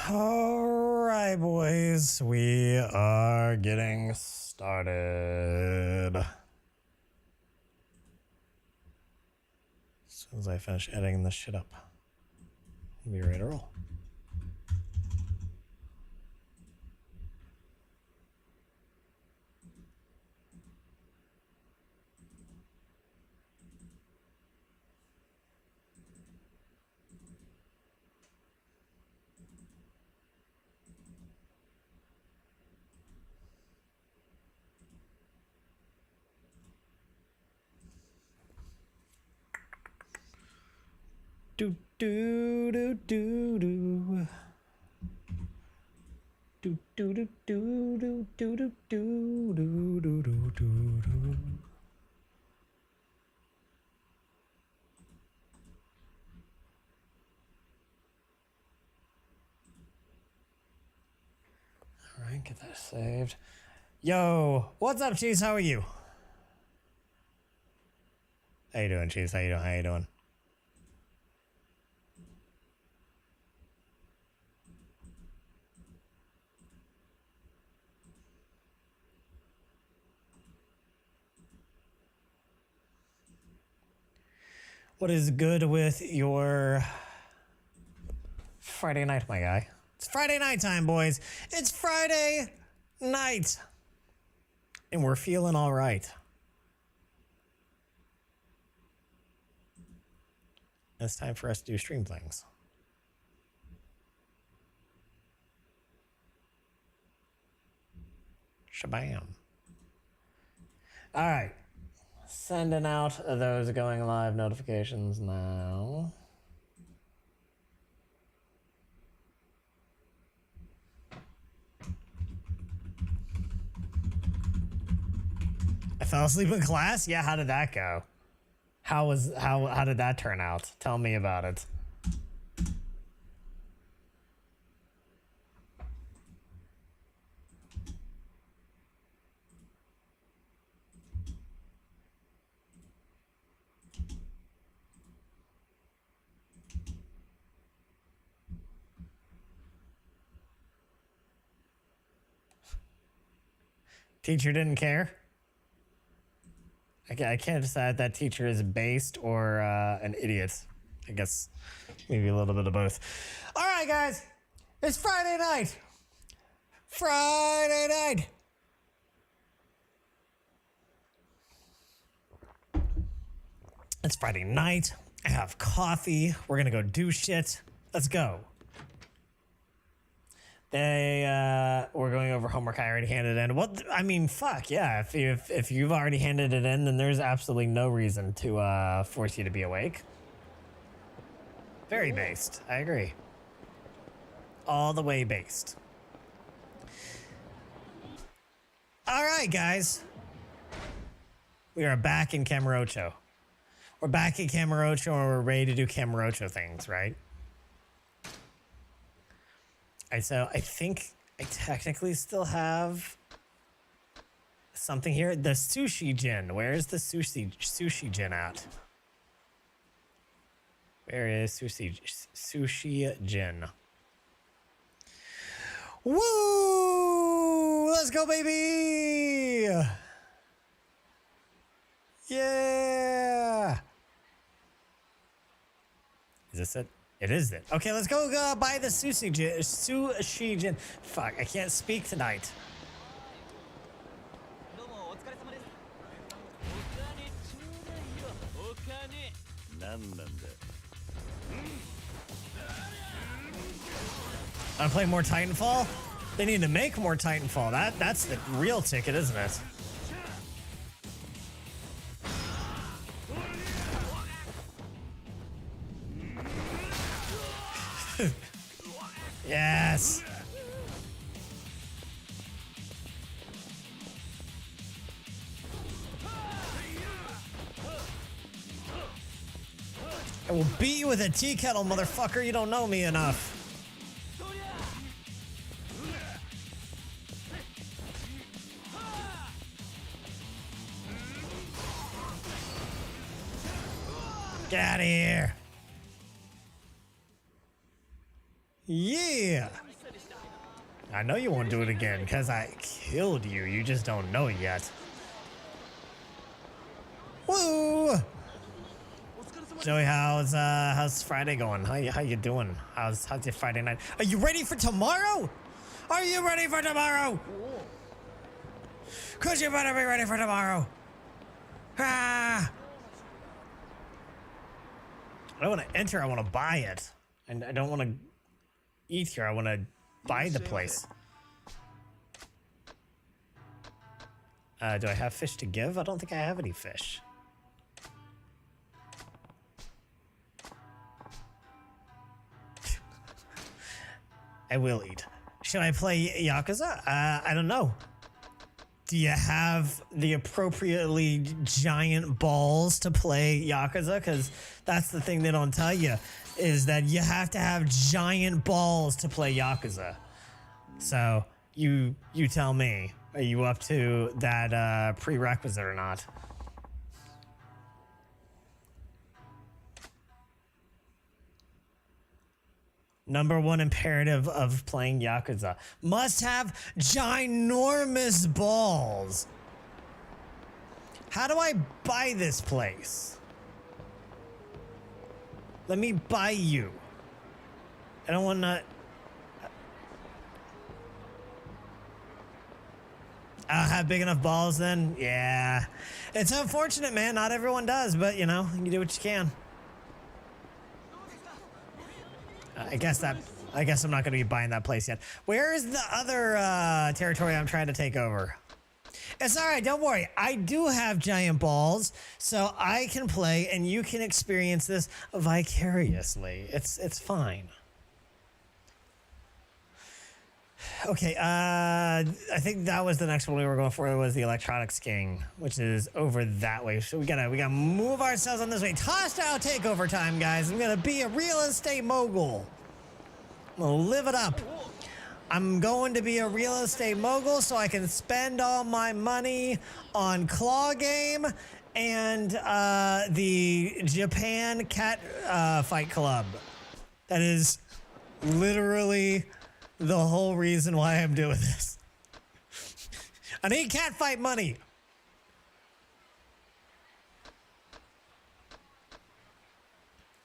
All right, boys, we are getting started. As soon as I finish editing this shit up, we'll be ready to roll. Do do do do do. Do do do do do do do do do do do do. All right, get that saved. Yo, what's up, Cheese? How are you? How you doing, Cheese? How you doing? How you doing? What is good with your Friday night, my guy? It's Friday night time, boys. It's Friday night. And we're feeling all right. It's time for us to do stream things. Shabam. All right. Sending out those going live notifications now. I fell asleep in class? Yeah, how did that go? How did that turn out? Tell me about it. Teacher didn't care? I can't decide if that teacher is based or an idiot. I guess maybe a little bit of both. All right, guys. It's Friday night. Friday night. It's Friday night. I have coffee. We're going to go do shit. Let's go. We're going over homework I already handed in. Well, I mean, fuck yeah. If you've already handed it in, then there's absolutely no reason to force you to be awake. Very based. I agree. All the way based. All right, guys. We are back in Camarocho. We're back in Camarocho and we're ready to do Camarocho things, right? So I think I technically still have something here. The sushi gin. Where is the sushi gin at? Where is sushi gin? Woo! Let's go, baby! Yeah! Is this it? It is it. Okay, let's go buy the sushi gin. Fuck, I can't speak tonight. I play more Titanfall? They need to make more Titanfall. That's the real ticket, isn't it? Yes. I will beat you with a tea kettle, motherfucker. You don't know me enough. Get out of here. Yeah. I know you won't do it again because I killed you. You just don't know it yet. Woo! Joey, how's Friday going? How you doing? How's your Friday night? Are you ready for tomorrow? Are you ready for tomorrow? Cause you better be ready for tomorrow. Ah! I don't want to enter. I want to buy it, and I don't want to eat here. I want to buy the place. Do I have fish to give? I don't think I have any fish. I will eat. Should I play Yakuza? I don't know. Do you have the appropriately giant balls to play Yakuza? Because that's the thing they don't tell you, is that you have to have giant balls to play Yakuza. So you tell me, are you up to that prerequisite or not? Number one imperative of playing Yakuza. Must have ginormous balls. How do I buy this place? Let me buy you. I don't want to... I don't have big enough balls then? Yeah. It's unfortunate, man. Not everyone does, but, you know, you do what you can. I guess I'm not going to be buying that place yet. Where is the other territory I'm trying to take over? It's all right. Don't worry. I do have giant balls, so I can play and you can experience this vicariously. It's fine. Okay. I think that was the next one we were going for. It was the Electronics King, which is over that way. So we gotta move ourselves on this way. Hostile takeover time, guys. I'm gonna be a real estate mogul. I'm gonna live it up. I'm going to be a real estate mogul so I can spend all my money on Claw Game and the Japan Cat Fight Club. That is literally the whole reason why I'm doing this. I need cat fight money.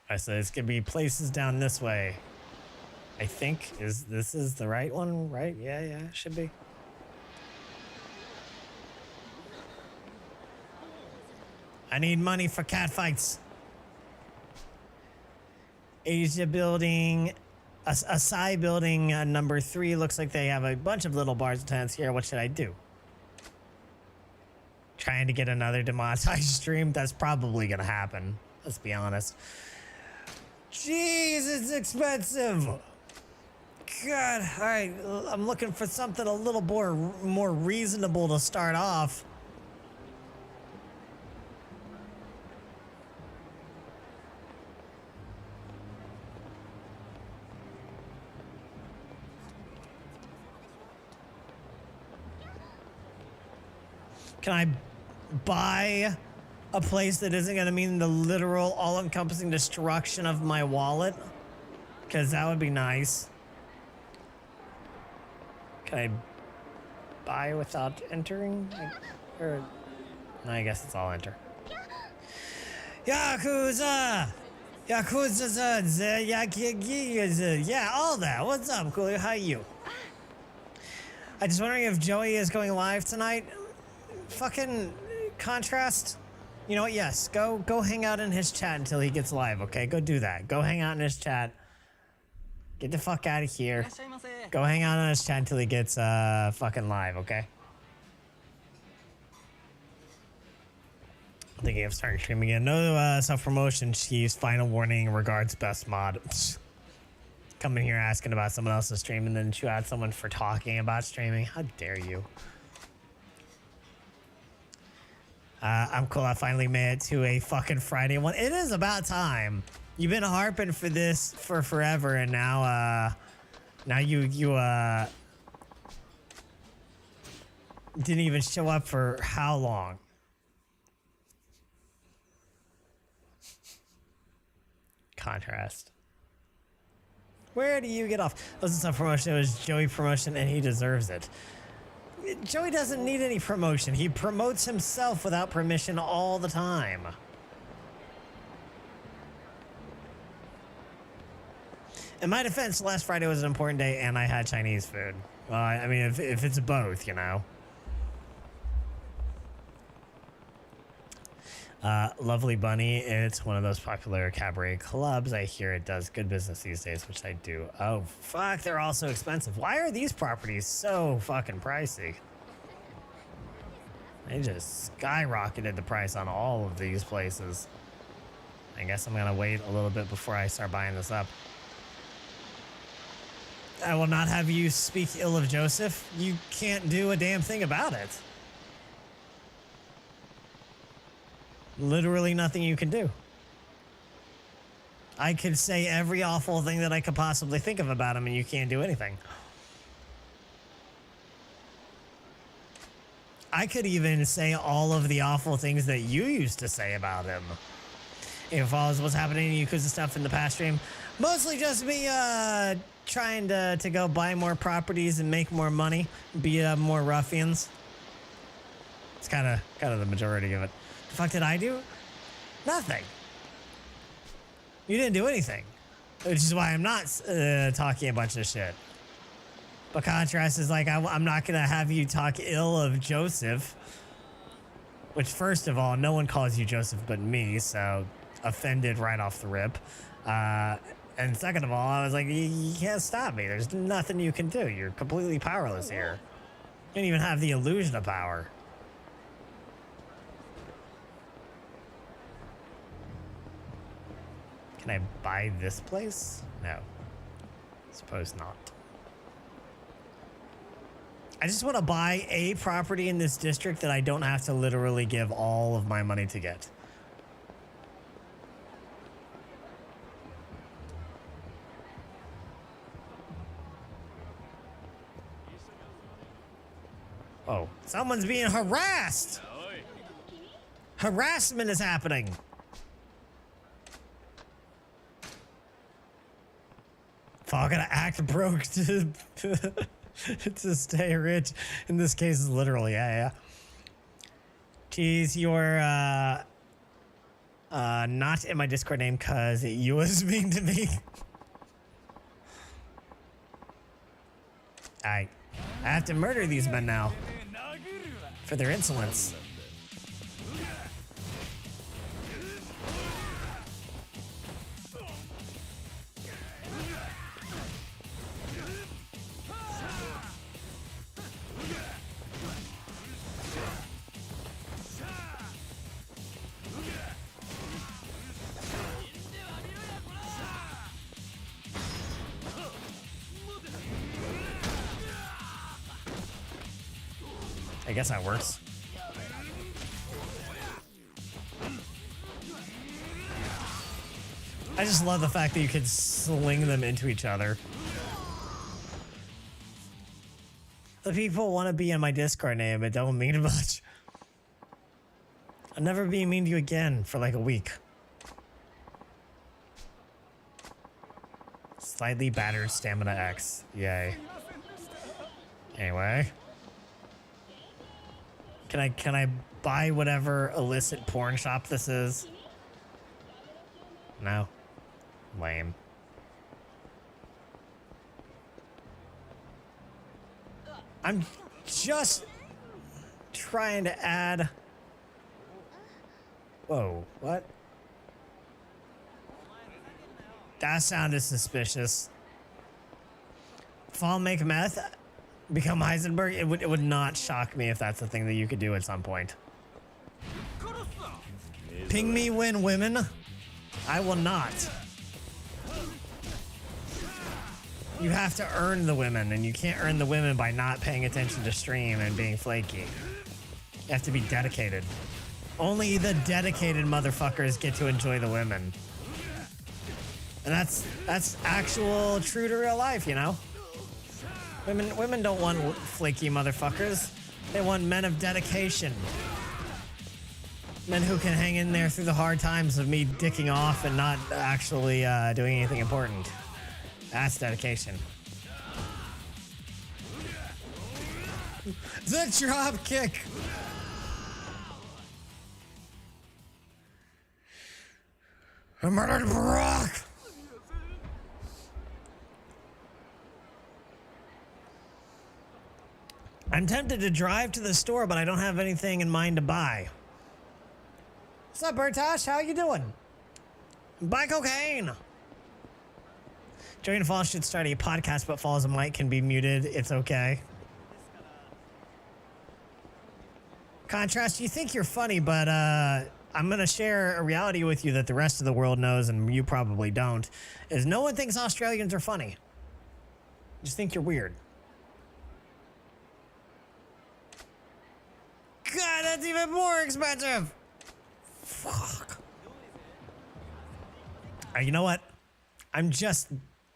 I said it's gonna be places down this way. I think this is the right one, right? Yeah, it should be. I need money for cat fights. Asia building. Asai building number 3 looks like they have a bunch of little bars and tents here. What should I do? Trying to get another demonetized stream? That's probably gonna happen. Let's be honest. Jeez, it's expensive. God, all right. I'm looking for something a little more reasonable to start off. Can I buy a place that isn't going to mean the literal all-encompassing destruction of my wallet? Because that would be nice. Can I buy without entering? Or, no, I guess it's all enter. Yakuza! Yakuza! Yeah, all that. What's up, Coolio? How are you? I'm just wondering if Joey is going live tonight. Fucking Contrast. You know what? Yes. Go hang out in his chat until he gets live, okay? Go do that. Go hang out in his chat. Get the fuck out of here. Go hang out in his chat until he gets fucking live, okay? I'm thinking of starting streaming again. No self-promotion. She's final warning. Regards, best mod. Coming here asking about someone else's stream and then shoot at someone for talking about streaming. How dare you? I'm cool. I finally made it to a fucking Friday one. It is about time. You've been harping for this for forever, and now you didn't even show up for how long? Contrast. Where do you get off? It wasn't a promotion, it was Joey promotion, and he deserves it. Joey doesn't need any promotion. He promotes himself without permission all the time. In my defense, last Friday was an important day and I had Chinese food. Well, I mean, if it's both, you know. Lovely Bunny, it's one of those popular cabaret clubs. I hear it does good business these days, which I do. Oh, fuck, they're all so expensive. Why are these properties so fucking pricey? They just skyrocketed the price on all of these places. I guess I'm gonna wait a little bit before I start buying this up. I will not have you speak ill of Joseph. You can't do a damn thing about it. Literally nothing you can do. I could say every awful thing that I could possibly think of about him and you can't do anything. I could even say all of the awful things that you used to say about him. It follows what's happening in Yakuza stuff in the past stream. Mostly just me trying to go buy more properties and make more money, beat up more ruffians. It's kind of the majority of it. The fuck did I do? Nothing. You didn't do anything, which is why I'm not talking a bunch of shit. But contrast is like, I'm not going to have you talk ill of Joseph, which first of all, no one calls you Joseph but me, so offended right off the rip. And second of all, I was like, you can't stop me. There's nothing you can do. You're completely powerless here. You don't even have the illusion of power. Can I buy this place? No. Suppose not. I just want to buy a property in this district that I don't have to literally give all of my money to get. Oh, someone's being harassed. Harassment is happening. Fuck, I'm gonna act broke to to stay rich. In this case, literally, yeah. Geez, you're not in my Discord name because you was mean to me. I have to murder these men now for their insolence. I guess that works. I just love the fact that you can sling them into each other. The people want to be in my Discord name, it don't mean much. I'll never be mean to you again for like a week. Slightly battered stamina X. Yay. Anyway. Can I buy whatever illicit porn shop this is? No. Lame. I'm just trying to add... Whoa, what? That sounded suspicious. Fall make meth? Become Heisenberg? It would not shock me if that's the thing that you could do at some point. Ping me win women? I will not. You have to earn the women, and you can't earn the women by not paying attention to stream and being flaky. You have to be dedicated. Only the dedicated motherfuckers get to enjoy the women. And that's actual true to real life, you know? Women don't want flaky motherfuckers. They want men of dedication. Men who can hang in there through the hard times of me dicking off and not actually doing anything important. That's dedication. The drop kick. I murdered Brock. I'm tempted to drive to the store, but I don't have anything in mind to buy. What's up, Bertosh? How you doing? Buy cocaine. Joey Falls should start a podcast, but Falls and Mike can be muted. It's okay. Contrast, you think you're funny, but I'm going to share a reality with you that the rest of the world knows, and you probably don't, is no one thinks Australians are funny. Just think you're weird. God, that's even more expensive. Fuck. You know what? I'm just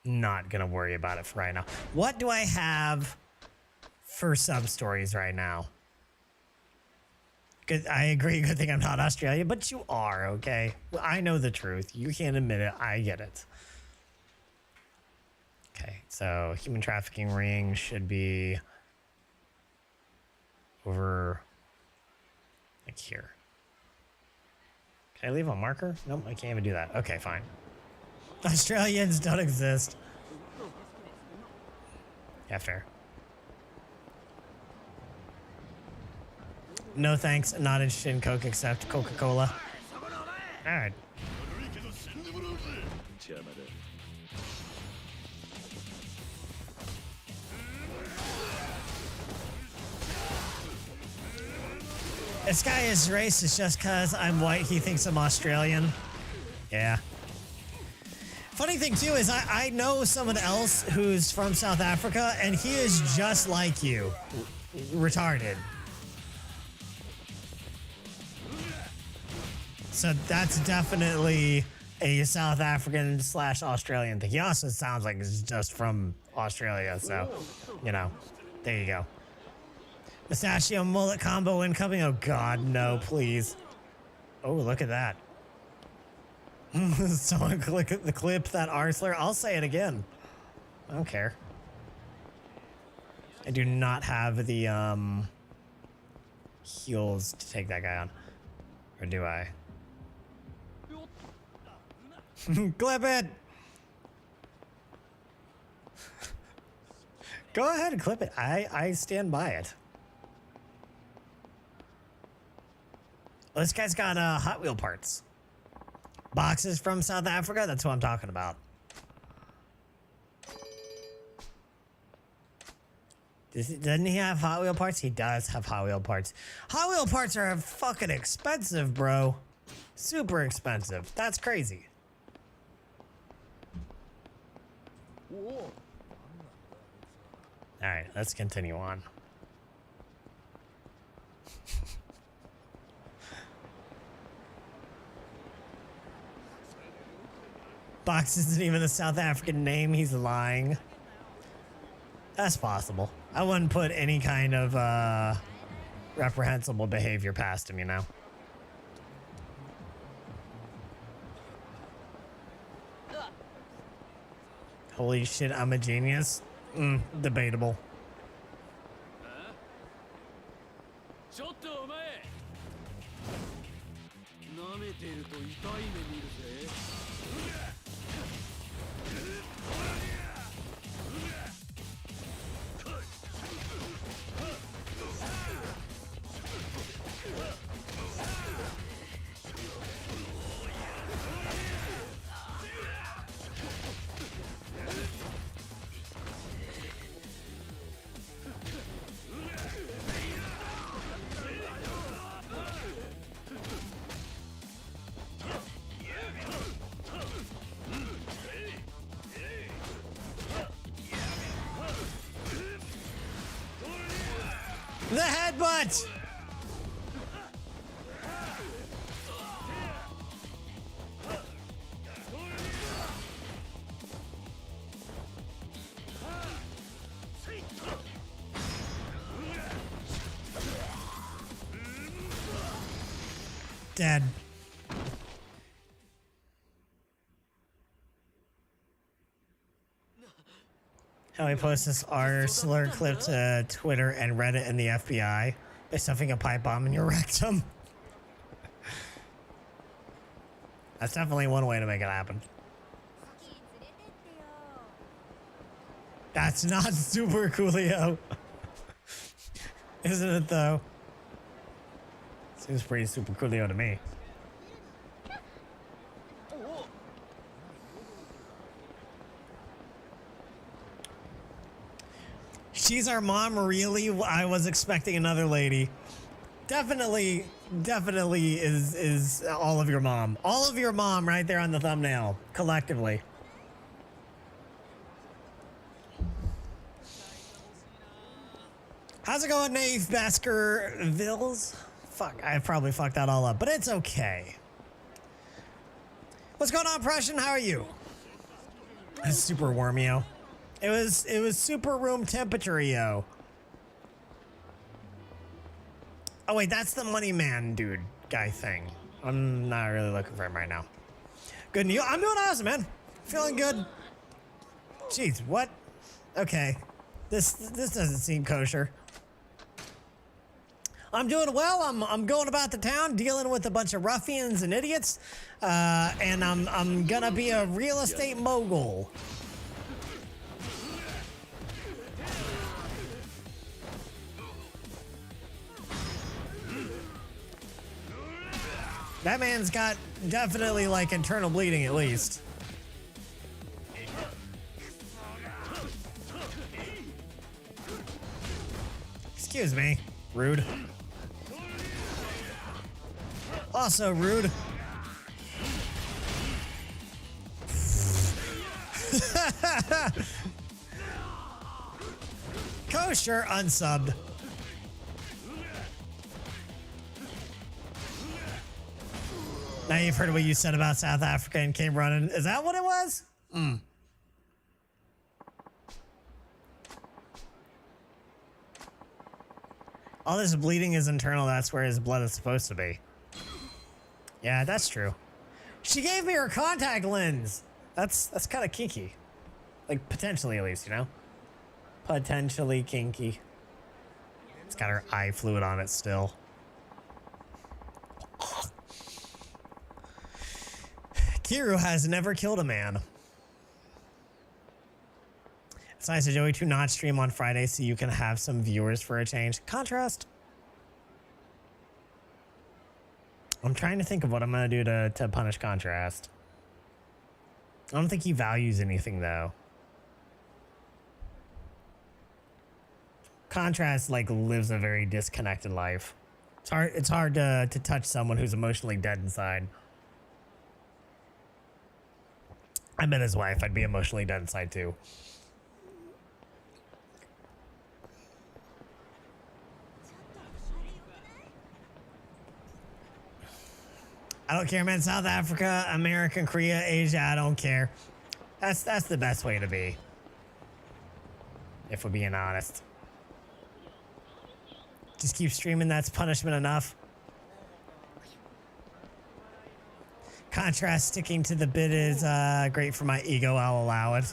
not gonna worry about it for right now. What do I have for sub stories right now? Good. I agree. Good thing I'm not Australian, but you are, okay? Well, I know the truth. You can't admit it. I get it. Okay, so human trafficking ring should be over like here. Can I leave a marker? Nope, I can't even do that. Okay, fine. Australians don't exist. Yeah, fair. No thanks, not interested in Coke except Coca-Cola. All right. This guy is racist just because I'm white. He thinks I'm Australian. Yeah. Funny thing, too, is I know someone else who's from South Africa, and he is just like you. Retarded. So that's definitely a South African / Australian thing. He also sounds like he's just from Australia, so, you know, there you go. Mustachio mullet combo incoming. Oh, God, no, please. Oh, look at that. Someone click the clip that Arsler. I'll say it again. I don't care. I do not have the heals to take that guy on. Or do I? Clip it! Go ahead and clip it. I stand by it. Well, this guy's got Hot Wheel parts. Boxes from South Africa? That's what I'm talking about. Doesn't he have Hot Wheel parts? He does have Hot Wheel parts. Hot Wheel parts are fucking expensive, bro. Super expensive. That's crazy. Alright, let's continue on. Box isn't even a South African name. He's lying. That's possible. I wouldn't put any kind of reprehensible behavior past him, you know? Holy shit, I'm a genius? Debatable. The headbutt! Dead. How we post this R slur clip to Twitter and Reddit and the FBI by stuffing a pipe bomb in your rectum. That's definitely one way to make it happen. That's not super coolio. Isn't it though? Seems pretty super coolio to me. She's our mom, really? I was expecting another lady. Definitely is all of your mom. All of your mom right there on the thumbnail, collectively. How's it going, Nave Baskervilles? Fuck, I probably fucked that all up, but it's okay. What's going on, Prussian? How are you? It's super warm, yo. It was super room temperature, yo. Oh wait, that's the money man dude guy thing. I'm not really looking for him right now. Good news. I'm doing awesome, man. Feeling good. Jeez, what? Okay. This doesn't seem kosher. I'm doing well. I'm going about the town dealing with a bunch of ruffians and idiots. And I'm gonna be a real estate mogul. That man's got definitely like internal bleeding at least. Excuse me. Rude. Also rude. Kosher unsubbed. Now you've heard what you said about South Africa and came running. Is that what it was? Mm. All this bleeding is internal. That's where his blood is supposed to be. Yeah, that's true. She gave me her contact lens. That's kind of kinky. Like, potentially at least, you know? Potentially kinky. It's got her eye fluid on it still. Kiru has never killed a man. It's nice of Joey to not stream on Friday so you can have some viewers for a change. Contrast. I'm trying to think of what I'm going to do to punish Contrast. I don't think he values anything, though. Contrast, like, lives a very disconnected life. It's hard to touch someone who's emotionally dead inside. I met his wife. I'd be emotionally dead inside, too. I don't care, man. South Africa, America, Korea, Asia, I don't care. That's the best way to be. If we're being honest. Just keep streaming. That's punishment enough. Contrast sticking to the bit is great for my ego. I'll allow it.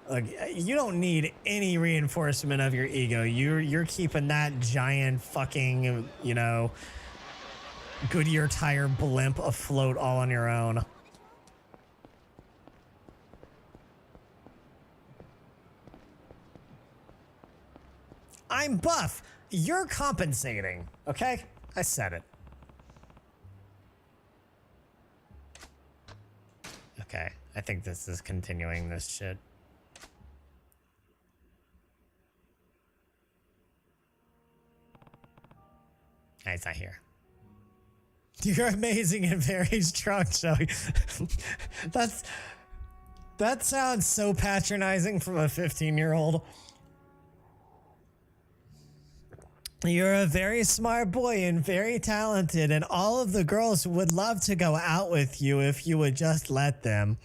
Look, you don't need any reinforcement of your ego. You're keeping that giant fucking, you know, Goodyear tire blimp afloat all on your own. I'm buff. You're compensating, okay? I said it. Okay, I think this is continuing this shit. He's not here. You're amazing and very strong, Joey. That sounds so patronizing from a 15-year-old. You're a very smart boy and very talented, and all of the girls would love to go out with you if you would just let them.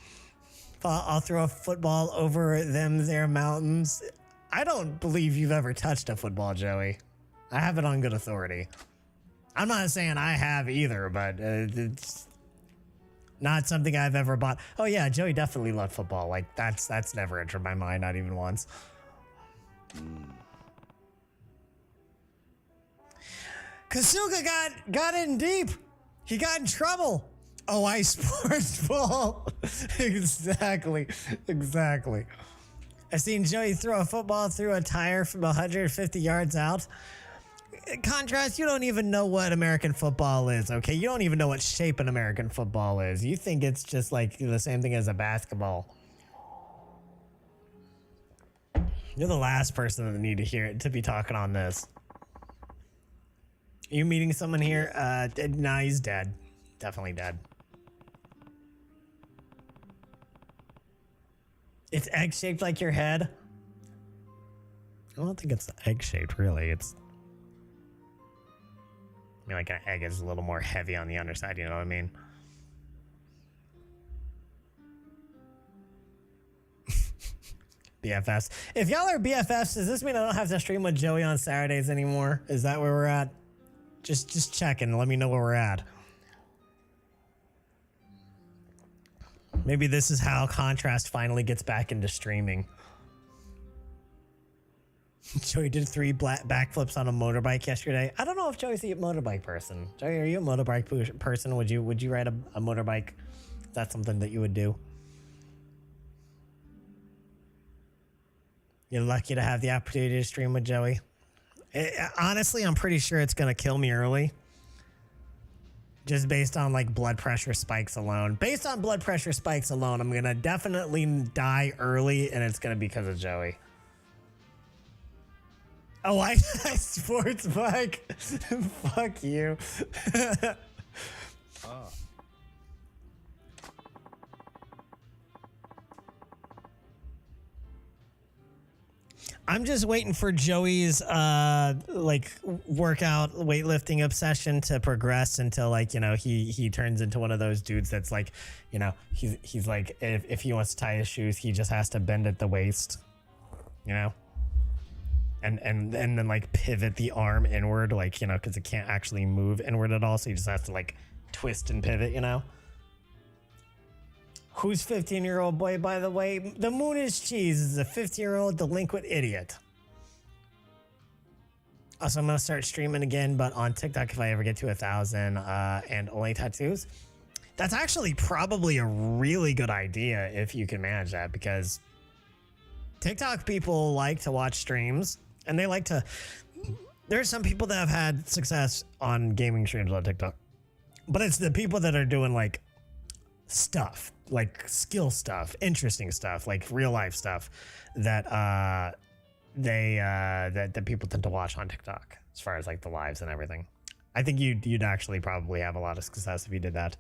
I'll throw a football over them there mountains. I don't believe you've ever touched a football, Joey. I have it on good authority. I'm not saying I have either, but Not something I've ever bought. Oh yeah, Joey definitely loved football. Like that's never entered my mind, not even once. Kasuga got in deep. He got in trouble. Oh, I sports ball. Exactly. I seen Joey throw a football through a tire from 150 yards out. Contrast, you don't even know what American football is, okay? You don't even know what shape an American football is. You think it's just like the same thing as a basketball. You're the last person that need to hear it to be talking on this. Are you meeting someone here? Nah, he's dead. Definitely dead. It's egg-shaped like your head? I don't think it's egg-shaped, really. It's... I mean, like an egg is a little more heavy on the underside, you know what I mean? BFFs. If y'all are BFFs, does this mean I don't have to stream with Joey on Saturdays anymore? Is that where we're at? Just check and let me know where we're at. Maybe this is how Contrast finally gets back into streaming. Joey did 3 backflips on a motorbike yesterday. I don't know if Joey's a motorbike person. Joey, are you a motorbike person? Would you ride a motorbike? Is that something that you would do? You're lucky to have the opportunity to stream with Joey. Honestly, I'm pretty sure it's going to kill me early. Just based on like blood pressure spikes alone. Based on blood pressure spikes alone, I'm going to definitely die early, and it's going to be because of Joey. Oh, I sports bike. Fuck you. Oh. I'm just waiting for Joey's like workout weightlifting obsession to progress until, like, you know, he turns into one of those dudes that's like, you know, he's like, if he wants to tie his shoes, he just has to bend at the waist, you know, and then like pivot the arm inward, like, you know, because it can't actually move inward at all, so he just has to like twist and pivot, you know. Who's 15-year-old boy, by the way? The moon is cheese is a 15-year-old delinquent idiot. Also, I'm going to start streaming again, but on TikTok if I ever get to 1,000 and only tattoos. That's actually probably a really good idea if you can manage that, because TikTok people like to watch streams, and they like to... There are some people that have had success on gaming streams on TikTok, but it's the people that are doing like stuff, like skill stuff, interesting stuff, like real life stuff that that people tend to watch on TikTok, as far as like the lives and everything. I think you'd actually probably have a lot of success if you did that.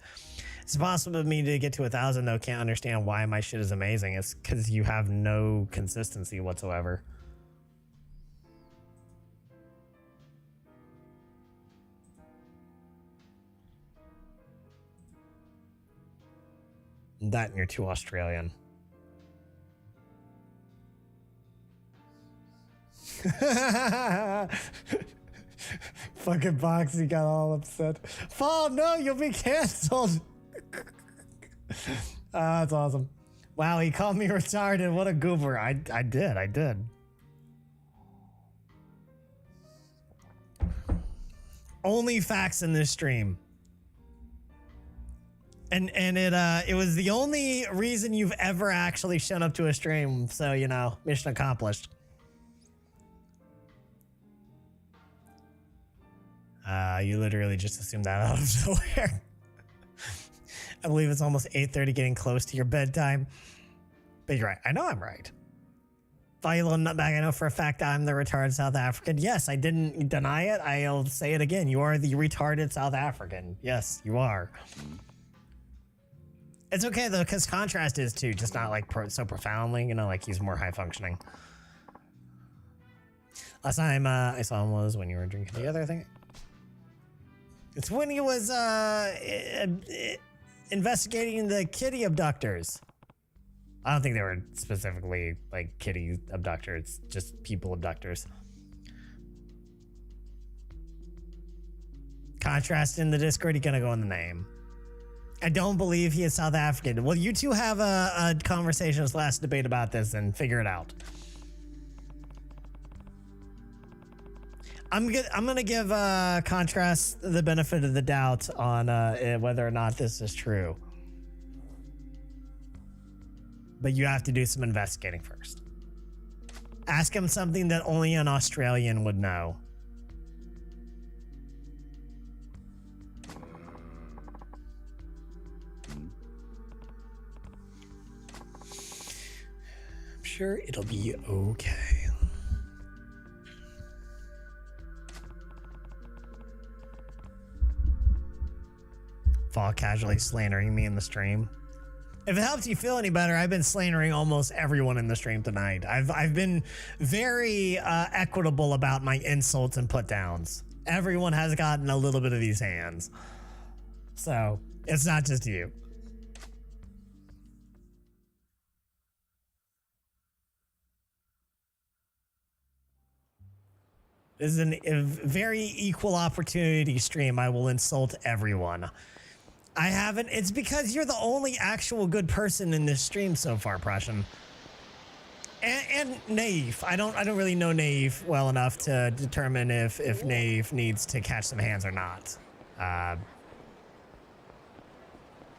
It's possible for me to get to 1,000 though. Can't understand why my shit is amazing. It's because you have no consistency whatsoever. That and you're too Australian. Fucking Boxy got all upset. Fall, no, you'll be canceled. That's awesome. Wow, he called me retarded. What a goober. I did. Only facts in this stream. And it was the only reason you've ever actually shown up to a stream, so, you know, mission accomplished. You literally just assumed that out of nowhere. I believe it's almost 8:30, getting close to your bedtime. But you're right. I know I'm right. Thought you little nutbag. I know for a fact I'm the retarded South African. Yes, I didn't deny it. I'll say it again. You are the retarded South African. Yes, you are. It's okay, though, because Contrast is, too. Just not, like, so profoundly. You know, like, he's more high-functioning. Last time I saw him was when you were drinking together, I think. It's when he was investigating the kitty abductors. I don't think they were specifically, like, kitty abductors. Just people abductors. Contrast in the Discord, he's gonna go in the name. I don't believe he is South African. Well, you two have a conversation, last debate about this, and figure it out. I'm gonna give Contrast the benefit of the doubt on whether or not this is true. But you have to do some investigating first. Ask him something that only an Australian would know. I'm sure it'll be okay. Fall casually slandering me in the stream. If it helps you feel any better, I've been slandering almost everyone in the stream tonight. I've been very equitable about my insults and put downs. Everyone has gotten a little bit of these hands. So it's not just you. This is a very equal opportunity stream. I will insult everyone. I haven't. It's because you're the only actual good person in this stream so far, Prussian. And Naive. I don't really know Naive well enough to determine if Naive needs to catch some hands or not. But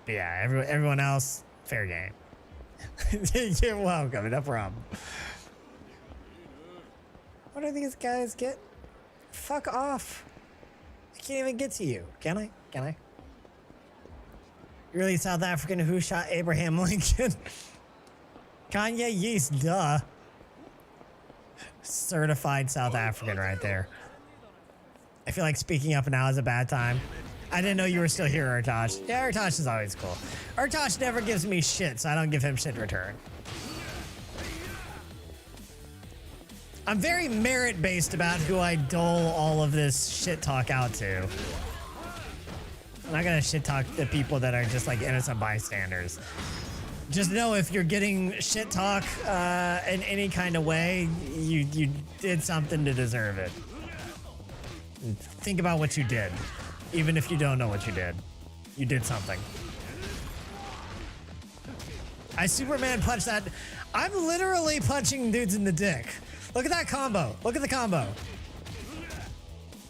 yeah, everyone else, fair game. You're welcome. No problem. What do these guys get? Fuck off. I can't even get to you. Can I? Can I? You're really South African who shot Abraham Lincoln? Kanye Yeast, duh. Certified South African right there. I feel like speaking up now is a bad time. I didn't know you were still here, Urtosh. Yeah, Urtosh is always cool. Urtosh never gives me shit, so I don't give him shit in return. I'm very merit-based about who I dole all of this shit talk out to. I'm not gonna shit talk the people that are just like innocent bystanders. Just know if you're getting shit talk in any kind of way, you did something to deserve it. And think about what you did, even if you don't know what you did. You did something. I Superman punched that. I'm literally punching dudes in the dick. Look at that combo. Look at the combo.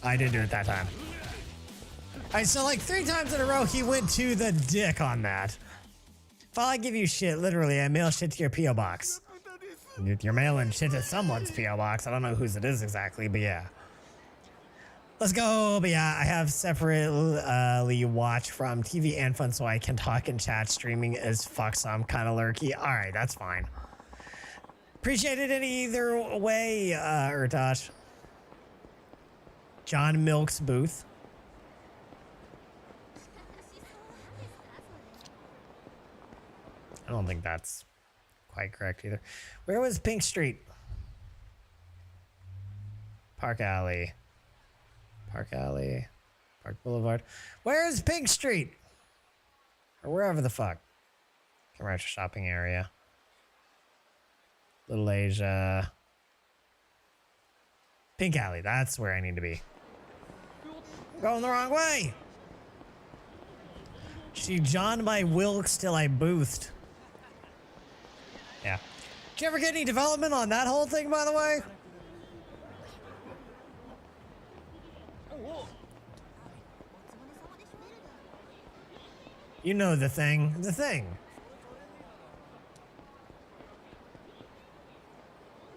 I didn't do it that time. All right, so like 3 times in a row, he went to the dick on that. If I give you shit, literally, I mail shit to your P.O. box. You're mailing shit to someone's P.O. box. I don't know whose it is exactly, but yeah. Let's go. But yeah, I have separately watch from TV and fun so I can talk and chat. Streaming is fuck, so I'm kind of lurky. All right, that's fine. Appreciate it in either way, Urtosh. John Milk's booth. I don't think that's quite correct either. Where was Pink Street? Park Alley. Park Alley. Park Boulevard. Where is Pink Street? Or wherever the fuck. Commercial shopping area. Little Asia. Pink Alley. That's where I need to be. Going the wrong way. She John my Wilkes till I boothed. Yeah. Did you ever get any development on that whole thing, by the way? You know the thing. The thing.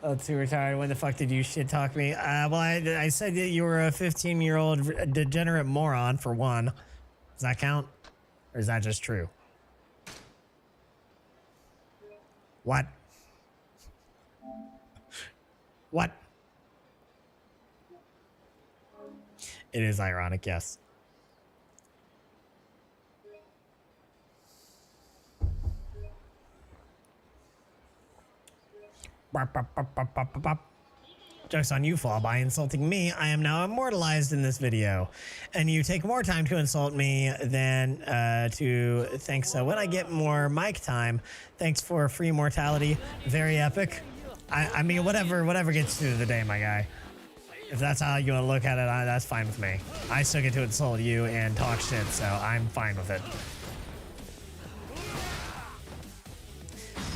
Oh, too retired. When the fuck did you shit talk me? Well, I said that you were a 15-year-old degenerate moron, for one. Does that count? Or is that just true? What? What? It is ironic, yes. Joke's on you, Fall. By insulting me, I am now immortalized in this video. And you take more time to insult me than to think so. When I get more mic time, thanks for free immortality. Very epic. I mean, whatever gets through the day, my guy. If that's how you want to look at it, that's fine with me. I still get to insult you and talk shit, so I'm fine with it.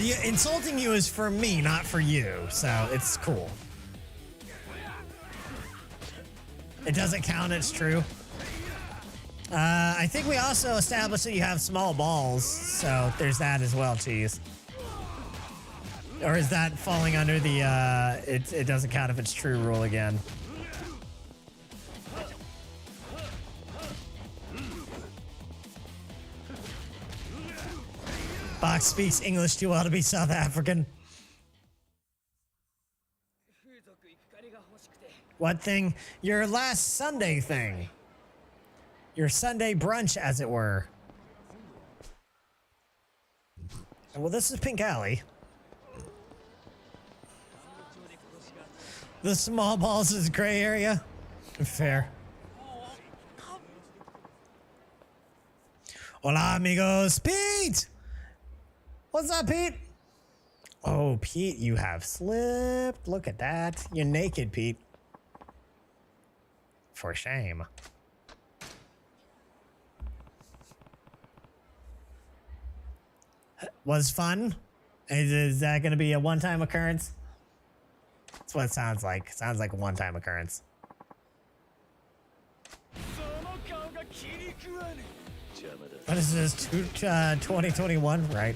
The insulting you is for me, not for you, so it's cool. It doesn't count, it's true. I think we also established that you have small balls, so there's that as well, Cheese. Or is that falling under the, it doesn't count if it's true rule again? Box speaks English too well to be South African. What thing? Your last Sunday thing. Your Sunday brunch, as it were. Well, this is Pink Alley. The small balls is gray area. Fair. Hola, amigos. Pete! What's up, Pete? Oh, Pete, you have slipped. Look at that. You're naked, Pete. For shame. Was fun? Is that going to be a one-time occurrence? That's what it sounds like. Sounds like a one-time occurrence. What is this? 2021, right?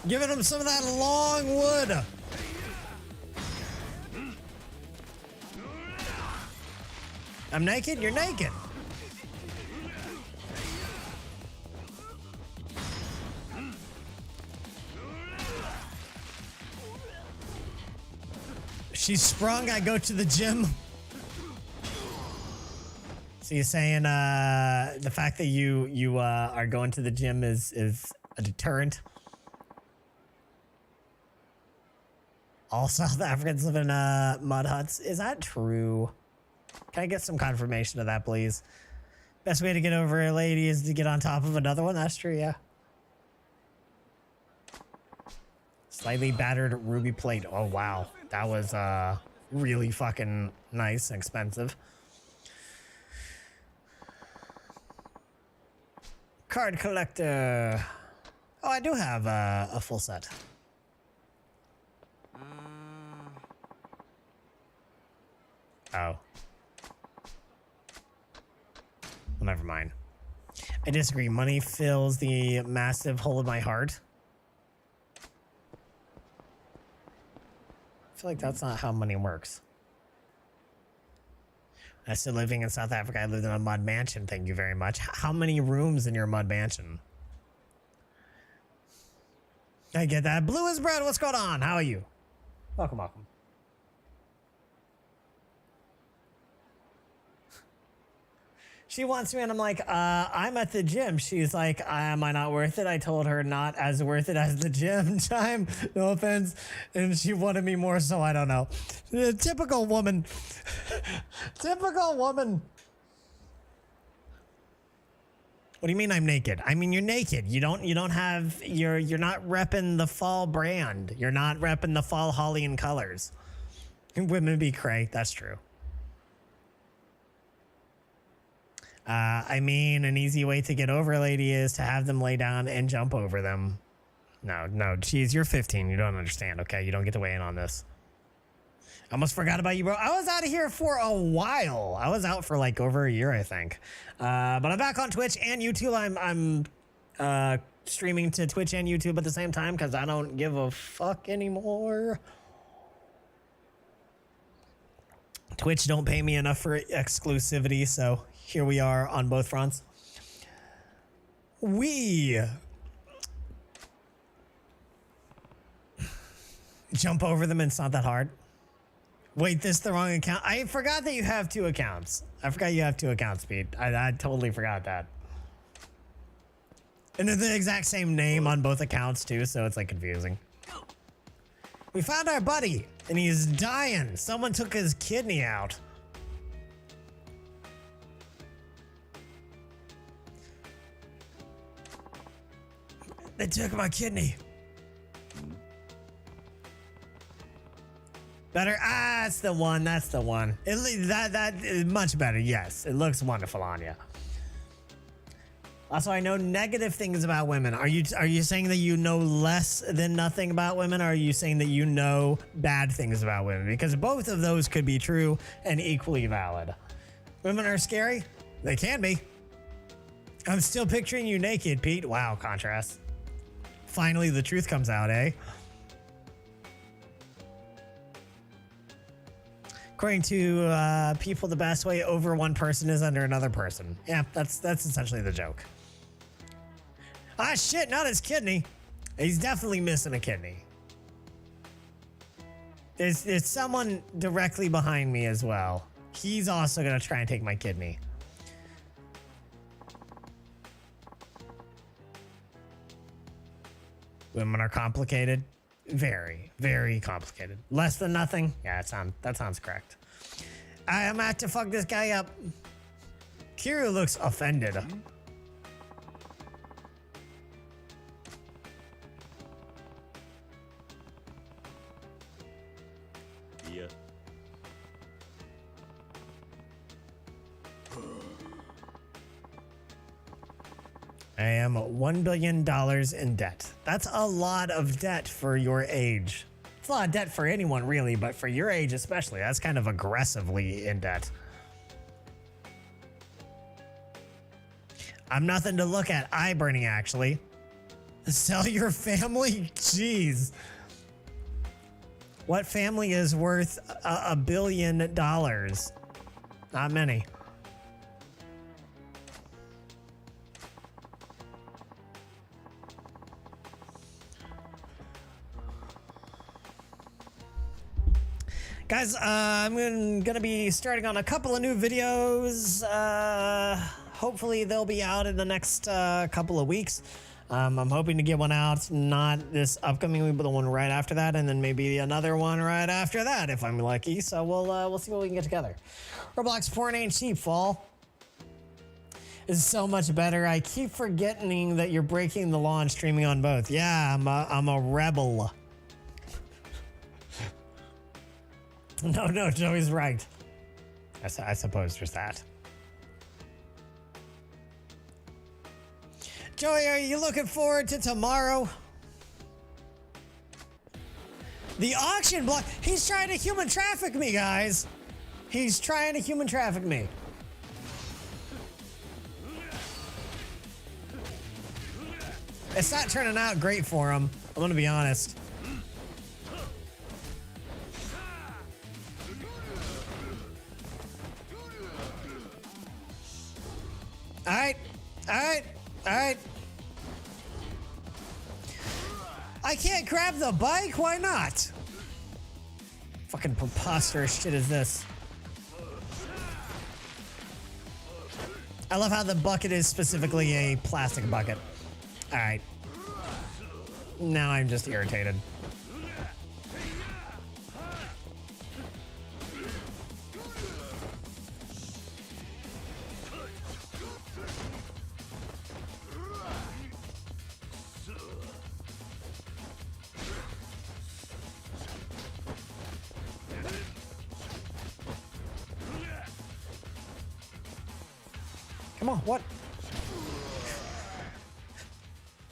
Giving him some of that long wood. I'm naked, you're naked. She's sprung, I go to the gym. So you're saying the fact that you are going to the gym is a deterrent? All South Africans live in mud huts. Is that true? Can I get some confirmation of that, please? Best way to get over a lady is to get on top of another one. That's true, yeah. Slightly battered ruby plate. Oh, wow. That was really fucking nice and expensive. Card collector. Oh, I do have a full set. Oh. Well, never mind. I disagree. Money fills the massive hole in my heart. I feel like that's not how money works. I still living in South Africa. I lived in a mud mansion. Thank you very much. How many rooms in your mud mansion? I get that. Blue is bread. What's going on? How are you? Welcome, welcome. She wants me, and I'm like, I'm at the gym. She's like, am I not worth it? I told her not as worth it as the gym time. No offense. And she wanted me more, so I don't know. Typical woman. Typical woman. What do you mean I'm naked? I mean, you're naked. You don't have, you're not repping the fall brand. You're not repping the fall holly and colors. Women be cray. That's true. I mean, an easy way to get over a lady is to have them lay down and jump over them. No, geez, you're 15. You don't understand, okay? You don't get to weigh in on this. I almost forgot about you, bro. I was out of here for a while. I was out for like over a year, I think. But I'm back on Twitch and YouTube. I'm streaming to Twitch and YouTube at the same time because I don't give a fuck anymore. Twitch don't pay me enough for exclusivity, so here we are on both fronts. We jump over them and it's not that hard. Wait, this is the wrong account. I forgot that you have two accounts. I forgot you have two accounts, Pete. I totally forgot that. And they're the exact same name on both accounts too, so it's like confusing. We found our buddy and he's dying. Someone took his kidney out. They took my kidney. Better? Ah, that's the one. That's the one. That is much better. Yes, it looks wonderful on you. Also, I know negative things about women. Are you saying that you know less than nothing about women, or are you saying that you know bad things about women? Because both of those could be true and equally valid. Women are scary? They can be. I'm still picturing you naked, Pete. Wow, contrast. Finally, the truth comes out, eh? According to people, the best way over one person is under another person. Yeah, that's essentially the joke. Ah, shit, not his kidney. He's definitely missing a kidney. There's someone directly behind me as well. He's also going to try and take my kidney. Women are complicated. Very, very complicated. Less than nothing? Yeah, that sounds correct. I'm about to fuck this guy up. Kiryu looks offended. Yeah. I am $1 billion in debt. That's a lot of debt for your age. It's a lot of debt for anyone, really, but for your age especially, that's kind of aggressively in debt. I'm nothing to look at. Eye burning, actually. Sell your family? Jeez. What family is worth $1 billion? Not many. Guys, I'm gonna be starting on a couple of new videos. Hopefully they'll be out in the next couple of weeks. I'm hoping to get one out, not this upcoming week, but the one right after that, and then maybe another one right after that if I'm lucky. So we'll see what we can get together. Roblox porn ain't cheap, fall. Is so much better. I keep forgetting that you're breaking the law and streaming on both. Yeah, I'm a rebel. No, Joey's right. I suppose there's that. Joey, are you looking forward to tomorrow? The auction block. He's trying to human traffic me, guys. He's trying to human traffic me. It's not turning out great for him. I'm gonna be honest. All right. I can't grab the bike? Why not? Fucking preposterous shit is this. I love how the bucket is specifically a plastic bucket. All right. Now I'm just irritated. Come on, what?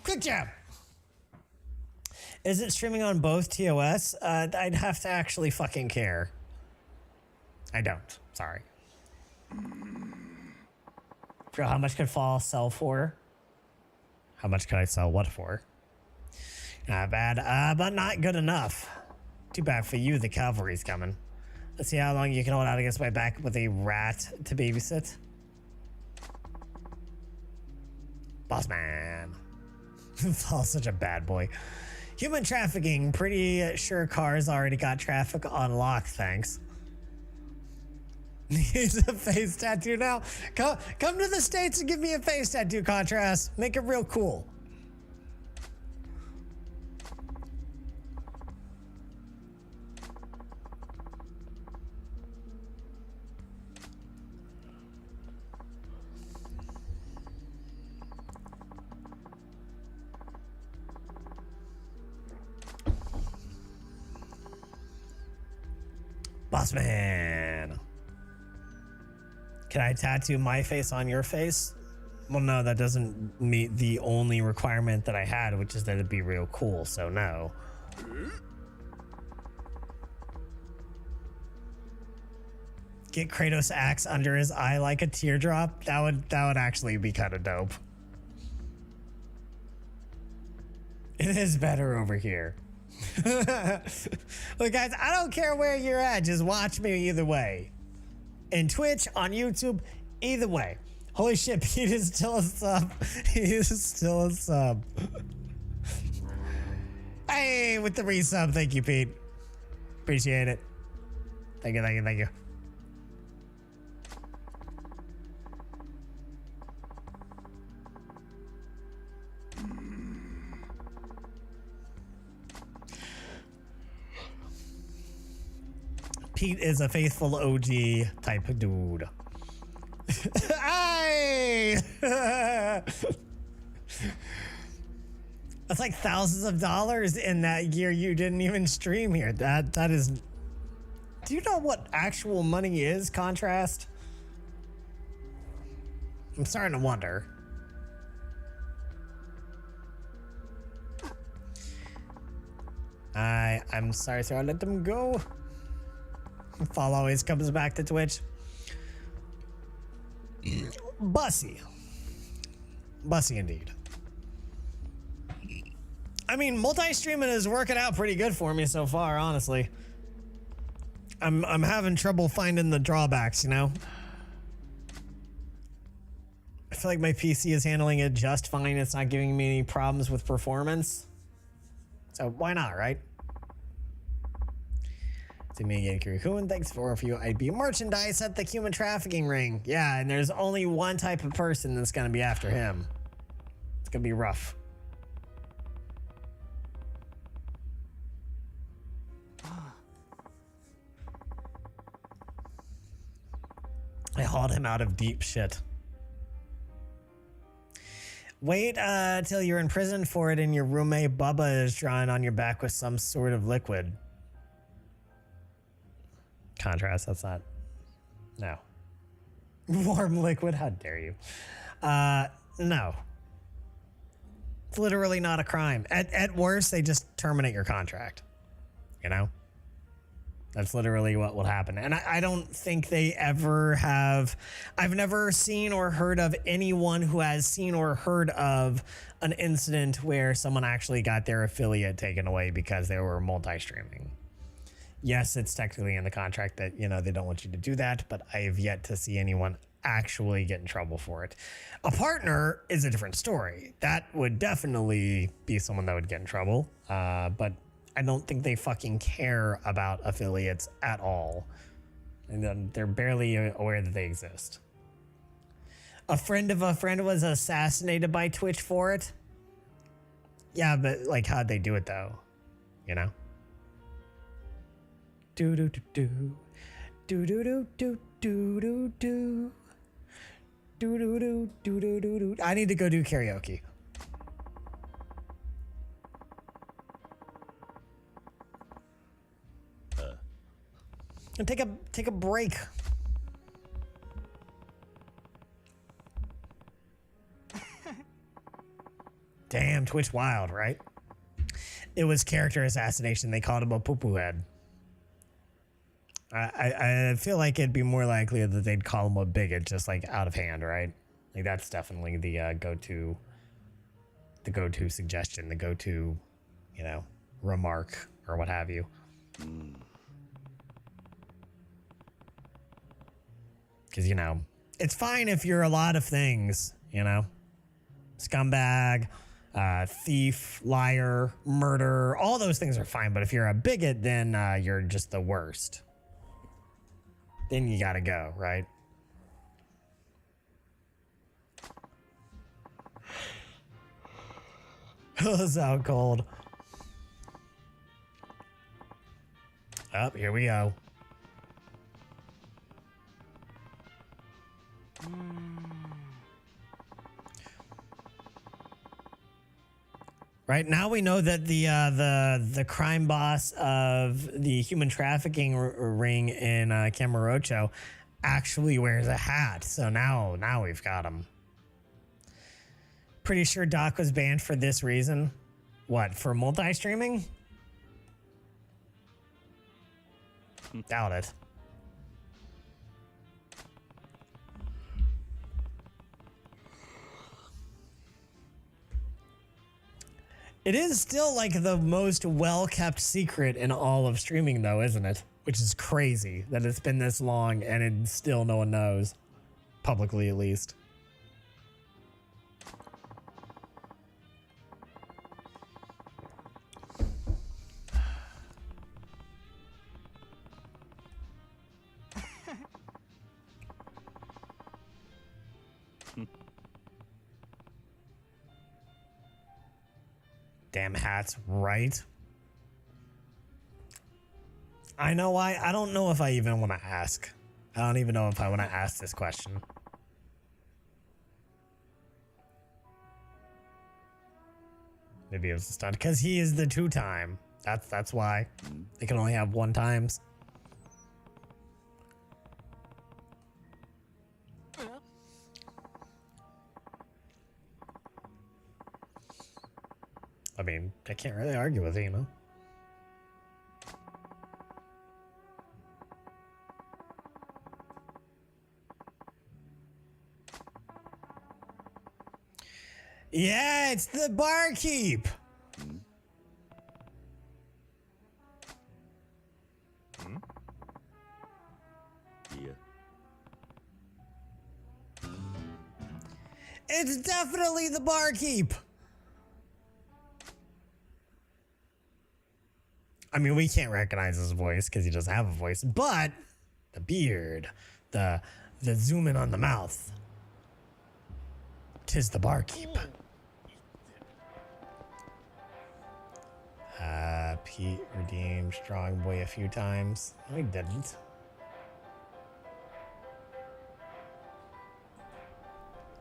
Quick jab! Is it streaming on both TOS? I'd have to actually fucking care. I don't. Sorry. How much could Fall sell for? How much could I sell what for? Not bad, but not good enough. Too bad for you, the cavalry's coming. Let's see how long you can hold out against my back with a rat to babysit. Boss man. Fall's such a bad boy. Human trafficking. Pretty sure cars already got traffic on lock, thanks. Needs a face tattoo now? Come to the States and give me a face tattoo, Contrast. Make it real cool. Boss man. Can I tattoo my face on your face? Well, no, that doesn't meet the only requirement that I had, which is that it'd be real cool, so no. Get Kratos' axe under his eye like a teardrop. That would actually be kind of dope. It is better over here. Look, guys, I don't care where you're at. Just watch me either way. In Twitch, on YouTube, either way. Holy shit, Pete is still a sub. He is still a sub. Hey, with the resub. Thank you, Pete. Appreciate it. Thank you, thank you, thank you. Pete is a faithful OG type of dude. Hey! That's like thousands of dollars in that year you didn't even stream here. That is. Do you know what actual money is, Contrast? I'm starting to wonder. I'm sorry, sir. I let them go. Fall always comes back to Twitch. Bussy. Bussy indeed. I mean, multi-streaming is working out pretty good for me so far, honestly. I'm having trouble finding the drawbacks, you know? I feel like my PC is handling it just fine. It's not giving me any problems with performance. So why not, right? To me again, Kirikun, thanks for a few IB merchandise at the human trafficking ring. Yeah, and there's only one type of person that's gonna be after him. It's gonna be rough. I hauled him out of deep shit. Wait till you're in prison for it and your roommate Bubba is drawing on your back with some sort of liquid. Contrast, that's not. No. Warm liquid, how dare you? No. It's literally not a crime. At worst, they just terminate your contract. You know? That's literally what will happen. And I don't think they ever have. I've never seen or heard of anyone who has seen or heard of an incident where someone actually got their affiliate taken away because they were multi-streaming. Yes, it's technically in the contract that, you know, they don't want you to do that, but I have yet to see anyone actually get in trouble for it. A partner is a different story. That would definitely be someone that would get in trouble, but I don't think they fucking care about affiliates at all. And they're barely aware that they exist. A friend of a friend was assassinated by Twitch for it. Yeah, but like, how'd they do it though? You know? Do do do do do do do do do do do do do do do do do. I need to go do karaoke. And take a break. Damn, Twitch wild, right? It was character assassination. They called him a poo-poo head. I feel like it'd be more likely that they'd call him a bigot, just like out of hand, right? Like that's definitely the go-to suggestion, the go-to, you know, remark or what have you. Because, you know, it's fine if you're a lot of things, you know, scumbag, thief, liar, murderer, all those things are fine. But if you're a bigot, then you're just the worst. Then you gotta go, right? It's out cold. Up, here we go. Right now we know that the crime boss of the human trafficking ring in Camarocho actually wears a hat. So now we've got him. Pretty sure Doc was banned for this reason. What, for multi-streaming? Doubt it. It is still like the most well-kept secret in all of streaming though, isn't it? Which is crazy that it's been this long and it still no one knows. Publicly at least. Damn hats, right? I know why. I don't know if I even want to ask. I don't even know if I want to ask this question. Maybe it was a stunt because he is the two-time. That's why they can only have one times. I mean, I can't really argue with it, you know? Yeah, it's the barkeep. Yeah. It's definitely the barkeep. I mean, we can't recognize his voice because he doesn't have a voice, but the beard, the zoom in on the mouth. 'Tis the barkeep. Pete redeemed Strong Boy a few times. No, he didn't.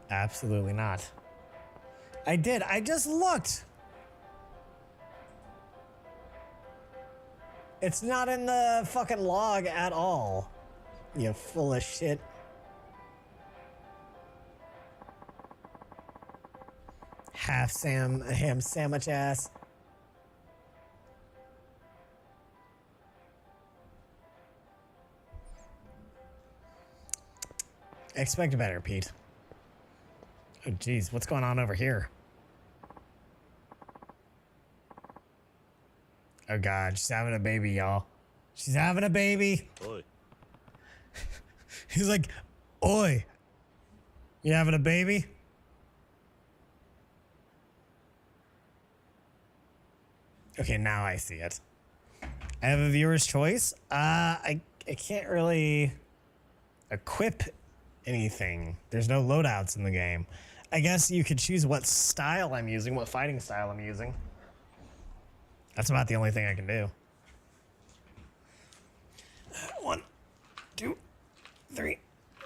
Absolutely not. I did. I just looked. It's not in the fucking log at all. You full of shit. Ham sandwich ass. Expect better, Pete. Oh, geez, what's going on over here? Oh, God, she's having a baby, y'all. She's having a baby. Oi. He's like, oi, you having a baby? Okay, now I see it. I have a viewer's choice. I can't really equip anything. There's no loadouts in the game. I guess you could choose what style I'm using, what fighting style I'm using. That's about the only thing I can do. 1, 2, 3,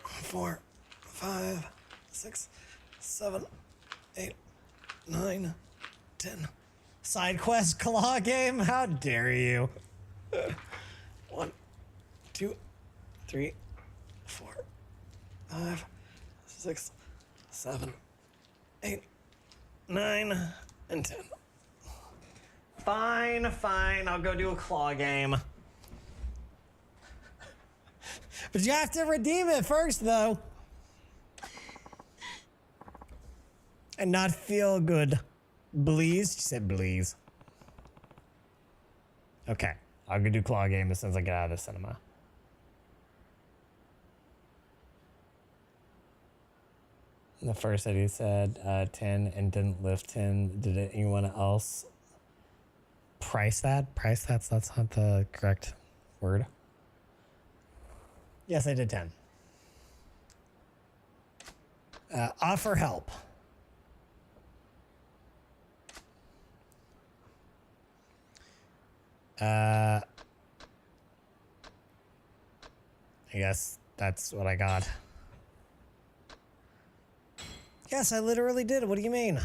4, 5, 6, 7, 8, 9, 10. Side quest claw game? How dare you? 1, 2, 3, 4, 5, 6, 7, 8, 9, and 10. Fine, fine. I'll go do a claw game. But you have to redeem it first, though. And not feel good. Bleeze? She said bleeze. Okay. I'll go do claw game as soon as I get out of the cinema. The first lady said 10 and didn't lift 10. Did anyone else price that? Price that's not the correct word. Yes, I did 10. Offer help. I guess that's what I got. Yes, I literally did. What do you mean?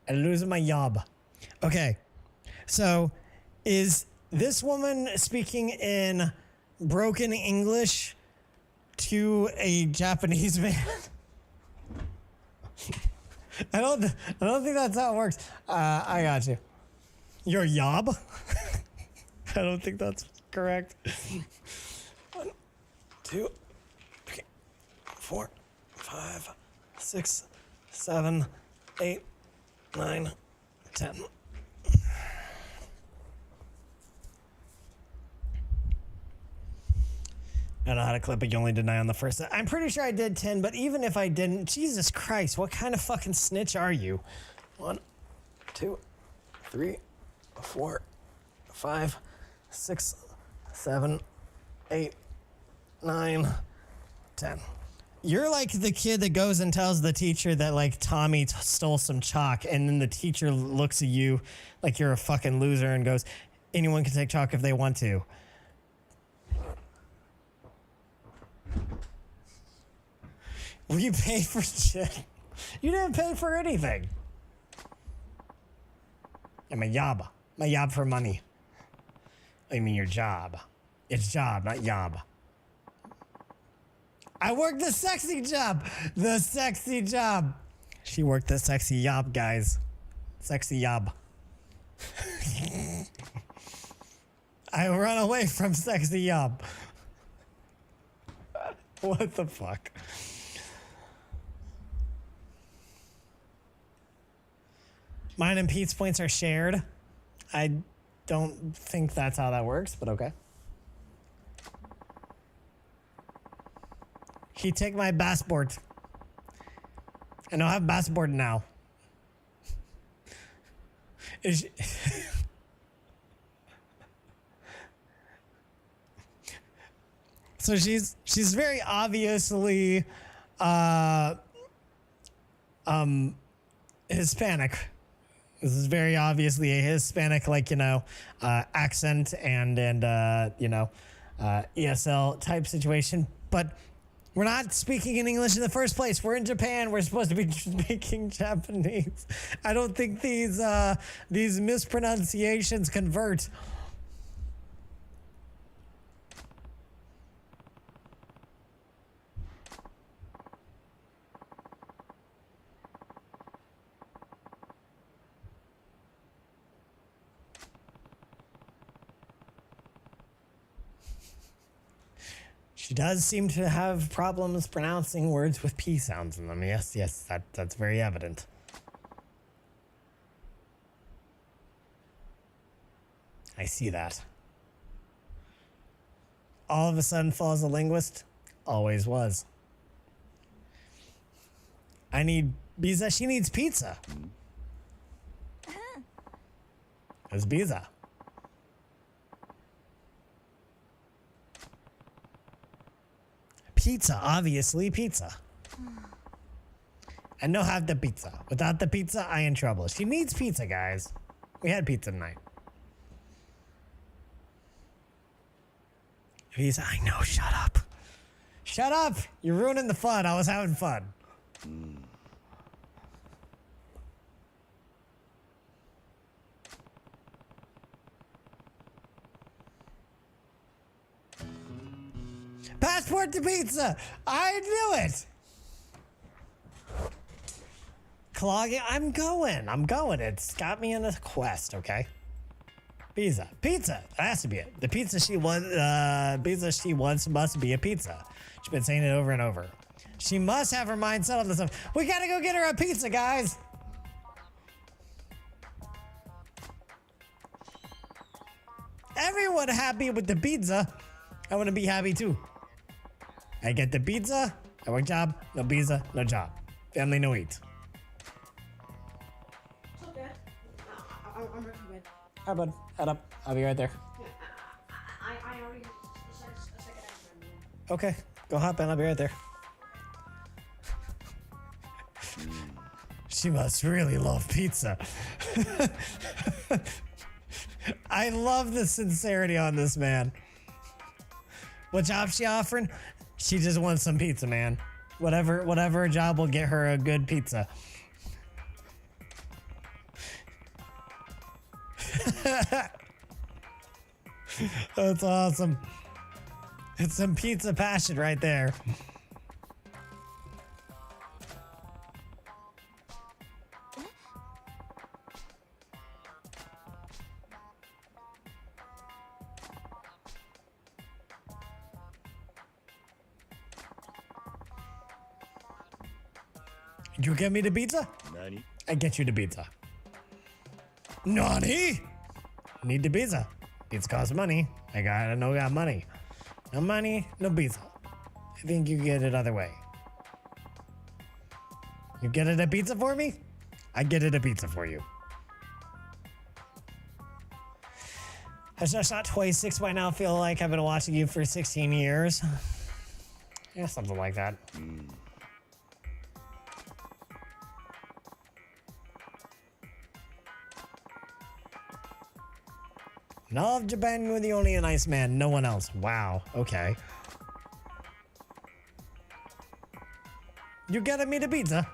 I'm losing my job. Okay. So is this woman speaking in broken English to a Japanese man? I don't think that's how it works. I got you. Your yob? I don't think that's correct. 1, 2, 3, 4, 5, 6, 7, 8, 9, 10. I don't know how to clip it. You only did 9 on the first. I'm pretty sure I did 10, but even if I didn't, Jesus Christ, what kind of fucking snitch are you? 1, 2, 3, 4, 5, 6, 7, 8, 9, 10. You're like the kid that goes and tells the teacher that like Tommy stole some chalk, and then the teacher looks at you like you're a fucking loser and goes, anyone can take chalk if they want to. Will you pay for shit? You didn't pay for anything. And my job for money. I mean your job. It's job, not yob. I worked the sexy job. The sexy job. She worked the sexy job, guys. Sexy job. I run away from sexy job. What the fuck? Mine and Pete's points are shared. I don't think that's how that works, but okay. He take my passport. I don't have passport now. Is she... So she's very obviously Hispanic. This is very obviously a Hispanic, like, accent and ESL type situation. But we're not speaking in English in the first place. We're in Japan. We're supposed to be speaking Japanese. I don't think these mispronunciations convert. She does seem to have problems pronouncing words with P sounds in them. Yes, that's very evident. I see that. All of a sudden falls a linguist? Always was. I need pizza. She needs pizza. It's pizza. Pizza, obviously pizza. I know have the pizza. Without the pizza, I in trouble. She needs pizza, guys. We had pizza tonight. Pizza, I know, shut up. Shut up! You're ruining the fun. I was having fun. Passport to pizza! I knew it! Clogging, I'm going. It's got me in a quest, okay? Pizza. Pizza! That has to be it. The pizza she wants must be a pizza. She's been saying it over and over. She must have her mind set on this stuff. We gotta go get her a pizza, guys! Everyone happy with the pizza. I want to be happy too. I get the pizza, I work job, no pizza, no job. Family, no eat. Okay. I'm ready to bed. Hi, bud. Head up. I'll be right there. I already set a second extra. Okay. Go hop in. I'll be right there. She must really love pizza. I love the sincerity on this man. What job she offering? She just wants some pizza, man. Whatever job will get her a good pizza. That's awesome. It's some pizza passion right there. You get me the pizza? Nani? I get you the pizza. Nani? Need the pizza. Pizza costs money. I got money. No money, no pizza. I think you get it other way. You get it a pizza for me? I get it a pizza for you. Has I shot 26 by now feel like I've been watching you for 16 years? Yeah, something like that. In all of Japan, you're the only nice man. No one else. Wow. Okay. You gotta meet a pizza.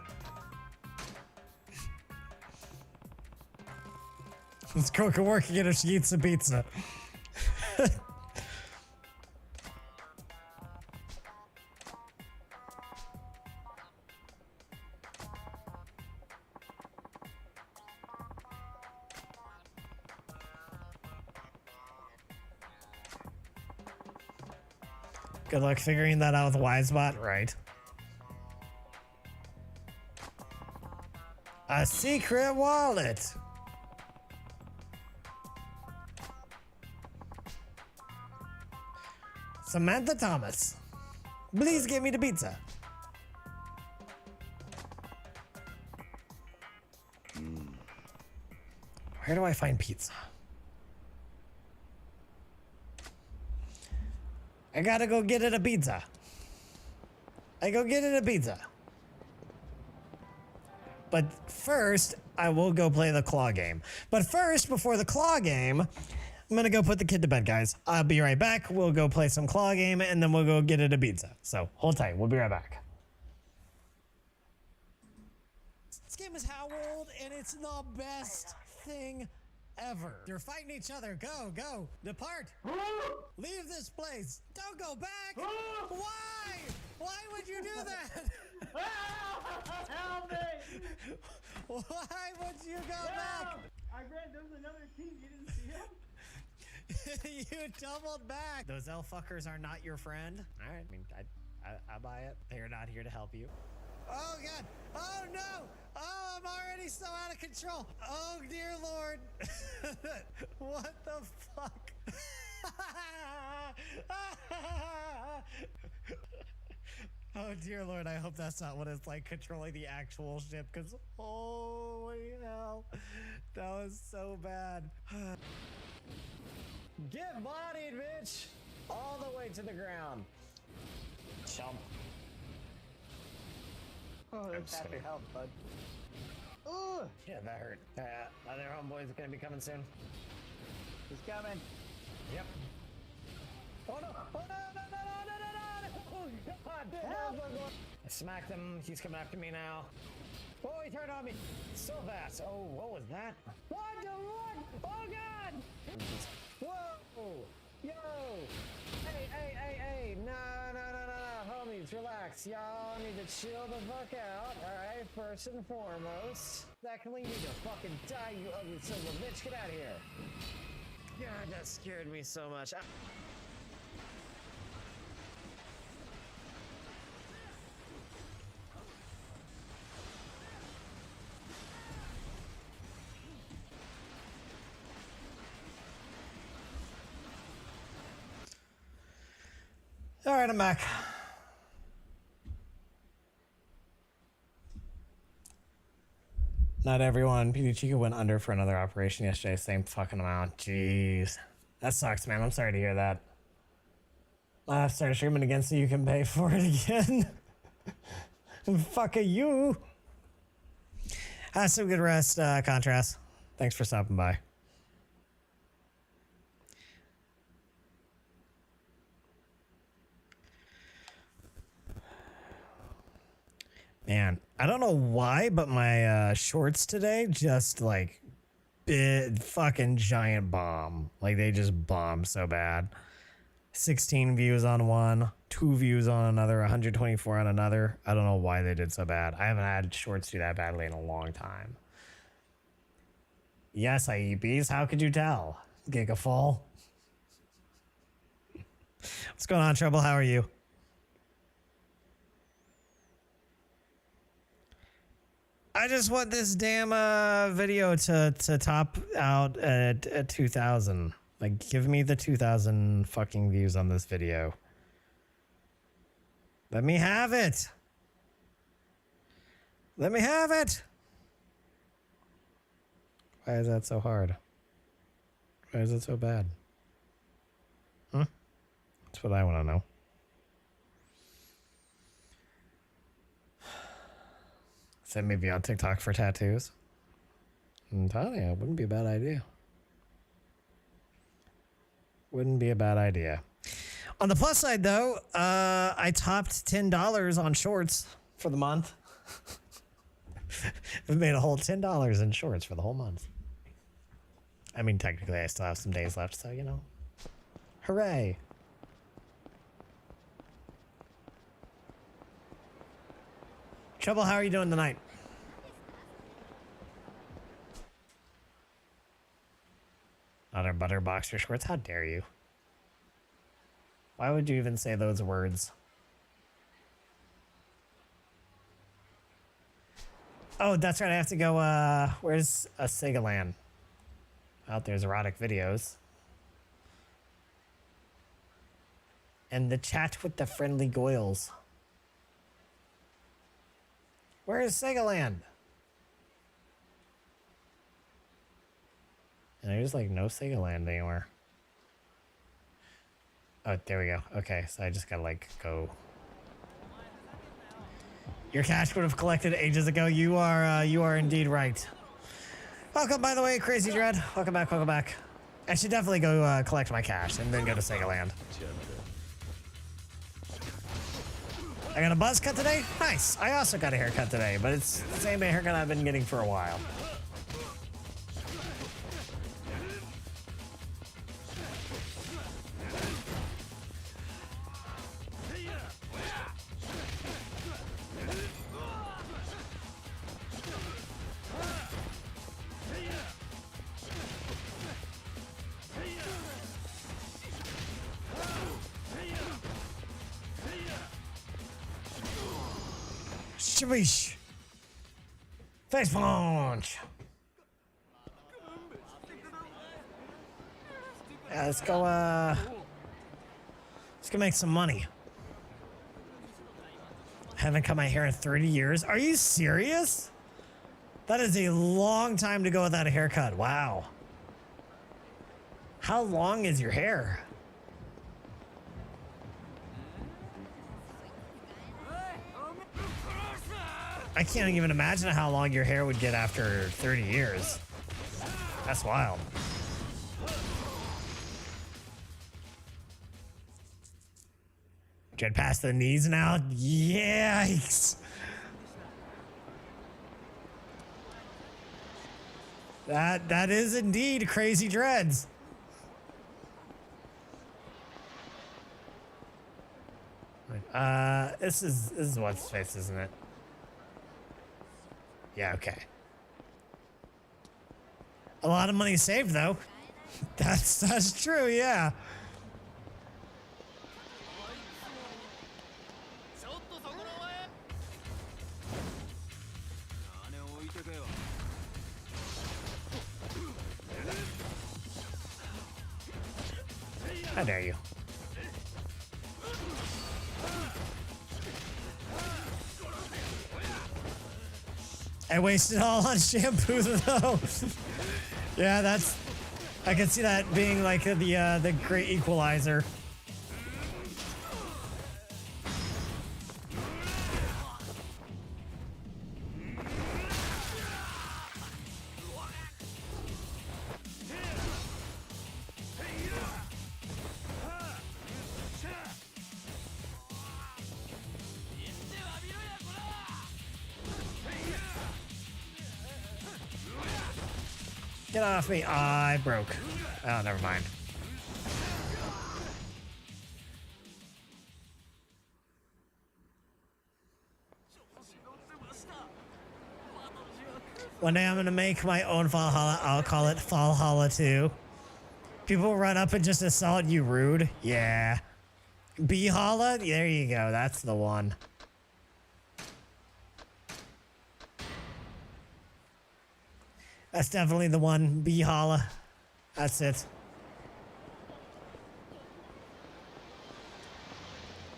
Let's go work and get her. She eats some pizza. Good luck figuring that out with Wisebot, right? A secret wallet. Samantha Thomas, please give me the pizza. Where do I find pizza? I gotta go get it a pizza. I go get it a pizza. But first, I will go play the claw game. But first, before the claw game, I'm gonna go put the kid to bed, guys. I'll be right back. We'll go play some claw game, and then we'll go get it a pizza. So hold tight. We'll be right back. This game is how old, and it's the best thing ever. They're fighting each other. Go, go. Depart. Leave this place. Don't go back. Why? Why would you do that? Help me! Why would you go back? I read there was another team. You didn't see him? You doubled back. Those elf fuckers are not your friend. All right. I mean, I buy it. They are not here to help you. Oh, God. Oh, no. Oh, I'm already so out of control. Oh, dear Lord. What the fuck? Oh, dear Lord. I hope that's not what it's like controlling the actual ship, because holy hell. That was so bad. Get bodied, bitch. All the way to the ground. Chump. Oh, that's half your health, bud. Ooh! Yeah, that hurt. Other homeboys are gonna be coming soon. He's coming. Yep. Oh no! Oh no! No! No! No! No! No! No! God! Help! I smacked him. He's coming after me now. Oh, he turned on me so fast. Oh, what was that? What? What? Oh God! Whoa! Yo! Hey! Hey! Hey! Hey! No! No! No! No! No! Homies, relax. Y'all need to chill the fuck out. All right. First and foremost. Secondly, you need to fucking die, you ugly son of a bitch. Get out of here. God, that scared me so much. All right, I'm back. Not everyone. PD Chica went under for another operation yesterday. Same fucking amount. Jeez. That sucks, man. I'm sorry to hear that. I'll have to start streaming again so you can pay for it again. Fuck you. Have some good rest, Contrast. Thanks for stopping by. Man, I don't know why, but my shorts today just like big fucking giant bomb. Like they just bomb so bad. 16 views on one, 2 views on another, 124 on another. I don't know why they did so bad. I haven't had shorts do that badly in a long time. Yes, I eat bees. How could you tell? Gigafall. What's going on, Trouble? How are you? I just want this damn video to top out at 2,000. Like, give me the 2,000 fucking views on this video. Let me have it. Let me have it. Why is that so hard? Why is it so bad? That's what I want to know. Is that maybe on TikTok for tattoos? I'm telling you, it wouldn't be a bad idea. Wouldn't be a bad idea. On the plus side, though, I topped $10 on shorts for the month. I've made a whole $10 in shorts for the whole month. I mean, technically, I still have some days left, so, you know. Hooray. Trouble, how are you doing tonight? Not butter boxer shorts? How dare you? Why would you even say those words? Oh, that's right. I have to go, where's a Sega Land? Out there's erotic videos. And the chat with the friendly goyles. Where is Sega Land? And there's like no Sega Land anywhere. Oh, there we go. Okay, so I just gotta like go. Your cash would have collected ages ago. You are indeed right. Welcome, by the way, Crazy Dread. Welcome back, welcome back. I should definitely go collect my cash and then go to Sega Land. I got a buzz cut today? Nice. I also got a haircut today, but it's the same haircut I've been getting for a while. Shabish. Face punch. Yeah, let's go make some money. Haven't cut my hair in 30 years. Are you serious? That is a long time to go without a haircut. Wow. How long is your hair? I can't even imagine how long your hair would get after 30 years. That's wild. Get past the knees now? Yikes. That is indeed crazy dreads. This is what's face, isn't it? Yeah, okay. A lot of money saved though. That's true, yeah. How dare you? I wasted all on shampoo though. Yeah, I can see that being like the great equalizer. Get off me. I broke. Oh, never mind. One day I'm going to make my own Valhalla. I'll call it Valhalla 2. People run up and just assault you rude. Yeah. Behala? There you go. That's the one. That's definitely the one. Behala. That's it.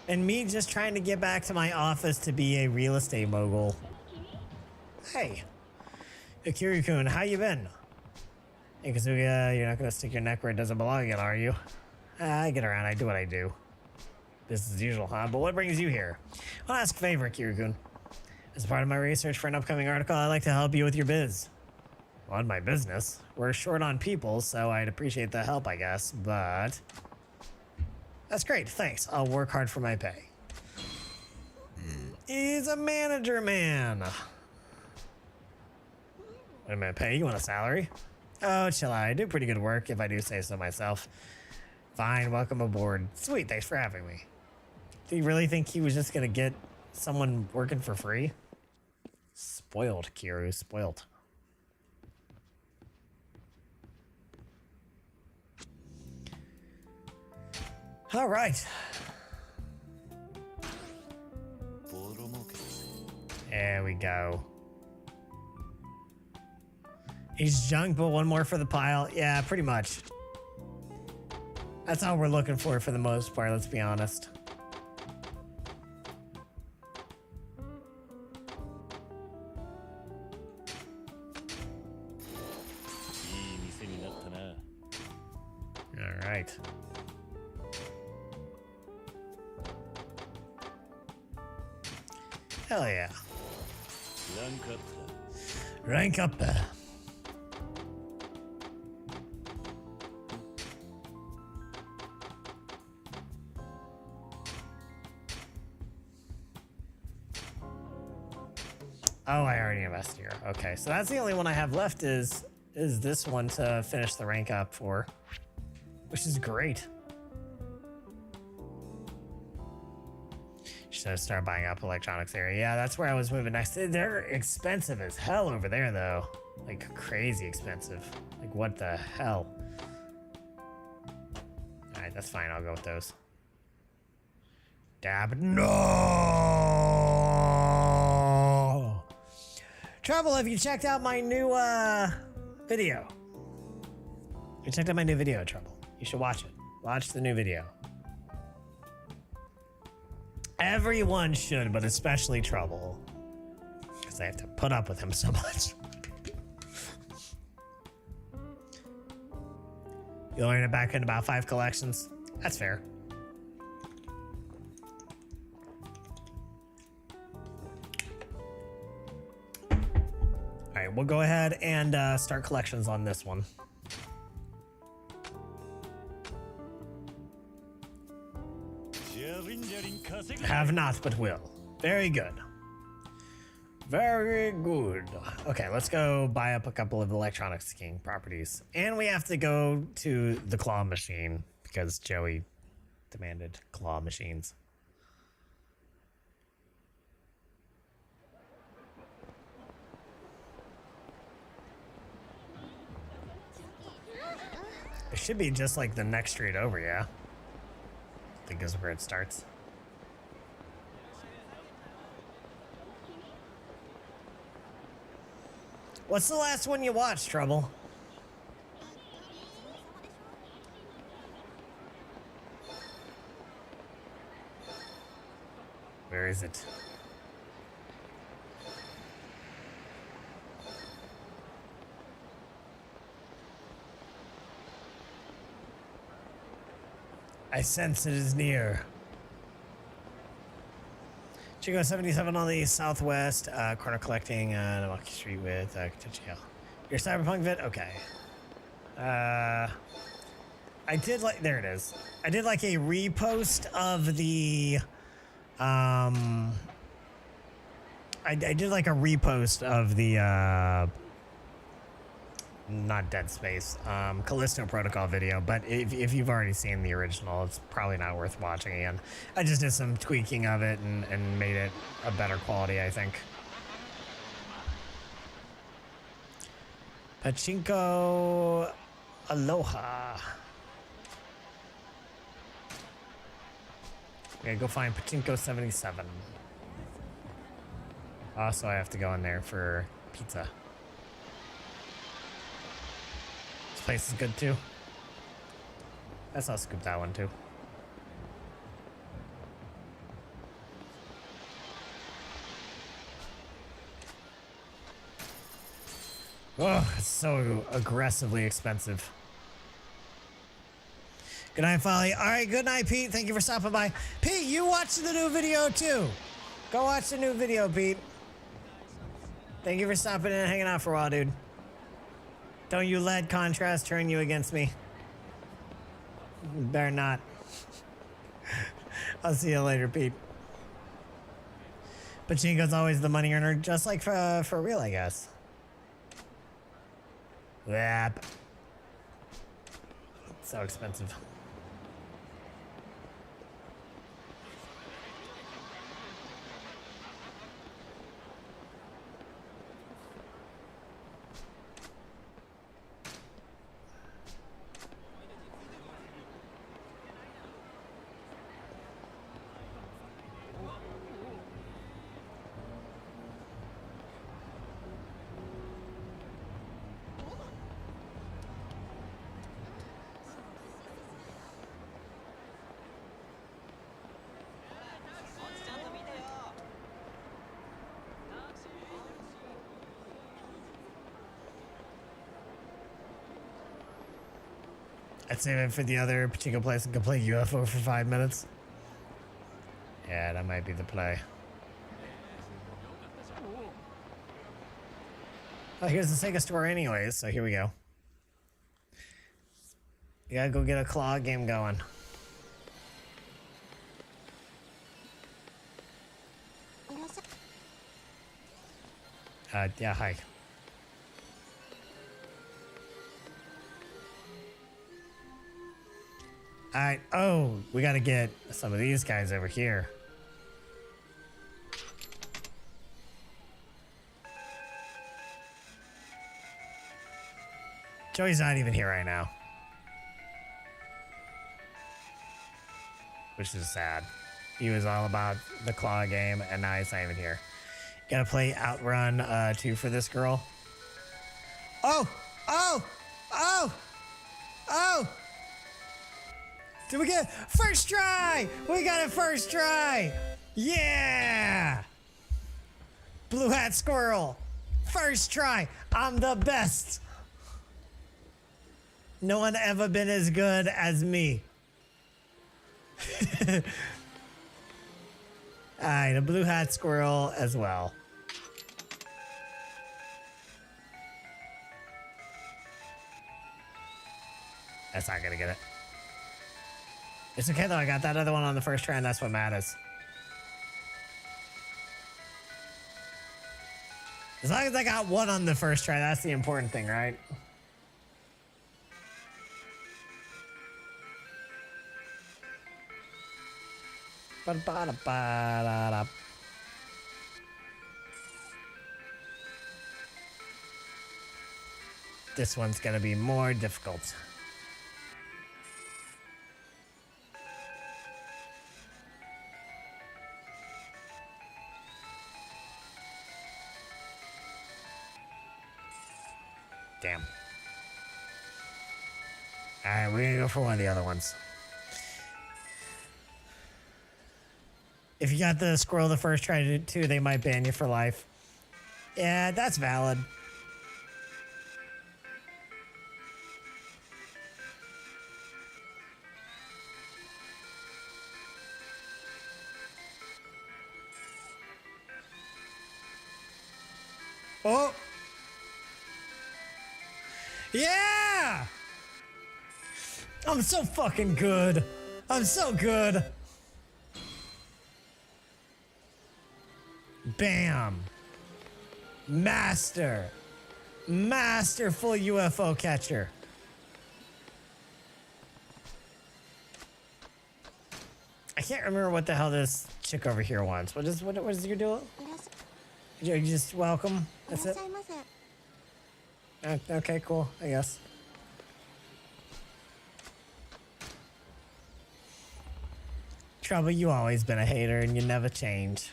And me just trying to get back to my office to be a real estate mogul. Hey. Akiri-kun, how you been? Hey, Kazuya, you're not gonna stick your neck where it doesn't belong again, are you? I get around, I do what I do. Business as usual, huh? But what brings you here? I'll ask a favor, Akiri-kun. As part of my research for an upcoming article, I'd like to help you with your biz. On my business. We're short on people, so I'd appreciate the help, I guess, but... That's great, thanks. I'll work hard for my pay. He's a manager man. What am I pay? You want a salary? Oh, chill out. I do pretty good work, if I do say so myself. Fine, welcome aboard. Sweet, thanks for having me. Do you really think he was just gonna get someone working for free? Spoiled, Kiru, spoiled. All right. There we go. He's junk, but one more for the pile. Yeah, pretty much. That's all we're looking for the most part, let's be honest. All right. Hell yeah. Rank up. Oh, I already invested here. Okay, so that's the only one I have left is this one to finish the rank up for, which is great. Should start buying up electronics area. Yeah, that's where I was moving next. They're expensive as hell over there, though. Like crazy expensive. Like what the hell? All right, that's fine. I'll go with those. Dab. No. Trouble, have you checked out my new video? You checked out my new video, Trouble. You should watch it. Watch the new video. Everyone should, but especially Trouble. Because I have to put up with him so much. You'll earn it back in about 5 collections. That's fair. All right, we'll go ahead and start collections on this one. Have not, but will. Very good. Very good. Okay, let's go buy up a couple of electronics king properties. And we have to go to the claw machine because Joey demanded claw machines. It should be just like the next street over, yeah? I think is where it starts. What's the last one you watched, Trouble? Where is it? I sense it is near. Chico 77 on the southwest corner collecting Milwaukee Street with Kentucky. Your cyberpunk vid? Okay. I did like, there it is. I did like a repost of the I did like a repost of the not Dead Space, Callisto Protocol video, but if you've already seen the original, it's probably not worth watching again. I just did some tweaking of it and made it a better quality, I think. Pachinko Aloha. Okay, go find Pachinko 77. Also, I have to go in there for pizza. This place is good too. I'll scoop that one too. Oh, it's so aggressively expensive. Good night, Folly. All right, good night, Pete. Thank you for stopping by. Pete, you watched the new video too. Go watch the new video, Pete. Thank you for stopping in and hanging out for a while, dude. Don't you let contrast turn you against me. You better not. I'll see you later, Pete. Pachinko's always the money earner, just like for real, I guess. Yep. So expensive. I'd save it for the other Pachinko place and go play UFO for 5 minutes. Yeah, that might be the play. Oh, here's the Sega store anyways, so here we go. You gotta go get a claw game going. Yeah, hi. Alright, oh, we gotta get some of these guys over here. Joey's not even here right now. Which is sad. He was all about the claw game, and now he's not even here. Gotta play Outrun 2 for this girl. Oh! Oh! Oh! Oh! Did we get first try? We got it first try. Yeah. Blue hat squirrel. First try. I'm the best. No one ever been as good as me. All right, a blue hat squirrel as well. That's not gonna get it. It's okay though, I got that other one on the first try and that's what matters. As long as I got one on the first try, that's the important thing, right? Ba-da-ba-da-ba-da-da. This one's gonna be more difficult. Damn. Alright, we're gonna go for one of the other ones. If you got the squirrel the first try too, they might ban you for life. Yeah, that's valid. Oh! Yeah! I'm so fucking good. I'm so good. Bam. Master. Masterful UFO catcher. I can't remember what the hell this chick over here wants. What is your deal? You just welcome. That's it. Okay, cool. I guess. Trouble, you always been a hater and you never change.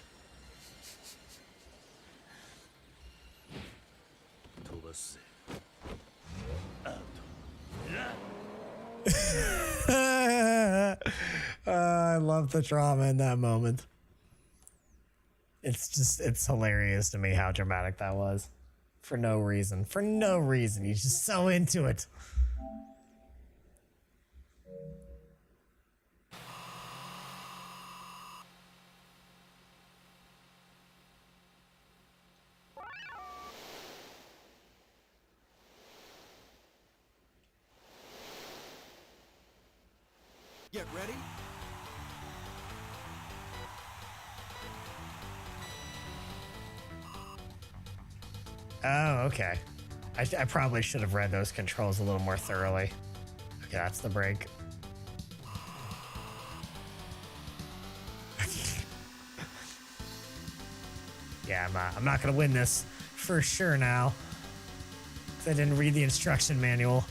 I love the drama in that moment. It's hilarious to me how dramatic that was. For no reason. For no reason. He's just so into it. Get ready. Oh, okay. I probably should have read those controls a little more thoroughly. Okay, that's the break. Yeah, I'm not gonna win this for sure now. 'Cause I didn't read the instruction manual.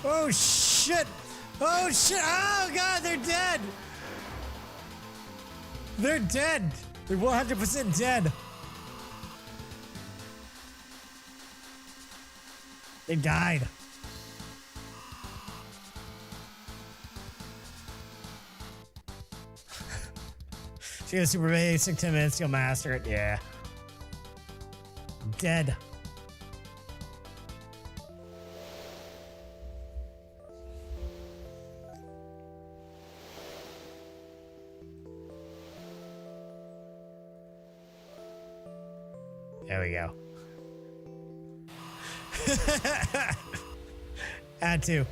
Oh shit! Oh shit! Oh god, they're dead! They're dead! They're 100% dead! They died. So you got super basic, 10 minutes, you'll master it. Yeah. Dead. There we go. Had to.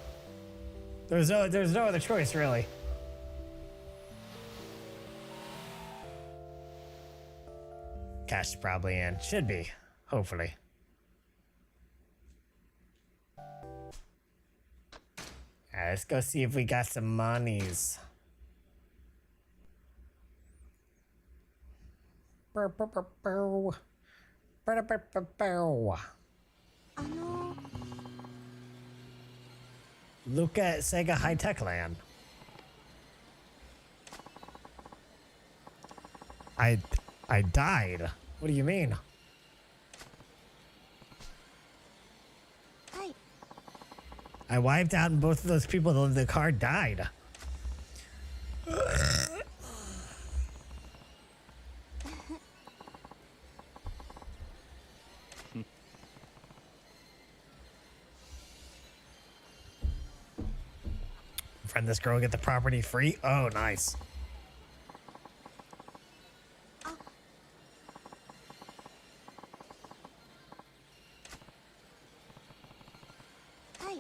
There's no other choice, really. Cash is probably in. Should be. Hopefully. Alright, let's go see if we got some monies. Look at Sega High Tech Land. I died. What do you mean? Hi. I wiped out and both of those people in the car died. Friend this girl, get the property free. Oh, nice. Hi.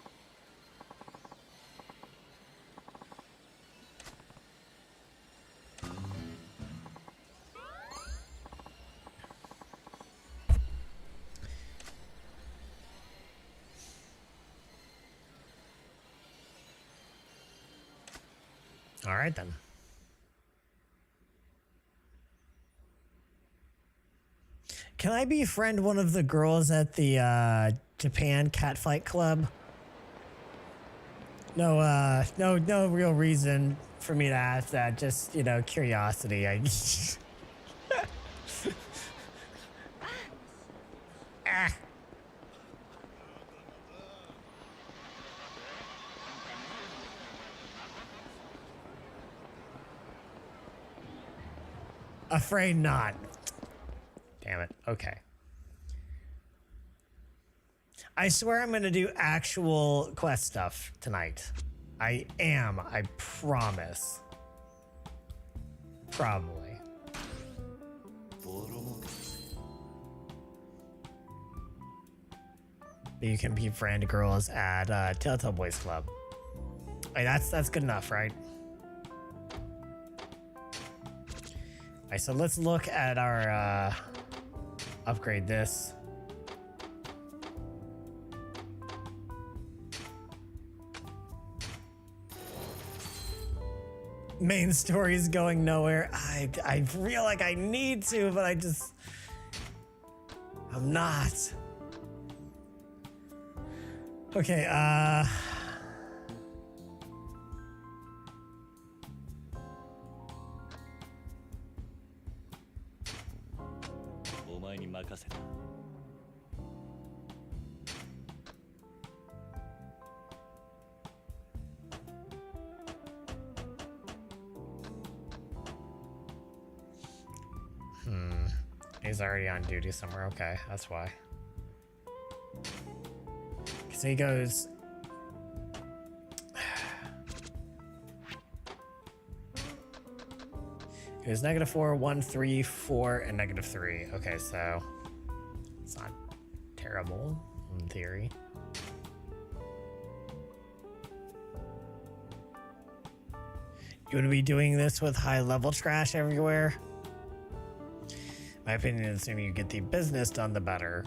All right, then. Can I befriend one of the girls at the Japan Catfight Club? No real reason for me to ask that. Just, you know, curiosity. Ah. Afraid not. Damn it. Okay. I swear I'm going to do actual quest stuff tonight. I am. I promise. Probably. You can befriend girls at Telltale Boys Club. Hey, that's good enough, right? Alright, so let's look at our upgrade this. Main story's going nowhere. I feel like I need to, but I'm not. Okay, he's already on duty somewhere. Okay, that's why. So he goes. It was -4, 1, 3, 4, and -3. Okay, so it's not terrible in theory. You would be doing this with high level trash everywhere? My opinion is the sooner you get the business done, the better.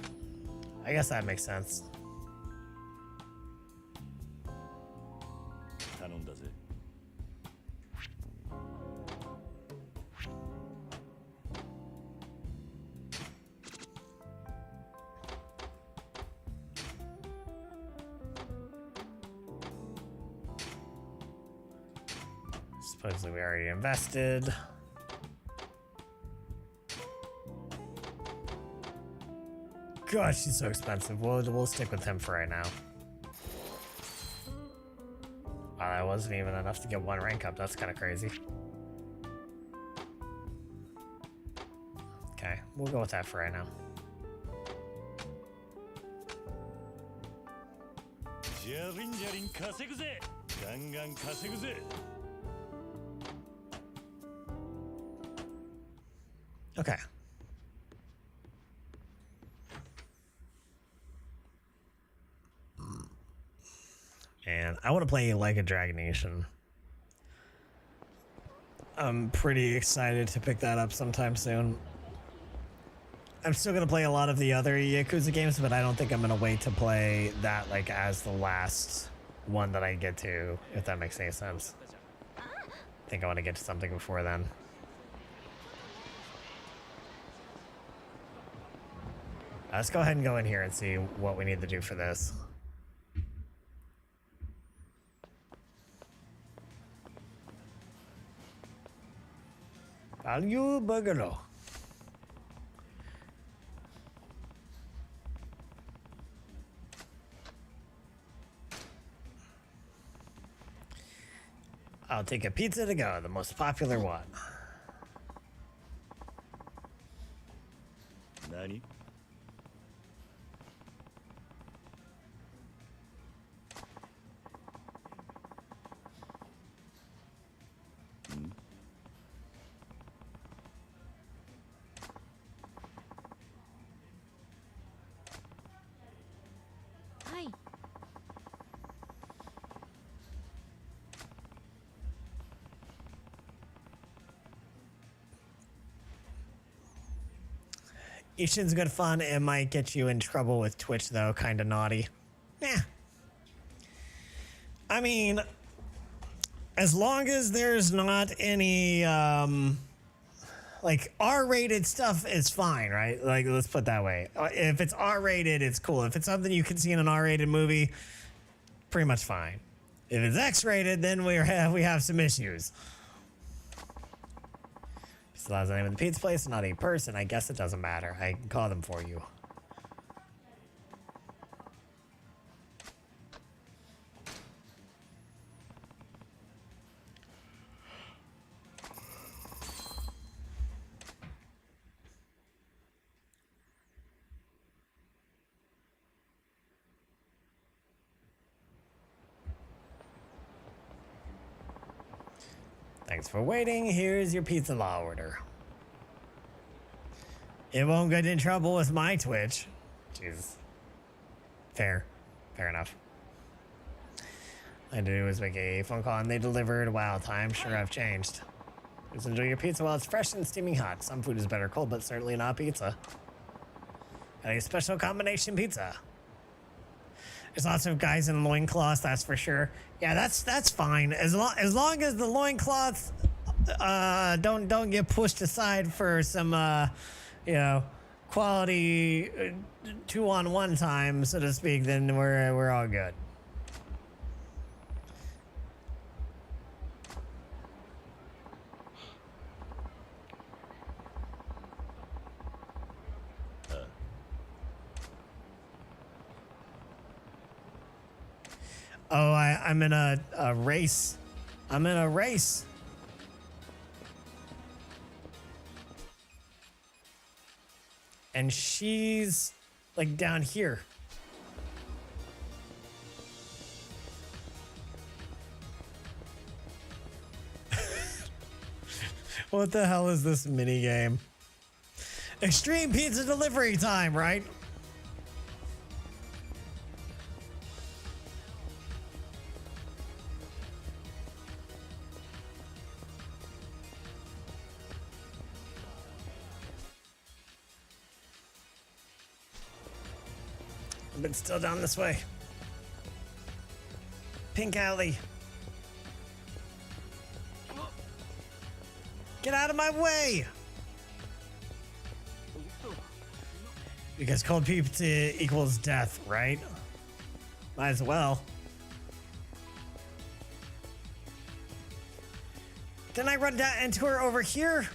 I guess that makes sense. Supposedly we already invested. Gosh, he's so expensive. We'll stick with him for right now. Wow, that wasn't even enough to get 1 rank up. That's kind of crazy. Okay, we'll go with that for right now. Okay. And I want to play Like a Dragon Nation. I'm pretty excited to pick that up sometime soon. I'm still going to play a lot of the other Yakuza games, but I don't think I'm going to wait to play that like as the last one that I get to, if that makes any sense. I think I want to get to something before then. Let's go ahead and go in here and see what we need to do for this. Value Bungalow. I'll take a pizza to go, the most popular one. Nani? Hi. Ishin's good fun. It might get you in trouble with Twitch, though. Kind of naughty. Yeah. I mean, as long as there's not any, like, R-rated stuff is fine, right? Like, let's put it that way. If it's R-rated, it's cool. If it's something you can see in an R-rated movie, pretty much fine. If it's X-rated, then we have some issues. Still has the name of the pizza place, not a person. I guess it doesn't matter. I can call them for you. Thanks for waiting. Here's your pizza law order. It won't get in trouble with my Twitch. Jeez. Fair. Fair enough. All I had to do was make a phone call and they delivered. Wow, times sure have changed. Just enjoy your pizza while it's fresh and steaming hot. Some food is better cold, but certainly not pizza. Got a special combination pizza. There's lots of guys in loincloths, that's for sure. Yeah, that's fine. As long as the loincloths don't get pushed aside for some you know, quality 2-on-1 time, so to speak, then we're all good. Oh, I'm in a race. I'm in a race. And she's like down here. What the hell is this mini game? Extreme pizza delivery time, right? But still down this way. Pink alley. Get out of my way! Because cold pizza equals death, right? Might as well. Didn't I run down into her over here?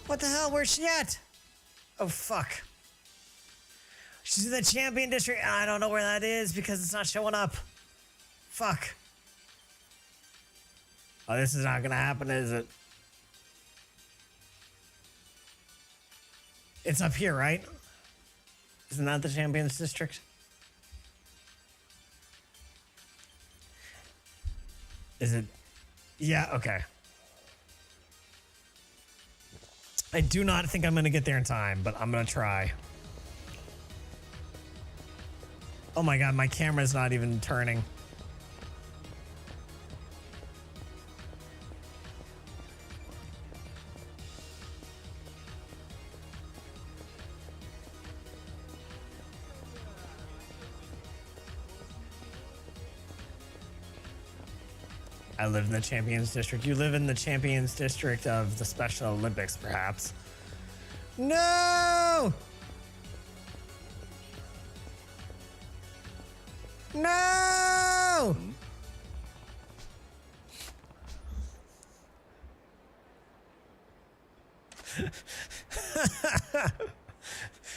What the hell? Where's she at? Oh, fuck. She's in the champion district. I don't know where that is because it's not showing up. Fuck. Oh, this is not gonna happen, is it? It's up here, right? Isn't that the champions district? Is it? Yeah, okay. I do not think I'm gonna get there in time, but I'm gonna try. Oh my god, my camera's not even turning. I live in the Champions District. You live in the Champions District of the Special Olympics, perhaps. No! No!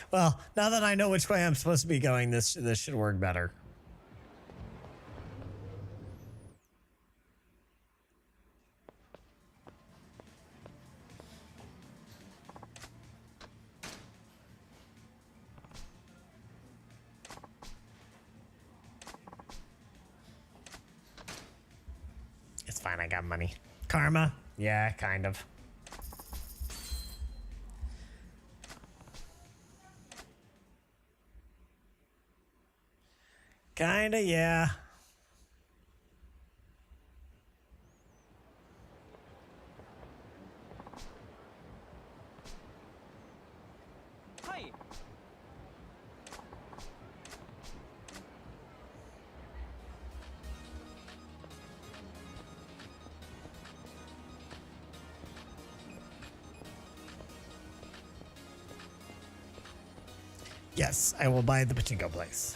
Well, now that I know which way I'm supposed to be going, this should work better. It's fine, I got money. Karma? Yeah, kind of. Kinda, yeah. Hi. Yes, I will buy the pachinko place.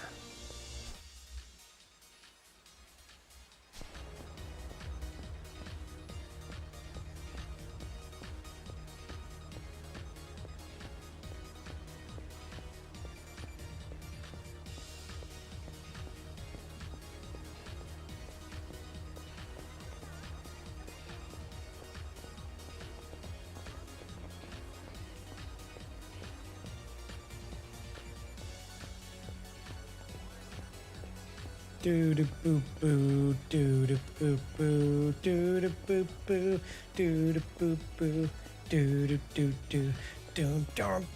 Do do boop boo, do do boop boo, do do boop boo, do do boop boo, do do do do, do do do do do,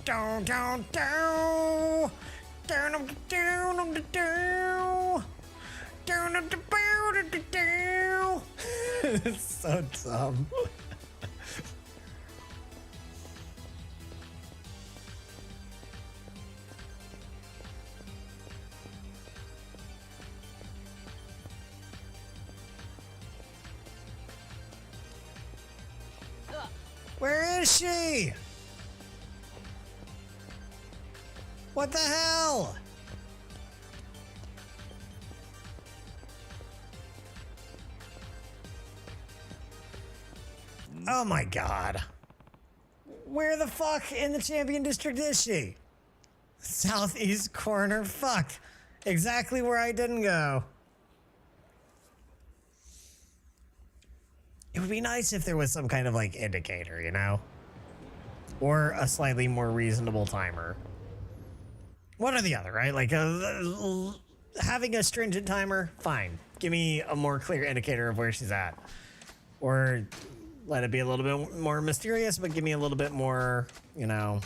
down down down down. It's so dumb. Where is she? What the hell? Oh my god. Where the fuck in the Champion District is she? Southeast corner? Fuck. Exactly where I didn't go. It would be nice if there was some kind of like indicator, you know? Or a slightly more reasonable timer. One or the other, right? Like having a stringent timer, fine. Give me a more clear indicator of where she's at. Or let it be a little bit more mysterious, but give me a little bit more, you know,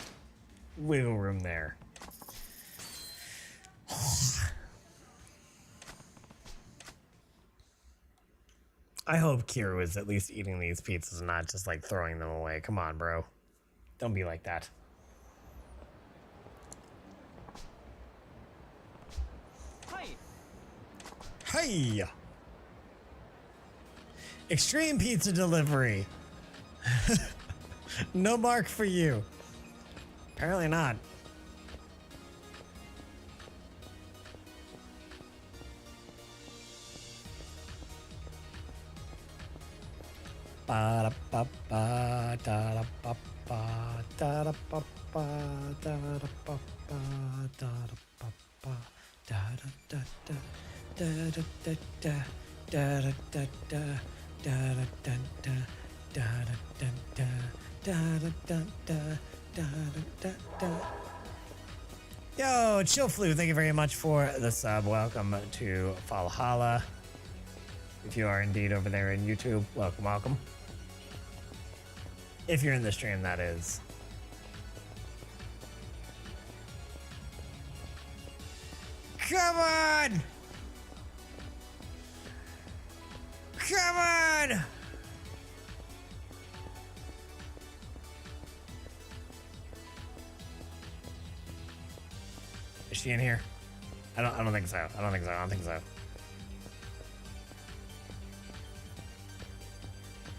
wiggle room there. I hope Kiru is at least eating these pizzas and not just like throwing them away. Come on, bro. Don't be like that. Hi. Hey! Extreme pizza delivery. No mark for you. Apparently not. Ba da ba ba da da ba ba da da ba ba da da ba ba da da ba ba da da da da da da da da da da da da da da da da. Yo, Chill Flu, thank you very much for the sub. Welcome to Valhalla. If you are indeed over there in YouTube, welcome, welcome. If you're in the stream, that is. Come on! Come on! Is she in here? I don't think so. I don't think so.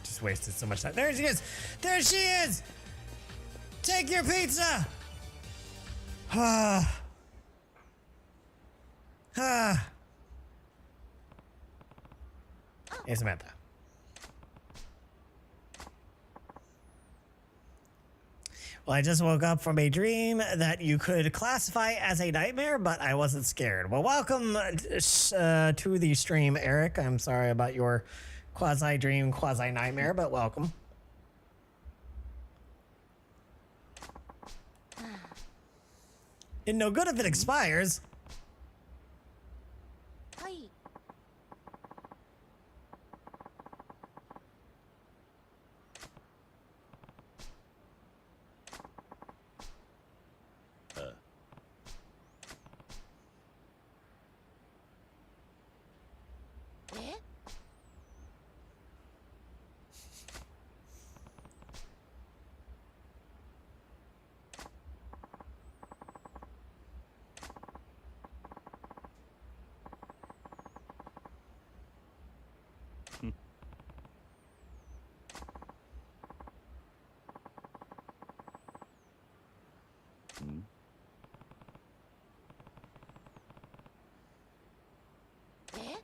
Just wasted so much time. There she is! There she is! Take your pizza! Ah. Ah. Hey, Samantha. Well, I just woke up from a dream that you could classify as a nightmare, but I wasn't scared. Well, welcome to the stream, Eric. I'm sorry about your quasi-dream, quasi-nightmare, but welcome. It's no good if it expires. Hi. Eh? Eh?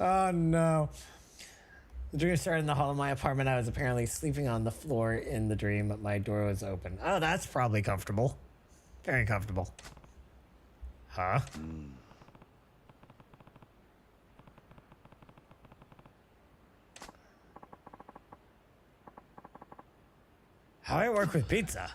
Oh no. The dream started in the hall of my apartment. I was apparently sleeping on the floor in the dream, but my door was open. Oh, that's probably comfortable. Very comfortable. Huh? How I work with pizza?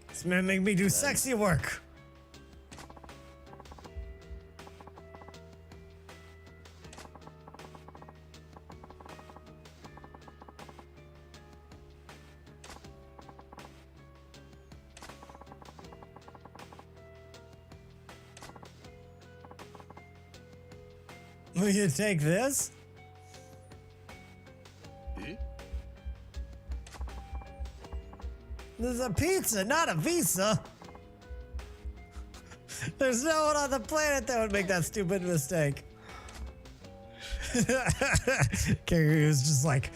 This man make me do sexy work. Will you take this? This is a pizza, not a visa. There's no one on the planet that would make that stupid mistake. Kangaroo was just like...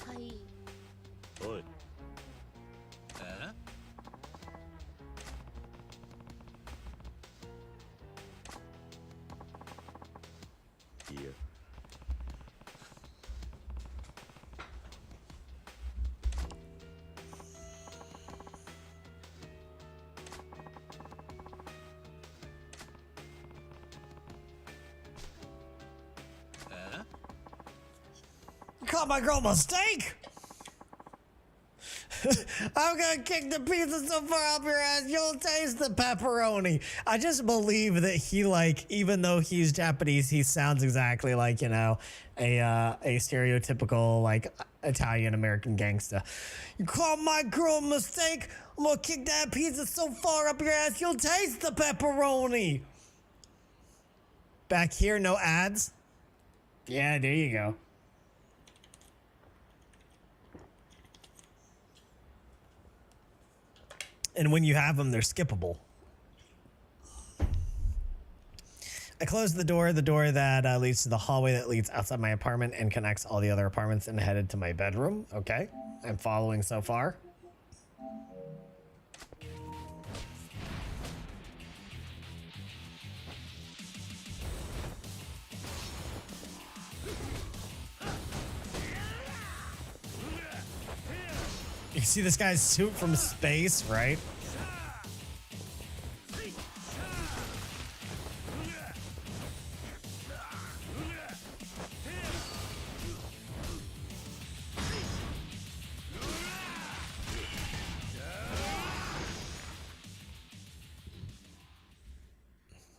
Hi. Oi. Here. You called my girl a mistake? I'm gonna kick the pizza so far up your ass, you'll taste the pepperoni. I just believe that he, like, even though he's Japanese, he sounds exactly like, you know, a stereotypical, like, Italian-American gangster. You called my girl a mistake? I'm gonna kick that pizza so far up your ass, you'll taste the pepperoni. Back here, no ads? Yeah, there you go. And when you have them, they're skippable. I closed the door that leads to the hallway that leads outside my apartment and connects all the other apartments, and headed to my bedroom. Okay, I'm following so far. You see this guy's suit from space, right?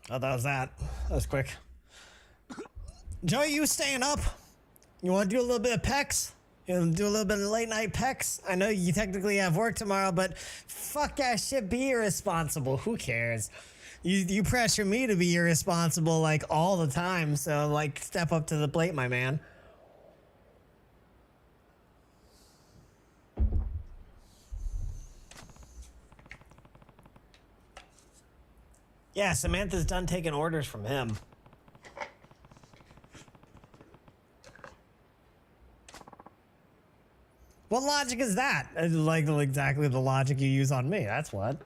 Oh, that was that. That was quick. Joey, you staying up? You want to do a little bit of pecs? You know, do a little bit of late night pecs. I know you technically have work tomorrow, but fuck that shit. Be irresponsible. Who cares? You pressure me to be irresponsible like all the time. So like, step up to the plate, my man. Yeah, Samantha's done taking orders from him. What logic is that? Like exactly the logic you use on me. That's what.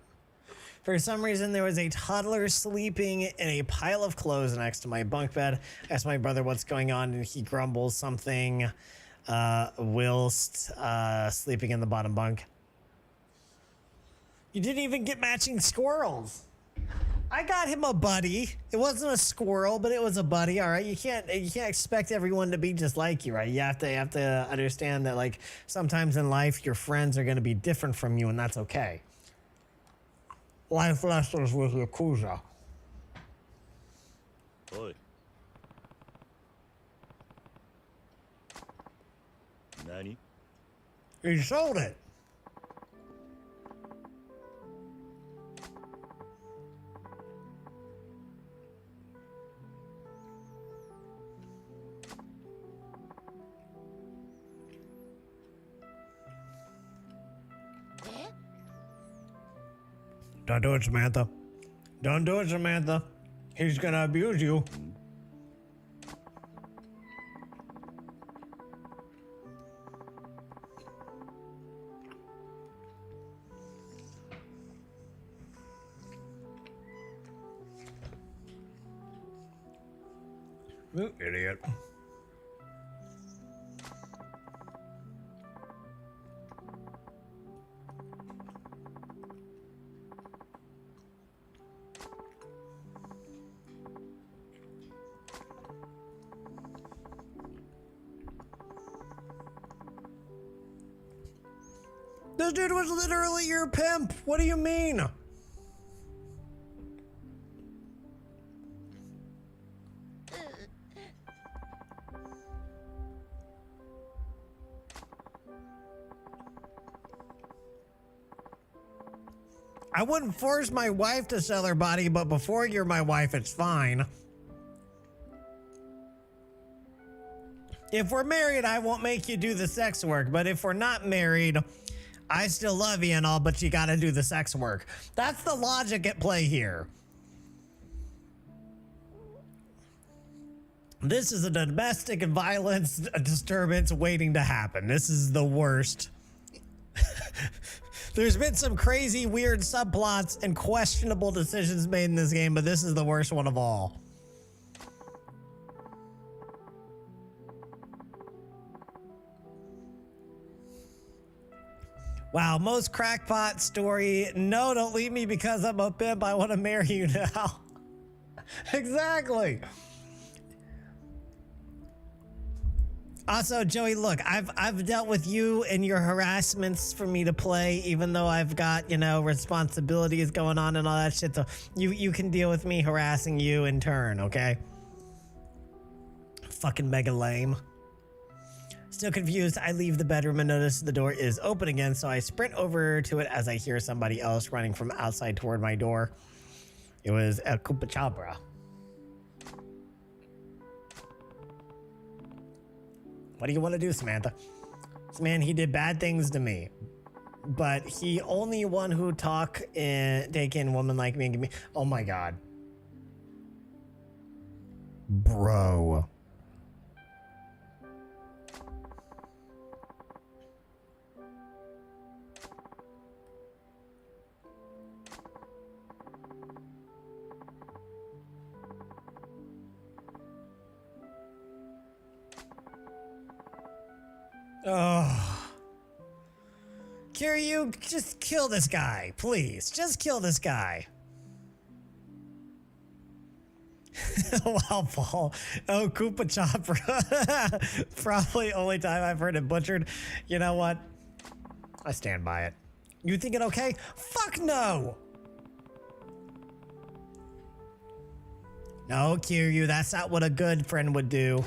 For some reason, there was a toddler sleeping in a pile of clothes next to my bunk bed. I asked my brother what's going on, and he grumbles something whilst sleeping in the bottom bunk. You didn't even get matching squirrels. I got him a buddy. It wasn't a squirrel, but it was a buddy. All right, you can't expect everyone to be just like you, right? You have to understand that, like, sometimes in life your friends are going to be different from you, and that's okay. Life lessons with Yakuza. Oi. Nani? He sold it. Don't do it, Samantha. Don't do it, Samantha. He's gonna abuse you. You idiot. This dude was literally your pimp. What do you mean? I wouldn't force my wife to sell her body, but before you're my wife, it's fine. If we're married, I won't make you do the sex work, but if we're not married, I still love you and all, but you gotta do the sex work. That's the logic at play here. This is a domestic violence disturbance waiting to happen. This is the worst. There's been some crazy, weird subplots and questionable decisions made in this game, but this is the worst one of all. Wow, most crackpot story. No, don't leave me because I'm a pimp. I want to marry you now. Exactly. Also, Joey, look, I've dealt with you and your harassments for me to play, even though I've got, you know, responsibilities going on and all that shit. So you can deal with me harassing you in turn, okay? Fucking mega lame. Still confused, I leave the bedroom and notice the door is open again, so I sprint over to it as I hear somebody else running from outside toward my door. It was El Cupacabra. What do you want to do, Samantha? This man, he did bad things to me, but he only one who take in woman like me and give me. Oh my God, bro. Oh. Kiryu, just kill this guy, please. Just kill this guy. Wow, Paul. Oh, Koopa Chopra. Probably only time I've heard it butchered. You know what? I stand by it. You think it okay? Fuck no! No, Kiryu, that's not what a good friend would do.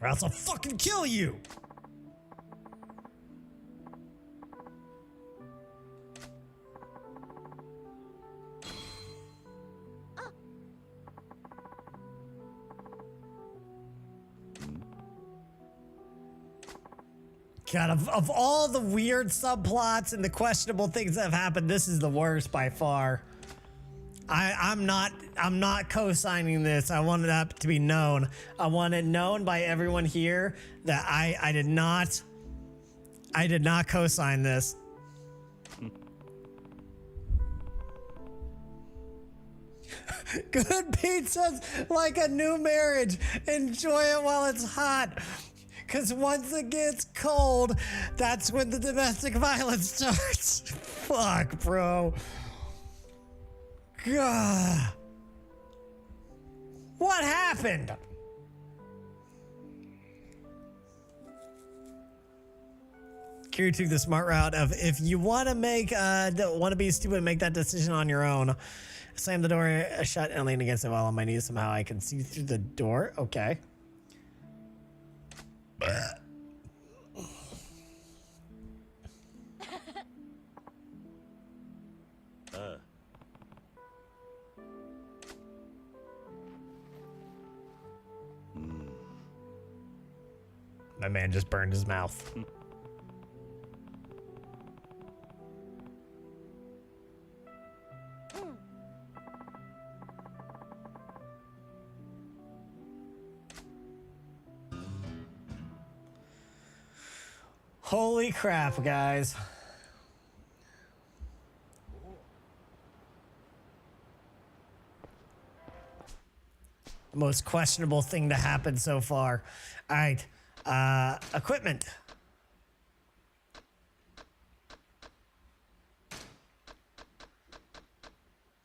Or else I'll fucking kill you! God, of all the weird subplots and the questionable things that have happened, this is the worst by far. I'm not co-signing this. I want it to be known. I want it known by everyone here that I did not co-sign this. Good pizza's like a new marriage. Enjoy it while it's hot. Because once it gets cold, that's when the domestic violence starts. Fuck, bro. God. What happened? Kiryu took the smart route of if you want to be stupid and make that decision on your own. Slam the door shut and lean against it while on my knees. Somehow I can see through the door. Okay. My man just burned his mouth. Holy crap, guys. Most questionable thing to happen so far. All right. Equipment.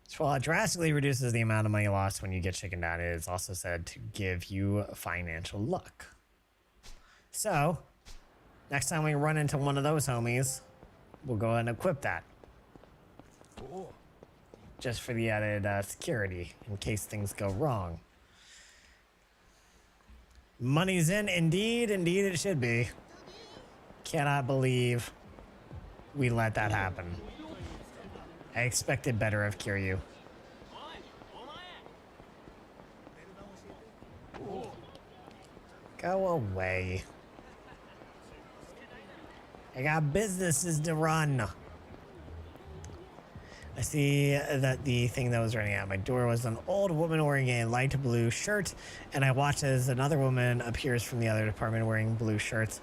So while it drastically reduces the amount of money lost when you get chickened out, it is also said to give you financial luck. So, next time we run into one of those homies, we'll go ahead and equip that. Just for the added security, in case things go wrong. Money's in, indeed, indeed it should be. Cannot believe we let that happen. I expected better of Kiryu. Go away. I got businesses to run. I see that the thing that was running out my door was an old woman wearing a light blue shirt, and I watched as another woman appears from the other department wearing blue shirts.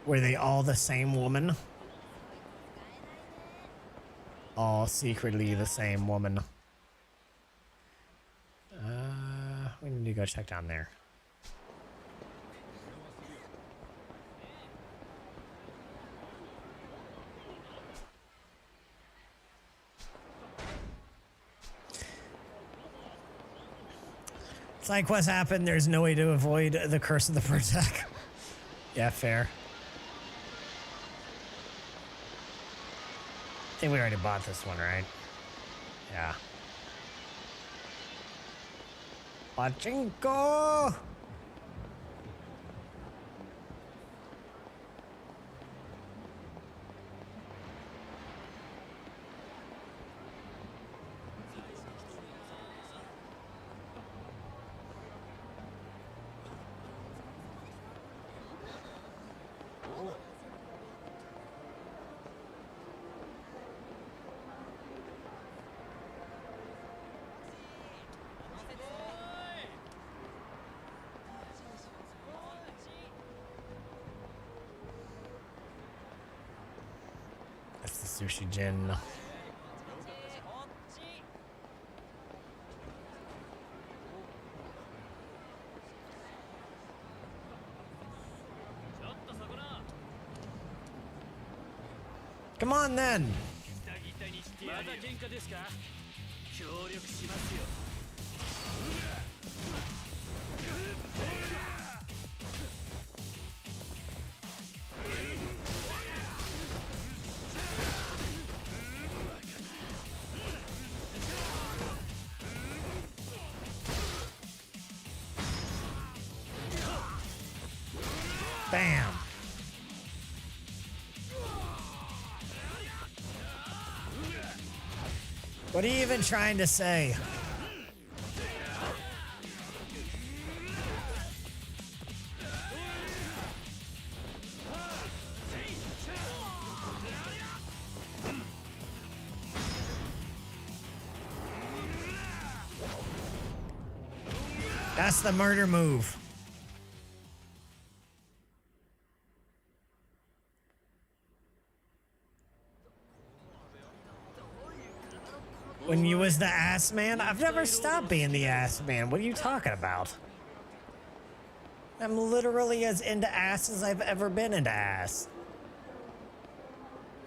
Were they all the same woman? All secretly the same woman. We need to go check down there. Side quest happened. There's no way to avoid the curse of the protect. Yeah, fair. I think we already bought this one, right? Yeah. Pachinko! That's the sushi gin. Come on then. Bam. What are you even trying to say? That's the murder move. When you was the ass man? I've never stopped being the ass man. What are you talking about? I'm literally as into ass as I've ever been into ass.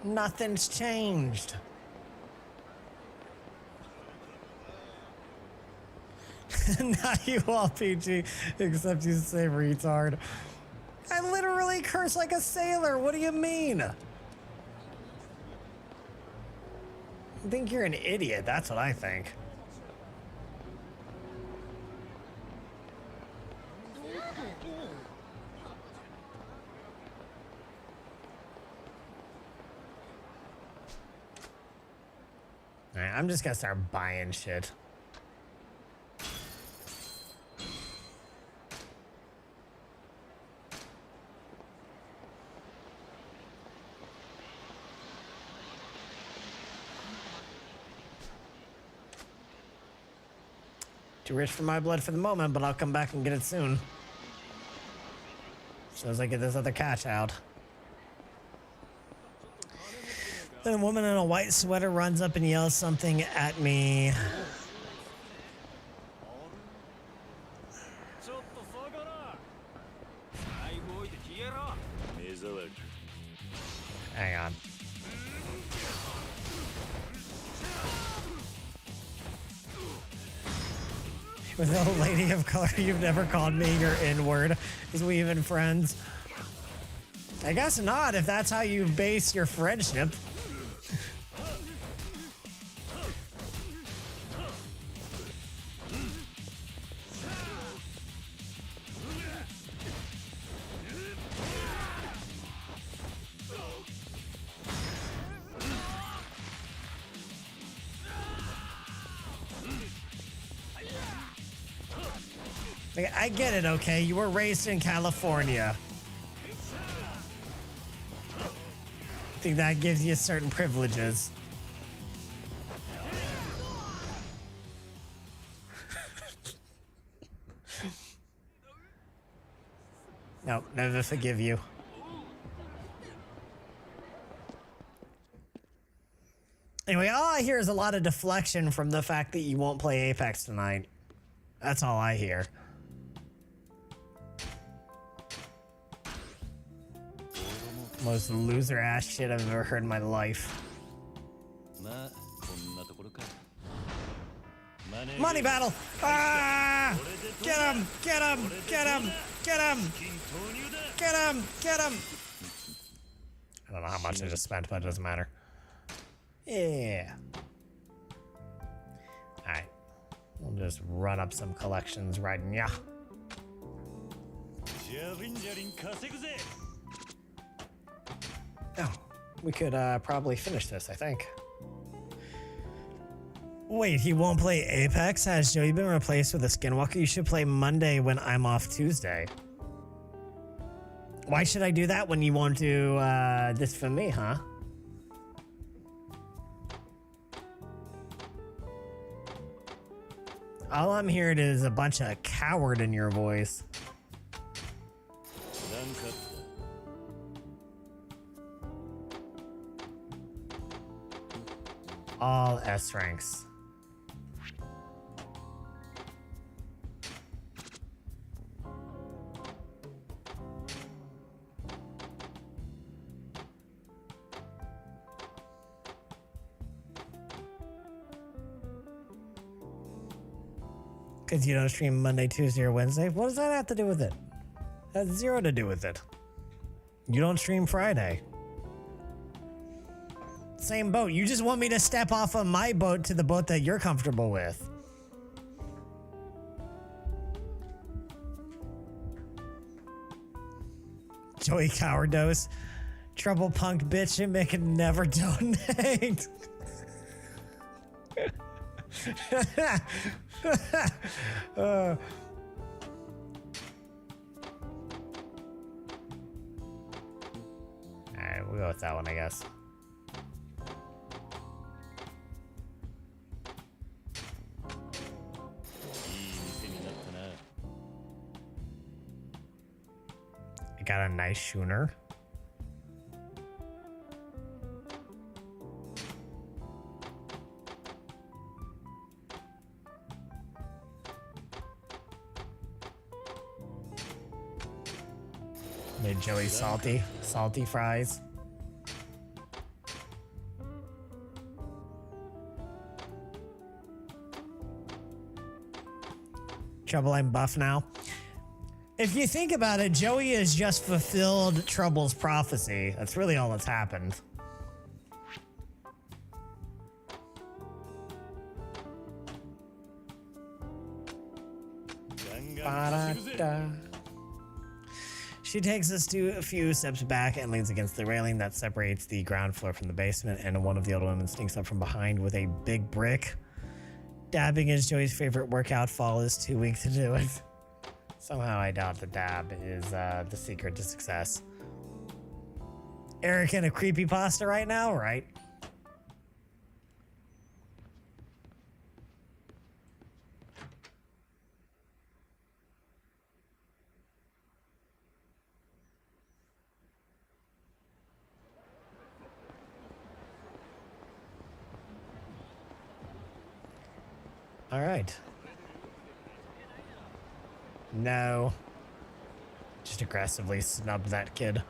Nothing's changed. Not you all, PG, except you say retard. I literally curse like a sailor. What do you mean? I think you're an idiot. That's what I think. All right, I'm just gonna start buying shit. Too rich for my blood for the moment, but I'll come back and get it soon. As soon as I get this other catch out. Then a woman in a white sweater runs up and yells something at me. Hang on. With a lady of color, you've never called me your N-word. Is we even friends? I guess not, if that's how you base your friendship. Like, I get it, okay? You were raised in California. I think that gives you certain privileges. No, never forgive you. Anyway, all I hear is a lot of deflection from the fact that you won't play Apex tonight. That's all I hear. Most loser ass shit I've ever heard in my life. Money battle! Ah! Get him! Get him! Get him! Get him! Get him! Get him! I don't know how much I just spent, but it doesn't matter. Yeah. Alright. We'll just run up some collections right now. Oh, we could probably finish this, I think. Wait, he won't play Apex? Has Joey been replaced with a Skinwalker? You should play Monday when I'm off Tuesday. Why should I do that when you won't do this for me, huh? All I'm hearing is a bunch of coward in your voice. All S ranks. Because you don't stream Monday, Tuesday, or Wednesday? What does that have to do with it? That has zero to do with it. You don't stream Friday. Same boat. You just want me to step off of my boat to the boat that you're comfortable with. Joey Cowardos. Trouble punk bitch and make it never donate. Alright, we'll go with that one, I guess. I got a nice schooner. Made Joey salty fries. Trouble, I'm buff now. If you think about it, Joey has just fulfilled Trouble's prophecy. That's really all that's happened. Ba-da-da. She takes us to a few steps back and leans against the railing that separates the ground floor from the basement, and one of the old women sneaks up from behind with a big brick. Dabbing is Joey's favorite workout. Fall is too weak to do it. Somehow I doubt the dab is the secret to success. Eric in a creepypasta right now, right? All right. No. Just aggressively snubbed that kid.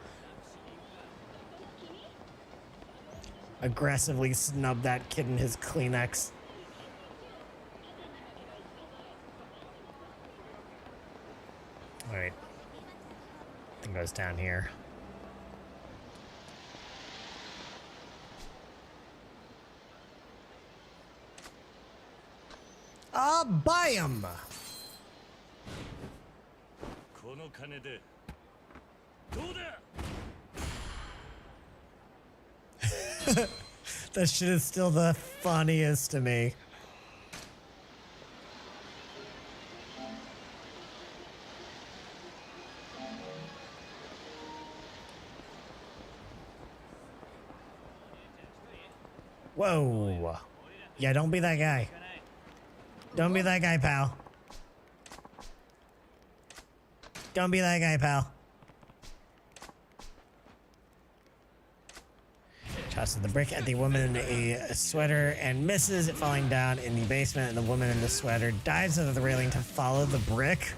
Aggressively snubbed that kid in his Kleenex. All right. I think it goes down here. Buy 'em! この金でどうだ。 That shit is still the funniest to me. Whoa. Yeah, don't be that guy. Don't be that guy, pal. Don't be that guy, pal. Tosses the brick at the woman in a sweater and misses it, falling down in the basement, and the woman in the sweater dives under the railing to follow the brick.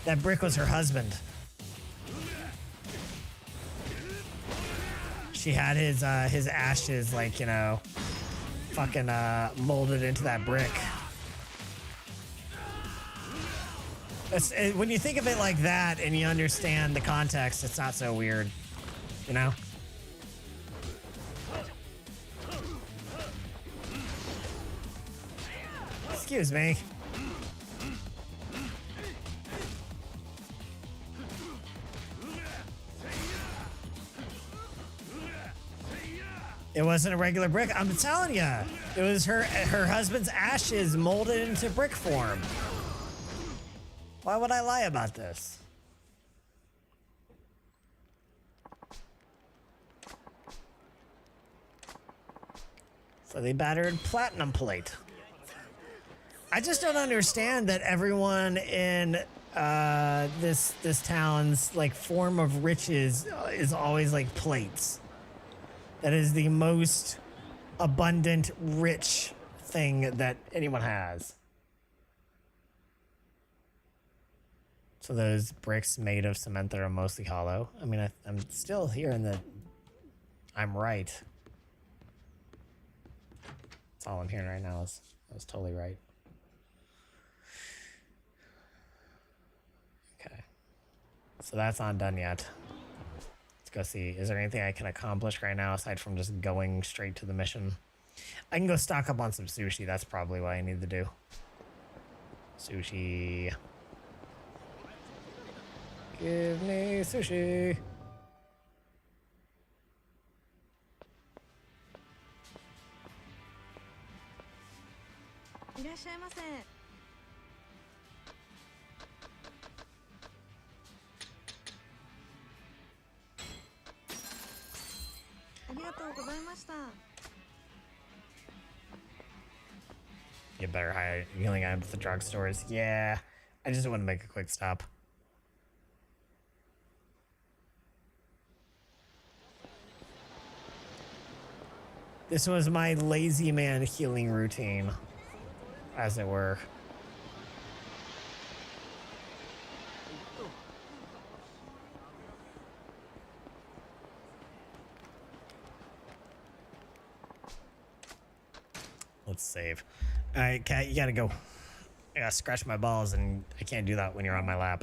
That brick was her husband. She had his ashes, like, you know, fucking molded into that brick. When you think of it like that and you understand the context, it's not so weird, you know? Excuse me. It wasn't a regular brick. I'm telling you, it was her husband's ashes molded into brick form. Why would I lie about this? So they battered platinum plate. I just don't understand that everyone in this town's like form of riches is always like plates. That is the most abundant, rich thing that anyone has. So those bricks made of cement that are mostly hollow. I mean, I'm still hearing that I'm right. That's all I'm hearing right now is I was totally right. Okay. So that's not done yet. Let's go see. Is there anything I can accomplish right now aside from just going straight to the mission? I can go stock up on some sushi. That's probably what I need to do. Sushi. Give me sushi. Get better high healing items at the drugstores. Yeah, I just want to make a quick stop. This was my lazy man healing routine, as it were. Let's save. All right, Cat, you gotta go. I gotta scratch my balls, and I can't do that when you're on my lap.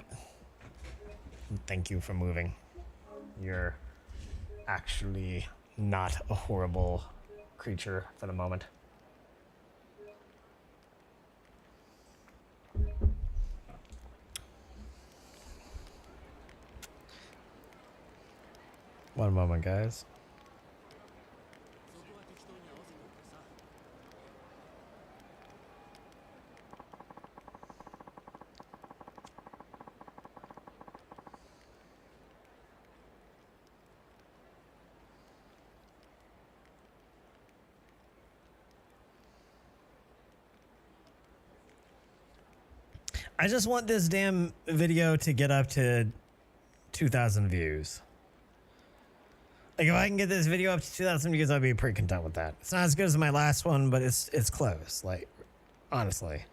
Thank you for moving. You're actually not a horrible creature for the moment. One moment, guys. I just want this damn video to get up to 2,000 views. Like, if I can get this video up to 2,000 views, I'll be pretty content with that. It's not as good as my last one, but it's close. Like, Honestly.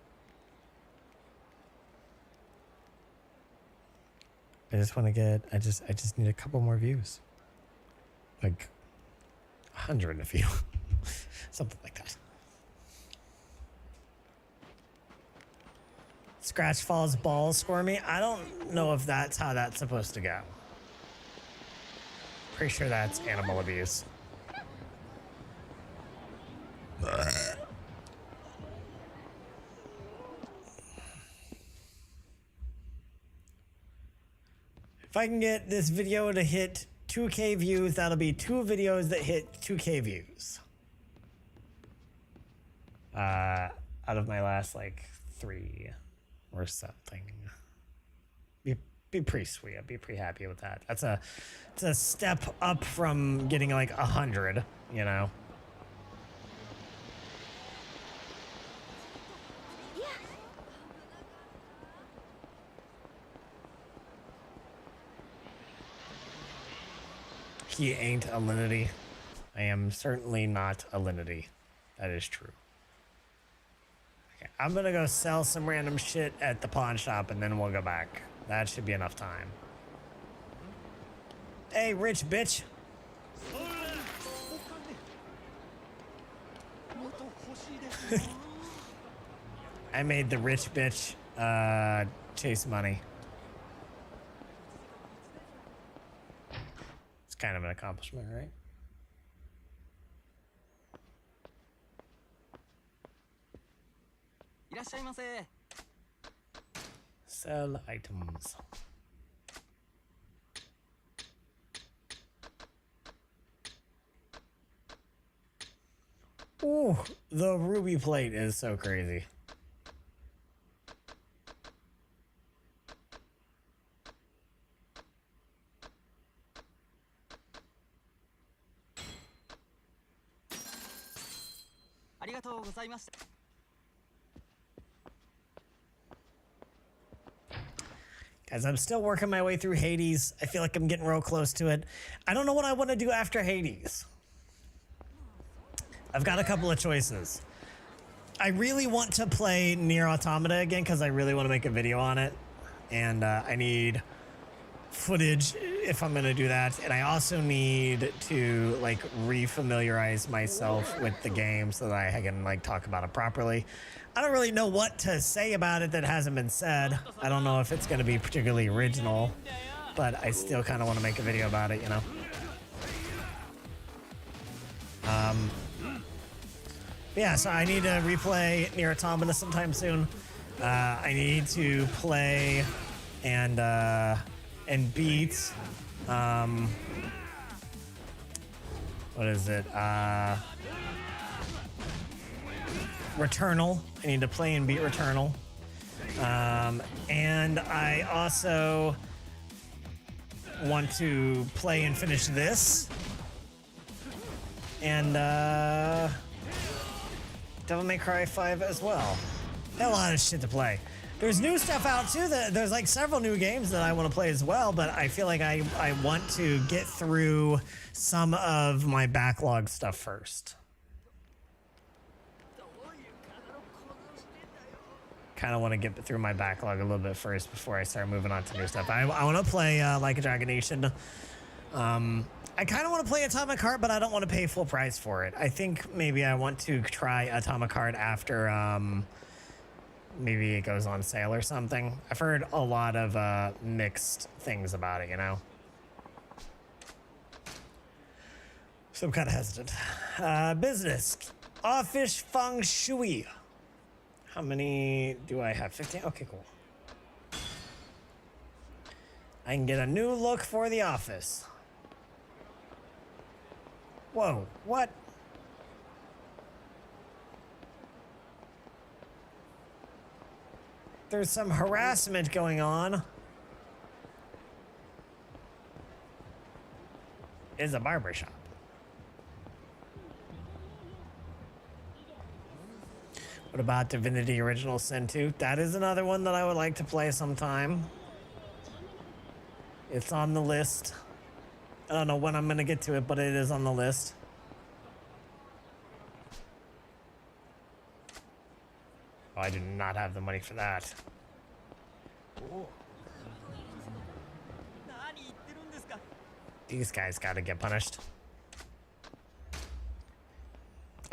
I just want to get, I just need a couple more views. Like 100 a few. Something like that. Scratch falls, balls squirmy. I don't know if that's how that's supposed to go. Pretty sure that's animal abuse. If I can get this video to hit 2K views, that'll be 2 videos that hit 2K views. Out of my last like 3 or something. Be pretty sweet. I'd be pretty happy with that. It's a step up from getting like 100, you know. He ain't a linity. I am certainly not a linity. That is true. Okay, I'm gonna go sell some random shit at the pawn shop and then we'll go back. That should be enough time. Hey, rich bitch. I made the rich bitch chase money. It's kind of an accomplishment, right? Sell items. Ooh, the ruby plate is so crazy. Guys, I'm still working my way through Hades. I feel like I'm getting real close to it. I don't know what I want to do after Hades. I've got a couple of choices. I really want to play Nier Automata again because I really want to make a video on it. And I need footage if I'm going to do that. And I also need to like re-familiarize myself with the game so that I can like talk about it properly. I don't really know what to say about it that hasn't been said. I don't know if it's going to be particularly original, but I still kind of want to make a video about it, you know? Yeah, so I need to replay Nier Automata sometime soon. I need to play and beat, what is it? Returnal. I need to play and beat Returnal. And I also want to play and finish this. And Devil May Cry 5 as well. A lot of shit to play. There's new stuff out too. There's like several new games that I want to play as well, but I feel like I want to get through some of my backlog stuff first. Kind of want to get through my backlog a little bit first before I start moving on to new stuff. I want to play Like a Dragon Nation. I kind of want to play Atomic Heart, but I don't want to pay full price for it. I think maybe I want to try Atomic Heart after maybe it goes on sale or something. I've heard a lot of mixed things about it, you know? So I'm kind of hesitant. Business. Office Feng Shui. How many do I have? 15? Okay, cool. I can get a new look for the office. Whoa, what? There's some harassment going on. It's a barbershop. What about Divinity Original Sin 2? That is another one that I would like to play sometime. It's on the list. I don't know when I'm going to get to it, but it is on the list. Oh, I do not have the money for that. These guys gotta get punished.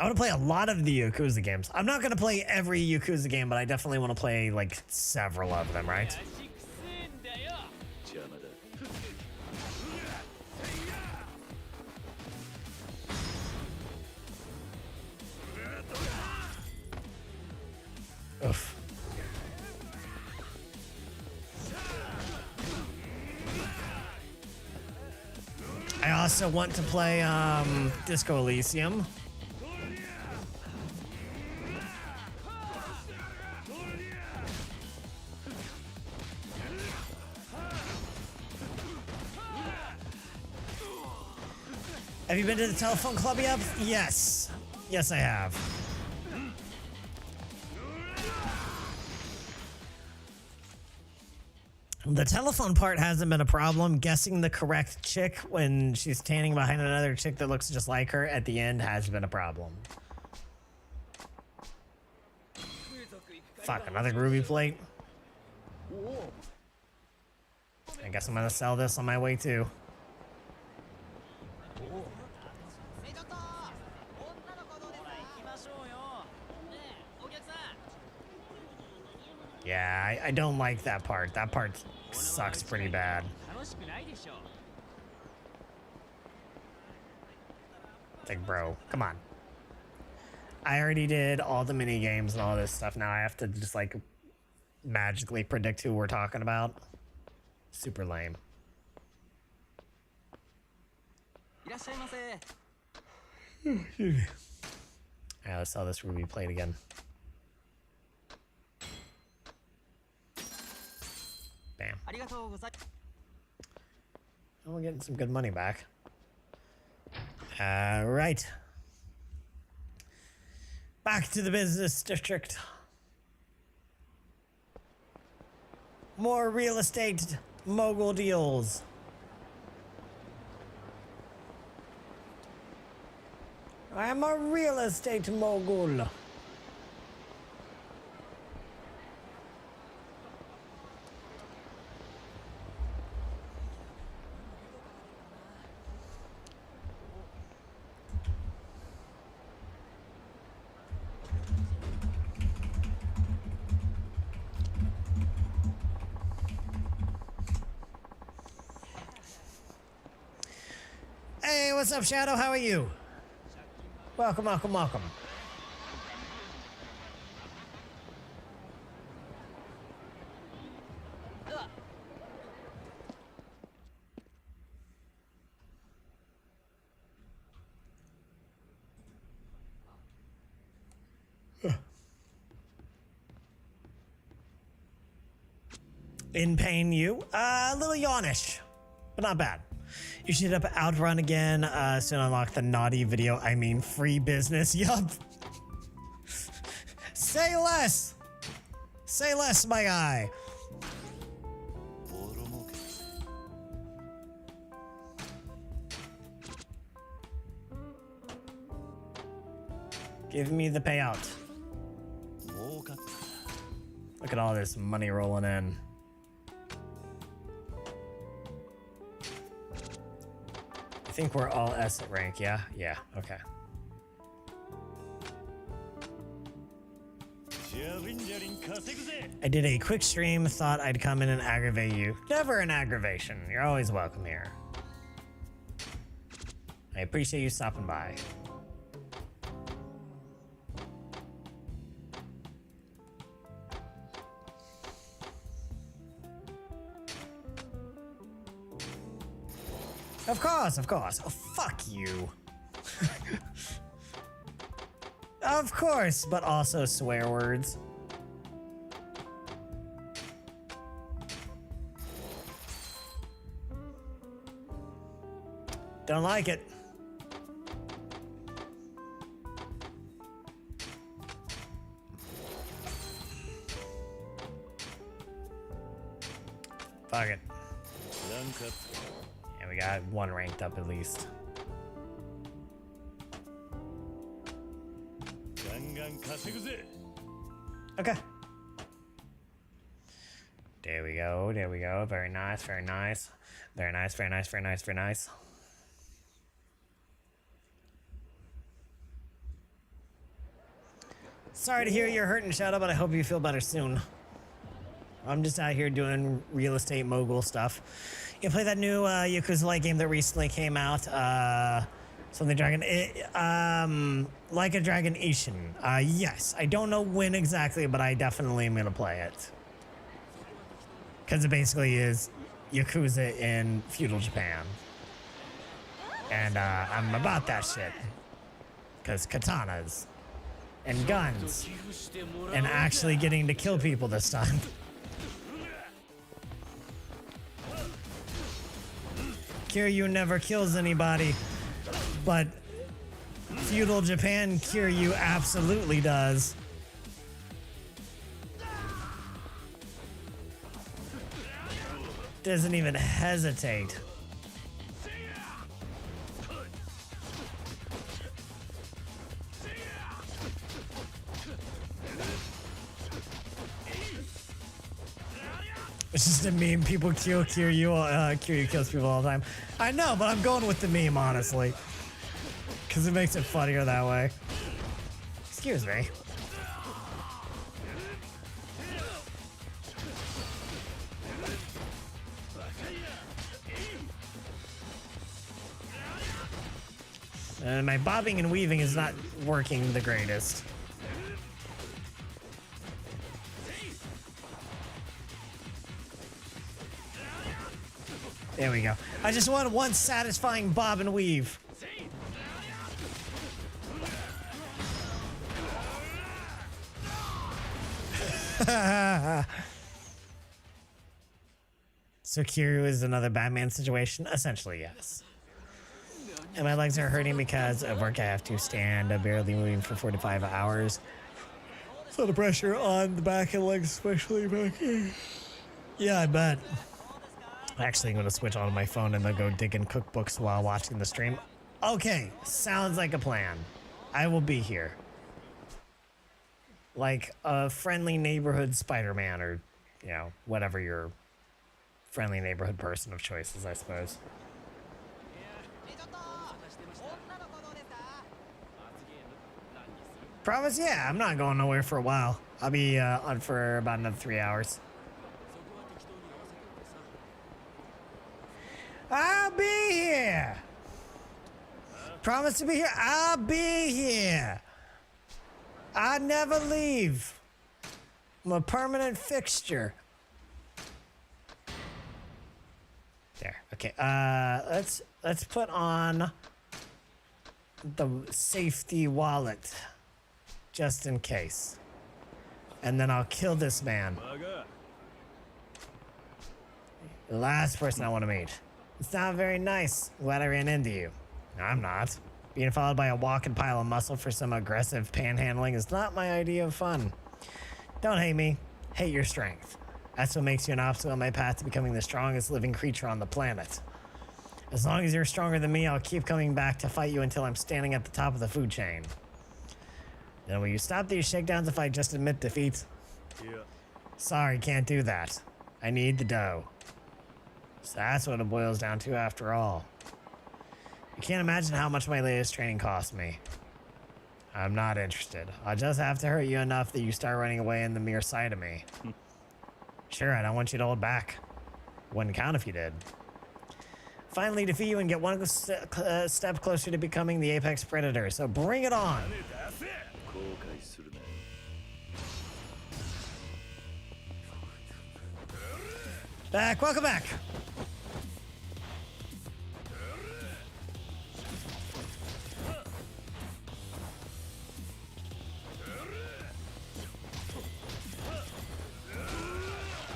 I want to play a lot of the Yakuza games. I'm not gonna play every Yakuza game, but I definitely want to play like several of them, right? 邪魔だ Oof. I also want to play Disco Elysium. Have you been to the telephone club yet? Yes. Yes, I have. The telephone part hasn't been a problem. Guessing the correct chick when she's standing behind another chick that looks just like her at the end has been a problem. Fuck, another ruby plate. I guess I'm gonna sell this on my way too. Yeah, I don't like that part. That part sucks pretty bad. It's like, bro, come on. I already did all the mini games and all this stuff. Now I have to just like magically predict who we're talking about. Super lame. Alright, let's sell this ruby plate again. Bam. Oh, we're getting some good money back. Right. Back to the business district. More real estate mogul deals. I'm a real estate mogul. Hey, what's up, Shadow? How are you? Welcome, welcome, welcome. In pain, you? A little yawnish, but not bad. You should outrun again. Soon unlock the naughty video. I mean, free business. Yup. Say less. Say less, my guy. Give me the payout. Look at all this money rolling in. I think we're all S at rank, yeah? Yeah, okay. I did a quick stream, thought I'd come in and aggravate you. Never an aggravation. You're always welcome here. I appreciate you stopping by. Of course, of course. Oh, fuck you. Of course, but also swear words. Don't like it. Fuck it. Yeah, we got one ranked up at least. Okay. There we go. There we go. Very nice. Very nice. Very nice. Very nice. Very nice. Very nice. Sorry to hear you're hurting, Shadow, but I hope you feel better soon. I'm just out here doing real estate mogul stuff. You play that new Yakuza-like game that recently came out? Something Dragon... Like a Dragon Asian. Yes. I don't know when exactly, but I definitely am going to play it. Because it basically is Yakuza in feudal Japan. And I'm about that shit. Because katanas. And guns. And actually getting to kill people this time. Kiryu never kills anybody. But feudal Japan, Kiryu absolutely does. Doesn't even hesitate. It's just a meme. People kill Kiryu. Kiryu kills people all the time. I know, but I'm going with the meme, honestly. Because it makes it funnier that way. Excuse me. My bobbing and weaving is not working the greatest. There we go. I just want one satisfying bob and weave. So Kiryu is another Batman situation? Essentially, yes. And my legs are hurting because of work. I have to stand barely moving for 4 to 5 hours. So the pressure on the back and legs, especially back here. Yeah, I bet. Actually, I'm going to switch on my phone and then go dig in cookbooks while watching the stream. Okay, sounds like a plan. I will be here. Like a friendly neighborhood Spider-Man or, you know, whatever your friendly neighborhood person of choice is, I suppose. Promise? Yeah, I'm not going nowhere for a while. I'll be on for about another 3 hours. I'll be here. Promise to be here. I'll be here. I never leave. I'm a permanent fixture. There. Okay. Let's put on the safety wallet just in case. And then I'll kill this man. The last person I want to meet. It's not very nice. Glad I ran into you. No, I'm not. Being followed by a walking pile of muscle for some aggressive panhandling is not my idea of fun. Don't hate me. Hate your strength. That's what makes you an obstacle on my path to becoming the strongest living creature on the planet. As long as you're stronger than me, I'll keep coming back to fight you until I'm standing at the top of the food chain. Then will you stop these shakedowns if I just admit defeat? Yeah. Sorry, can't do that. I need the dough. So that's what it boils down to after all. You can't imagine how much my latest training cost me. I'm not interested. I'll just have to hurt you enough that you start running away in the mere sight of me. Sure, I don't want you to hold back. Wouldn't count if you did. Finally defeat you and get one step closer to becoming the apex predator, so bring it on! Back, welcome back!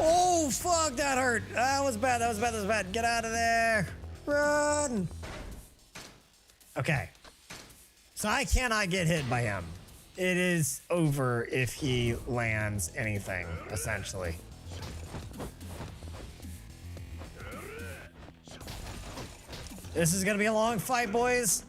Oh, fuck, that hurt. That was bad, that was bad, that was bad. Get out of there. Run. Okay. So I cannot get hit by him. It is over if he lands anything, essentially. This is gonna be a long fight, boys.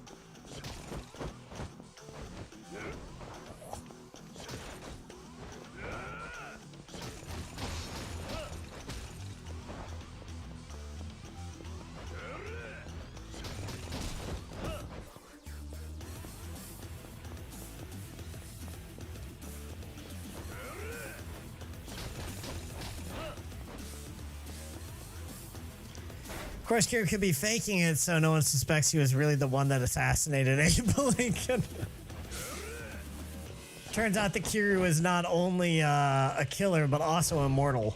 course, Kiryu could be faking it so no one suspects he was really the one that assassinated Abe Lincoln. Turns out that Kiryu is not only a killer, but also immortal.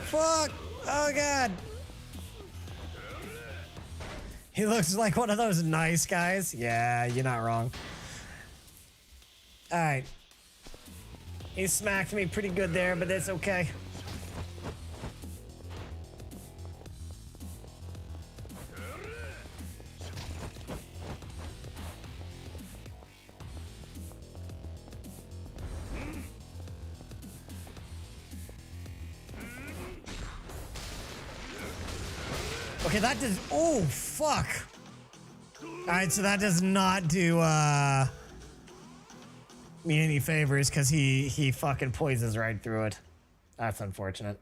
Fuck! Oh god! He looks like one of those nice guys. Yeah, you're not wrong. Alright. He smacked me pretty good there, but it's okay. Okay, that does... Oh, fuck. Alright, so that does not do, me any favors, because he fucking poisons right through it. That's unfortunate.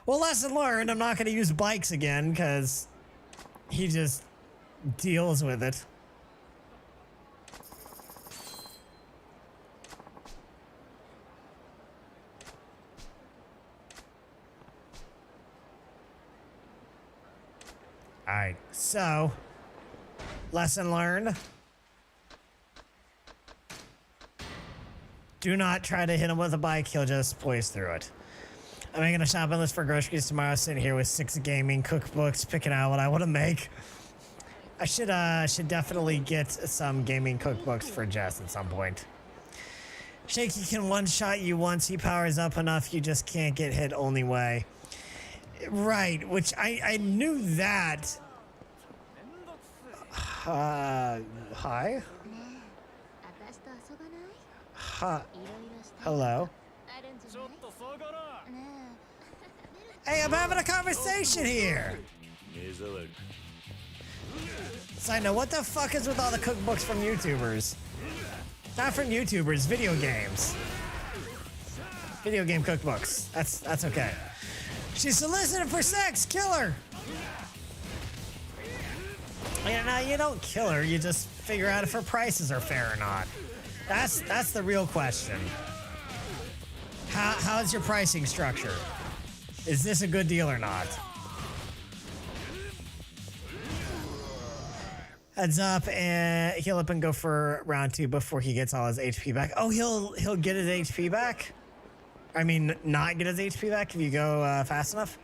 Well, lesson learned. I'm not going to use bikes again, because he just deals with it. Alright, so, lesson learned. Do not try to hit him with a bike, he'll just poise through it. I'm making a shopping list for groceries tomorrow, sitting here with 6 gaming cookbooks, picking out what I want to make. I should definitely get some gaming cookbooks for Jess at some point. Shaky can one-shot you once he powers up enough, you just can't get hit only way. Right, which I knew that. Hi? Hello? Hey, I'm having a conversation here! Side note, what the fuck is with all the cookbooks from YouTubers? Not from YouTubers, video games. Video game cookbooks. That's okay. She's solicited for sex. Kill her. Yeah, no, you don't kill her. You just figure out if her prices are fair or not. That's the real question. How's your pricing structure? Is this a good deal or not? Heads up and heal up and go for round 2 before he gets all his HP back. Oh, he'll get his HP back? I mean, not get his HP back if you go fast enough?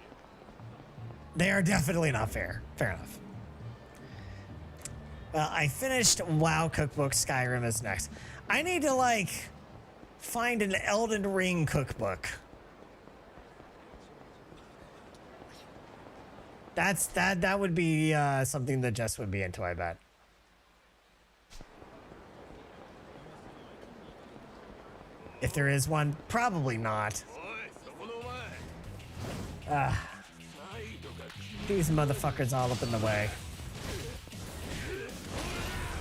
They are definitely not fair. Fair enough. Well, I finished WoW cookbook. Skyrim is next. I need to, like, find an Elden Ring cookbook. That would be something that Jess would be into, I bet. If there is one, probably not. These motherfuckers all up in the way.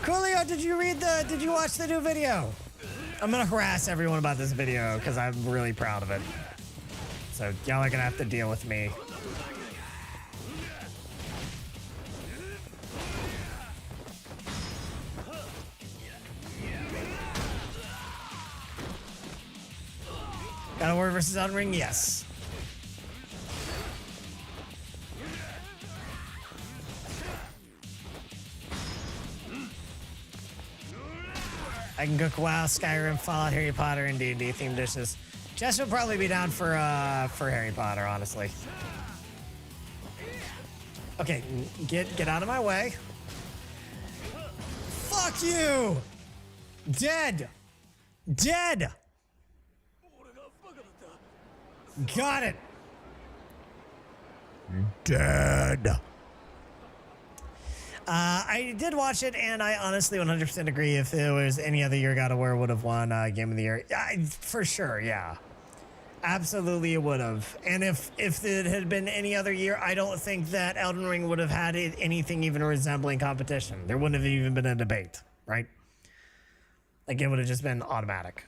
Coolio, did you watch the new video? I'm gonna harass everyone about this video because I'm really proud of it. So y'all are gonna have to deal with me. God of War versus Elden Ring? Yes. I can cook WoW, Skyrim, Fallout, Harry Potter, and D&D themed dishes. Jess will probably be down for Harry Potter, honestly. Okay, get out of my way. Fuck you! Dead! Dead! Got it! Dead! I did watch it, and I honestly 100% agree. If it was any other year, God of War would have won Game of the Year. For sure, yeah. Absolutely it would have. And if it had been any other year, I don't think that Elden Ring would have had anything even resembling competition. There wouldn't have even been a debate, right? Like, it would have just been automatic.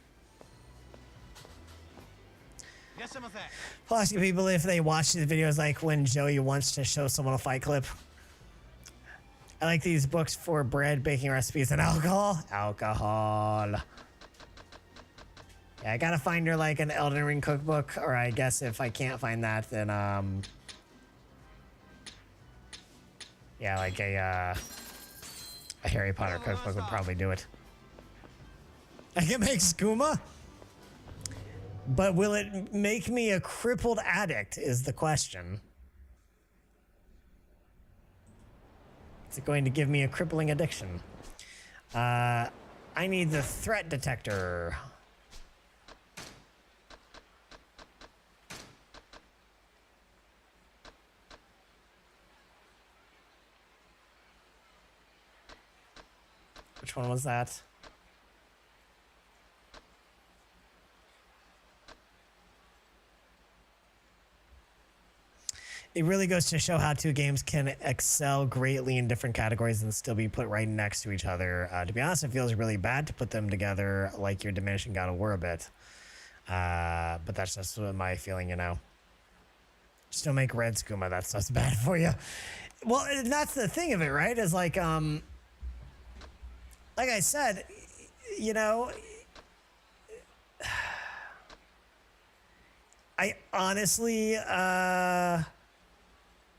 I'll ask you people if they watch these videos, like when Joey wants to show someone a fight clip. I like these books for bread, baking recipes, and alcohol. Alcohol. Yeah, I gotta find her like an Elden Ring cookbook, or I guess if I can't find that, then yeah, like a Harry Potter cookbook would probably do it. I can make skooma, but will it make me a crippled addict is the question. Is it going to give me a crippling addiction? I need the threat detector. Which one was that? It really goes to show how two games can excel greatly in different categories and still be put right next to each other. To be honest, it feels really bad to put them together like you're diminishing God of War a bit. But that's just my feeling, you know. Just don't make red skooma. That's just bad for you. Well, and that's the thing of it, right? Is like I said, you know, I honestly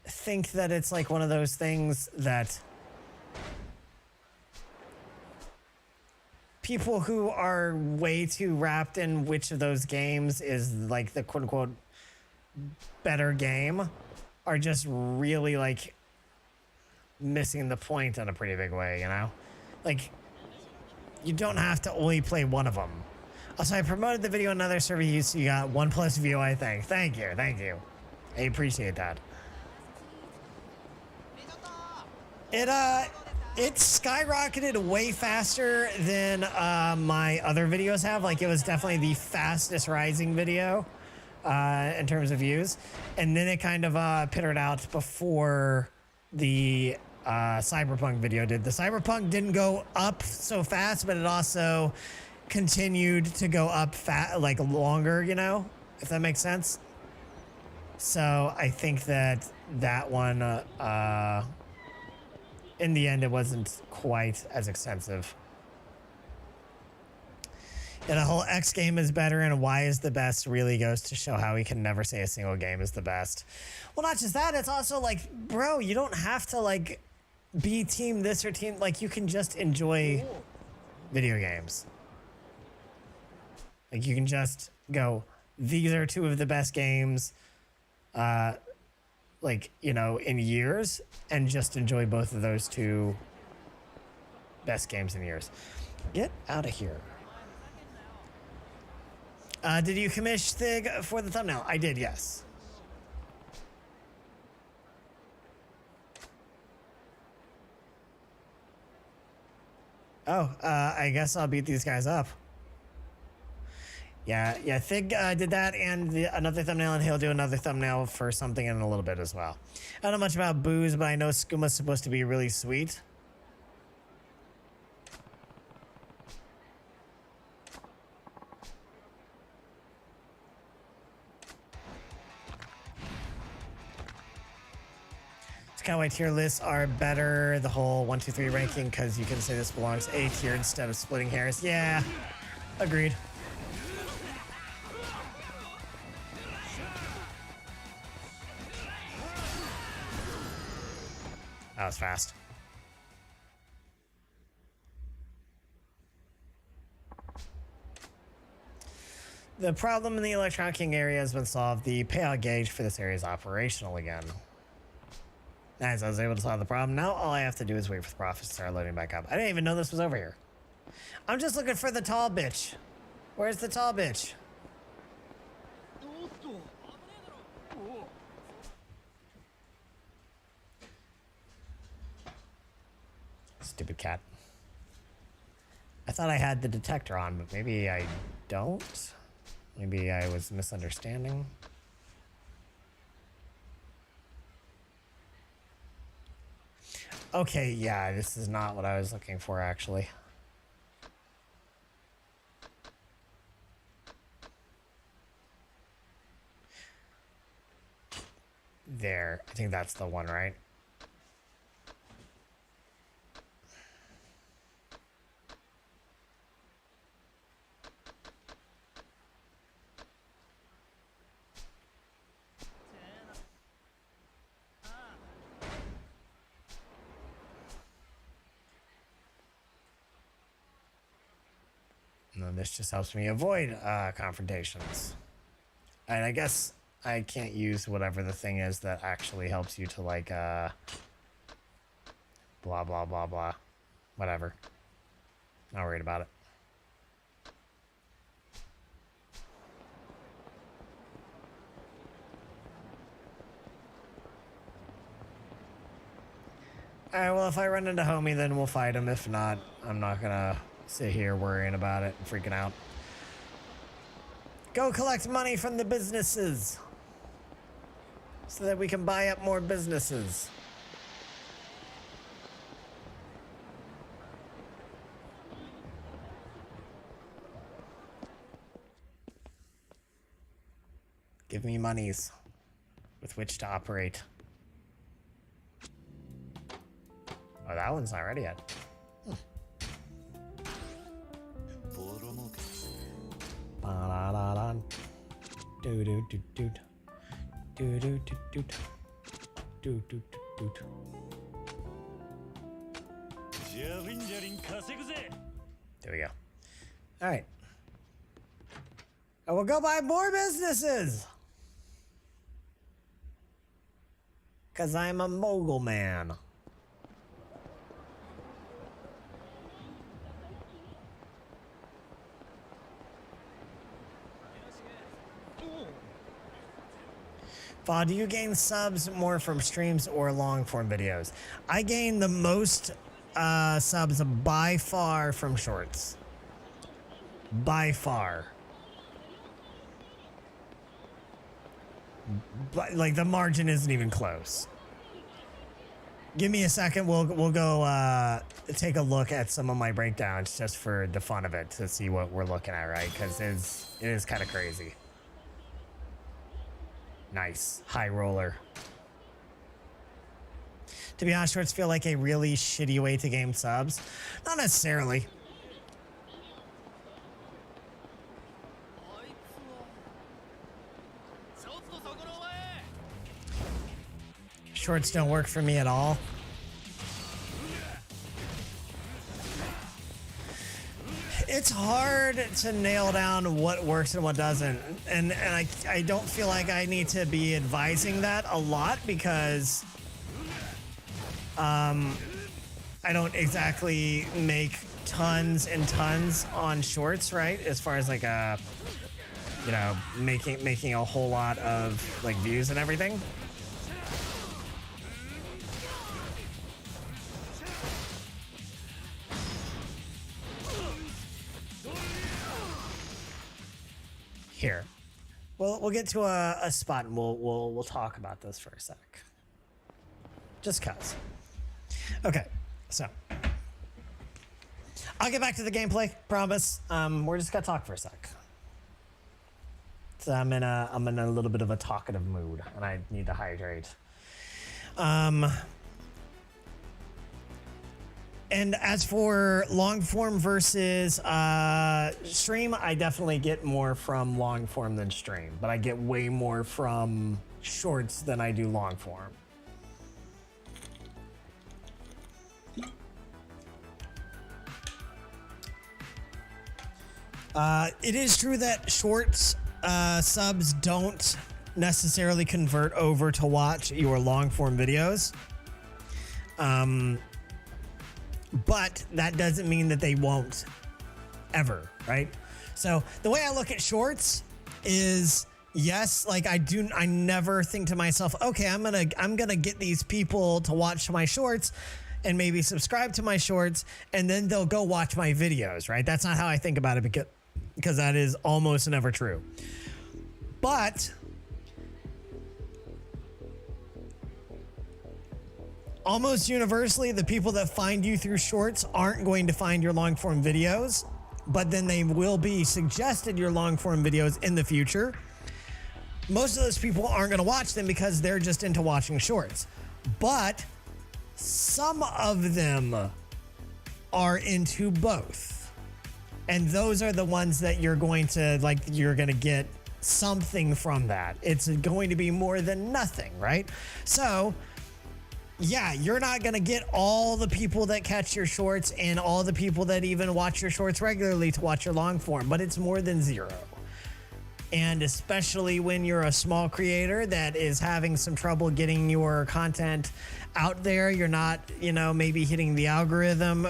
think that it's like one of those things that people who are way too wrapped in which of those games is like the quote unquote better game are just really like missing the point in a pretty big way, you know? Like, you don't have to only play one of them. Also, I promoted the video on another server so you got 1+ view, I think. Thank you, thank you. I appreciate that. It skyrocketed way faster than my other videos have. Like, it was definitely the fastest rising video in terms of views. And then it kind of pittered out before the Cyberpunk video did. The Cyberpunk didn't go up so fast, but it also continued to go up like longer, you know, if that makes sense. So I think that one, in the end, it wasn't quite as extensive. And the whole X game is better and Y is the best really goes to show how we can never say a single game is the best. Well, not just that, it's also like, bro, you don't have to like be team this or team, like you can just enjoy video games. Like you can just go, these are two of the best games, like, you know, in years, and just enjoy both of those two best games in years. Get out of here. Did you commish Thig for the thumbnail? I did, yes. Oh, I guess I'll beat these guys up. Yeah, Thig did that and another thumbnail, and he'll do another thumbnail for something in a little bit as well. I don't know much about booze, but I know skooma's supposed to be really sweet. It's kind of why tier lists are better, the whole 1, 2, 3 ranking, because you can say this belongs A tier instead of splitting hairs. Yeah, agreed. That was fast. The problem in the Electronic King area has been solved. The payout gauge for this area is operational again. Nice, I was able to solve the problem. Now all I have to do is wait for the profits to start loading back up. I didn't even know this was over here. I'm just looking for the tall bitch. Where's the tall bitch? Stupid cat. I thought I had the detector on, but maybe I don't. Maybe I was misunderstanding. Okay, yeah, this is not what I was looking for, actually. There, I think that's the one, right? This just helps me avoid confrontations. And I guess I can't use whatever the thing is that actually helps you to like blah blah blah blah. Whatever. Not worried about it. Alright, well, if I run into homie, then we'll fight him. If not, I'm not gonna sit here worrying about it and freaking out. Go collect money from the businesses so that we can buy up more businesses. Give me monies with which to operate. Oh, that one's not ready yet. Ba-da-da-da. Do-do-do-do. Do-do-do-do. Do-do-do-do. There we go. All right. I will go buy more businesses. Because I'm a mogul man. VOD, do you gain subs more from streams or long form videos? I gain the most subs by far from shorts. By far. But, like, the margin isn't even close. Give me a second. We'll go take a look at some of my breakdowns just for the fun of it to see what we're looking at, right? Because it is kind of crazy. Nice. High roller. To be honest, shorts feel like a really shitty way to game subs. Not necessarily. Shorts don't work for me at all. It's hard to nail down what works and what doesn't. And I don't feel like I need to be advising that a lot because I don't exactly make tons and tons on shorts, right? As far as like you know, making a whole lot of like views and everything. Here, we'll get to a spot and we'll talk about this for a sec. Just cause. Okay, so I'll get back to the gameplay. Promise. We're just gonna talk for a sec. So I'm in a little bit of a talkative mood, and I need to hydrate. And as for long form versus stream, I definitely get more from long form than stream, but I get way more from shorts than I do long form. It is true that shorts subs don't necessarily convert over to watch your long form videos. But that doesn't mean that they won't ever, right? So the way I look at shorts is, yes, like I never think to myself, okay, I'm gonna get these people to watch my shorts and maybe subscribe to my shorts and then they'll go watch my videos, right? That's not how I think about it because that is almost never true. But almost universally, the people that find you through shorts aren't going to find your long form videos, but then they will be suggested your long form videos in the future. Most of those people aren't going to watch them because they're just into watching shorts. But some of them are into both. And those are the ones that you're going to get something from that. It's going to be more than nothing, right? So yeah, you're not going to get all the people that catch your shorts and all the people that even watch your shorts regularly to watch your long form, but it's more than zero. And especially when you're a small creator that is having some trouble getting your content out there, you're not, maybe hitting the algorithm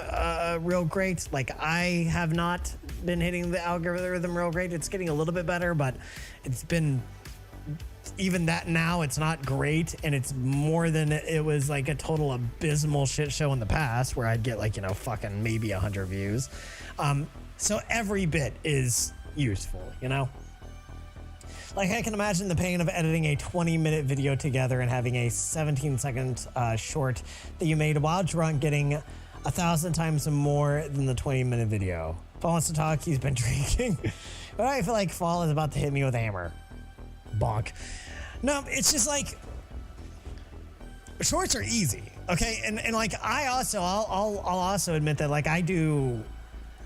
real great. Like I have not been hitting the algorithm real great. It's getting a little bit better, but it's been even that now it's not great, and it's more than it was like a total abysmal shit show in the past where I'd get like, fucking maybe 100 views. So every bit is useful, Like I can imagine the pain of editing a 20-minute video together and having a 17-second short that you made while drunk getting 1,000 times more than the 20-minute video. Paul wants to talk, he's been drinking. But I feel like Fall is about to hit me with a hammer. Bonk. No, it's just like shorts are easy, okay? And like I'll also admit that like I do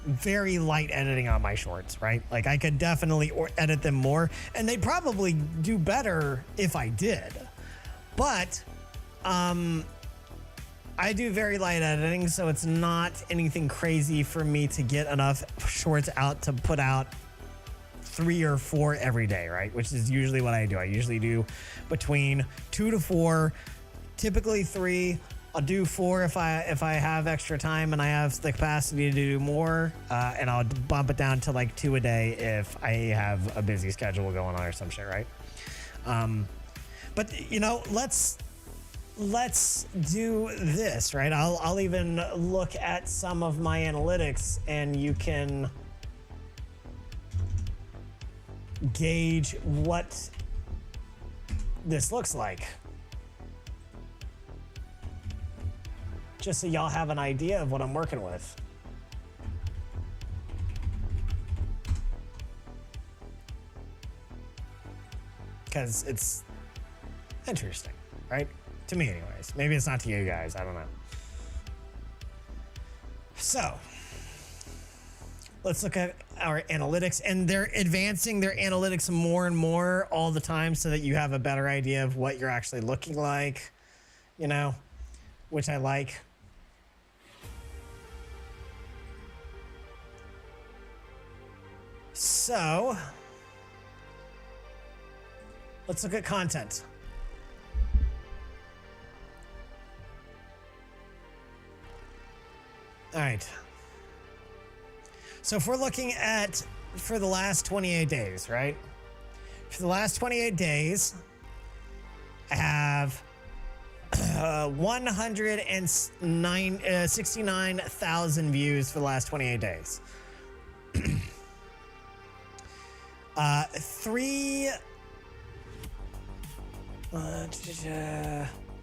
very light editing on my shorts, right? Like I could definitely edit them more, and they'd probably do better if I did. But I do very light editing, so it's not anything crazy for me to get enough shorts out to put out 3 or 4 every day, right? Which is usually what I do. I usually do between 2 to 4, typically 3. I'll do 4 if I have extra time and I have the capacity to do more, and I'll bump it down to like 2 a day if I have a busy schedule going on or some shit, right? But let's do this, right? I'll even look at some of my analytics, and you can gauge what this looks like, just so y'all have an idea of what I'm working with. Because it's interesting, right? To me anyways. Maybe it's not to you guys, I don't know. So let's look at our analytics, and they're advancing their analytics more and more all the time so that you have a better idea of what you're actually looking like, which I like. So let's look at content. All right. So if we're looking at for the last 28 days, right? For the last 28 days, I have 169,000 views for the last 28 days.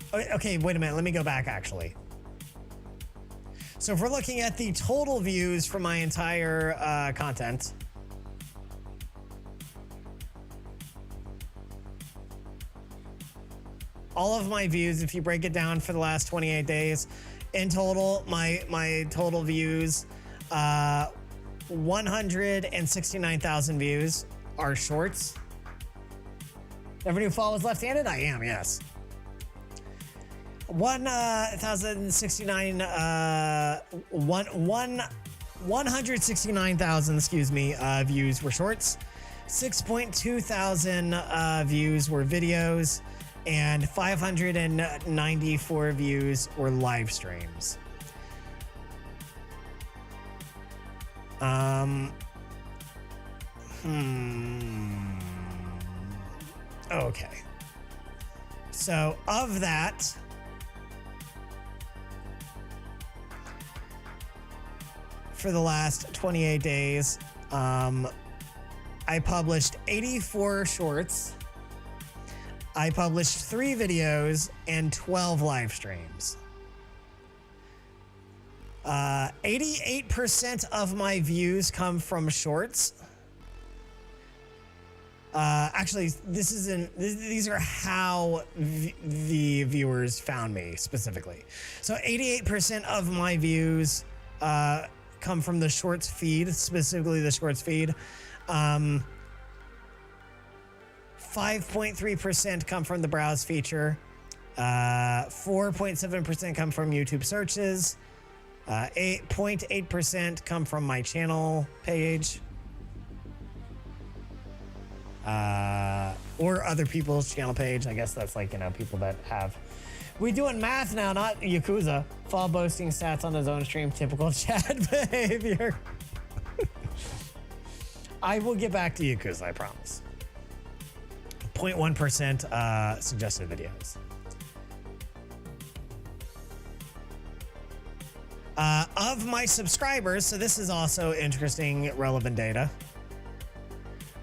Okay, wait a minute. Let me go back, actually. So if we're looking at the total views for my entire content, all of my views, if you break it down for the last 28 days, in total, my total views, 169,000 views are shorts. Never knew Fall was left-handed? I am, yes. 169,000, views were shorts. 6.2 thousand views were videos, and 594 views were live streams. Okay. So of that, for the last 28 days, I published 84 shorts. I published 3 videos and 12 live streams. 88% of my views come from shorts. Actually, these are how the viewers found me specifically. So 88% of my views come from the shorts feed, specifically the shorts feed. 5.3% come from the browse feature. 4.7% come from YouTube searches. 8.8% come from my channel page. Or other people's channel page. I guess that's like, people that have. We doing math now, not Yakuza. Fall boasting stats on his own stream. Typical chat behavior. I will get back to Yakuza, I promise. 0.1% suggested videos. Of my subscribers, so this is also interesting, relevant data.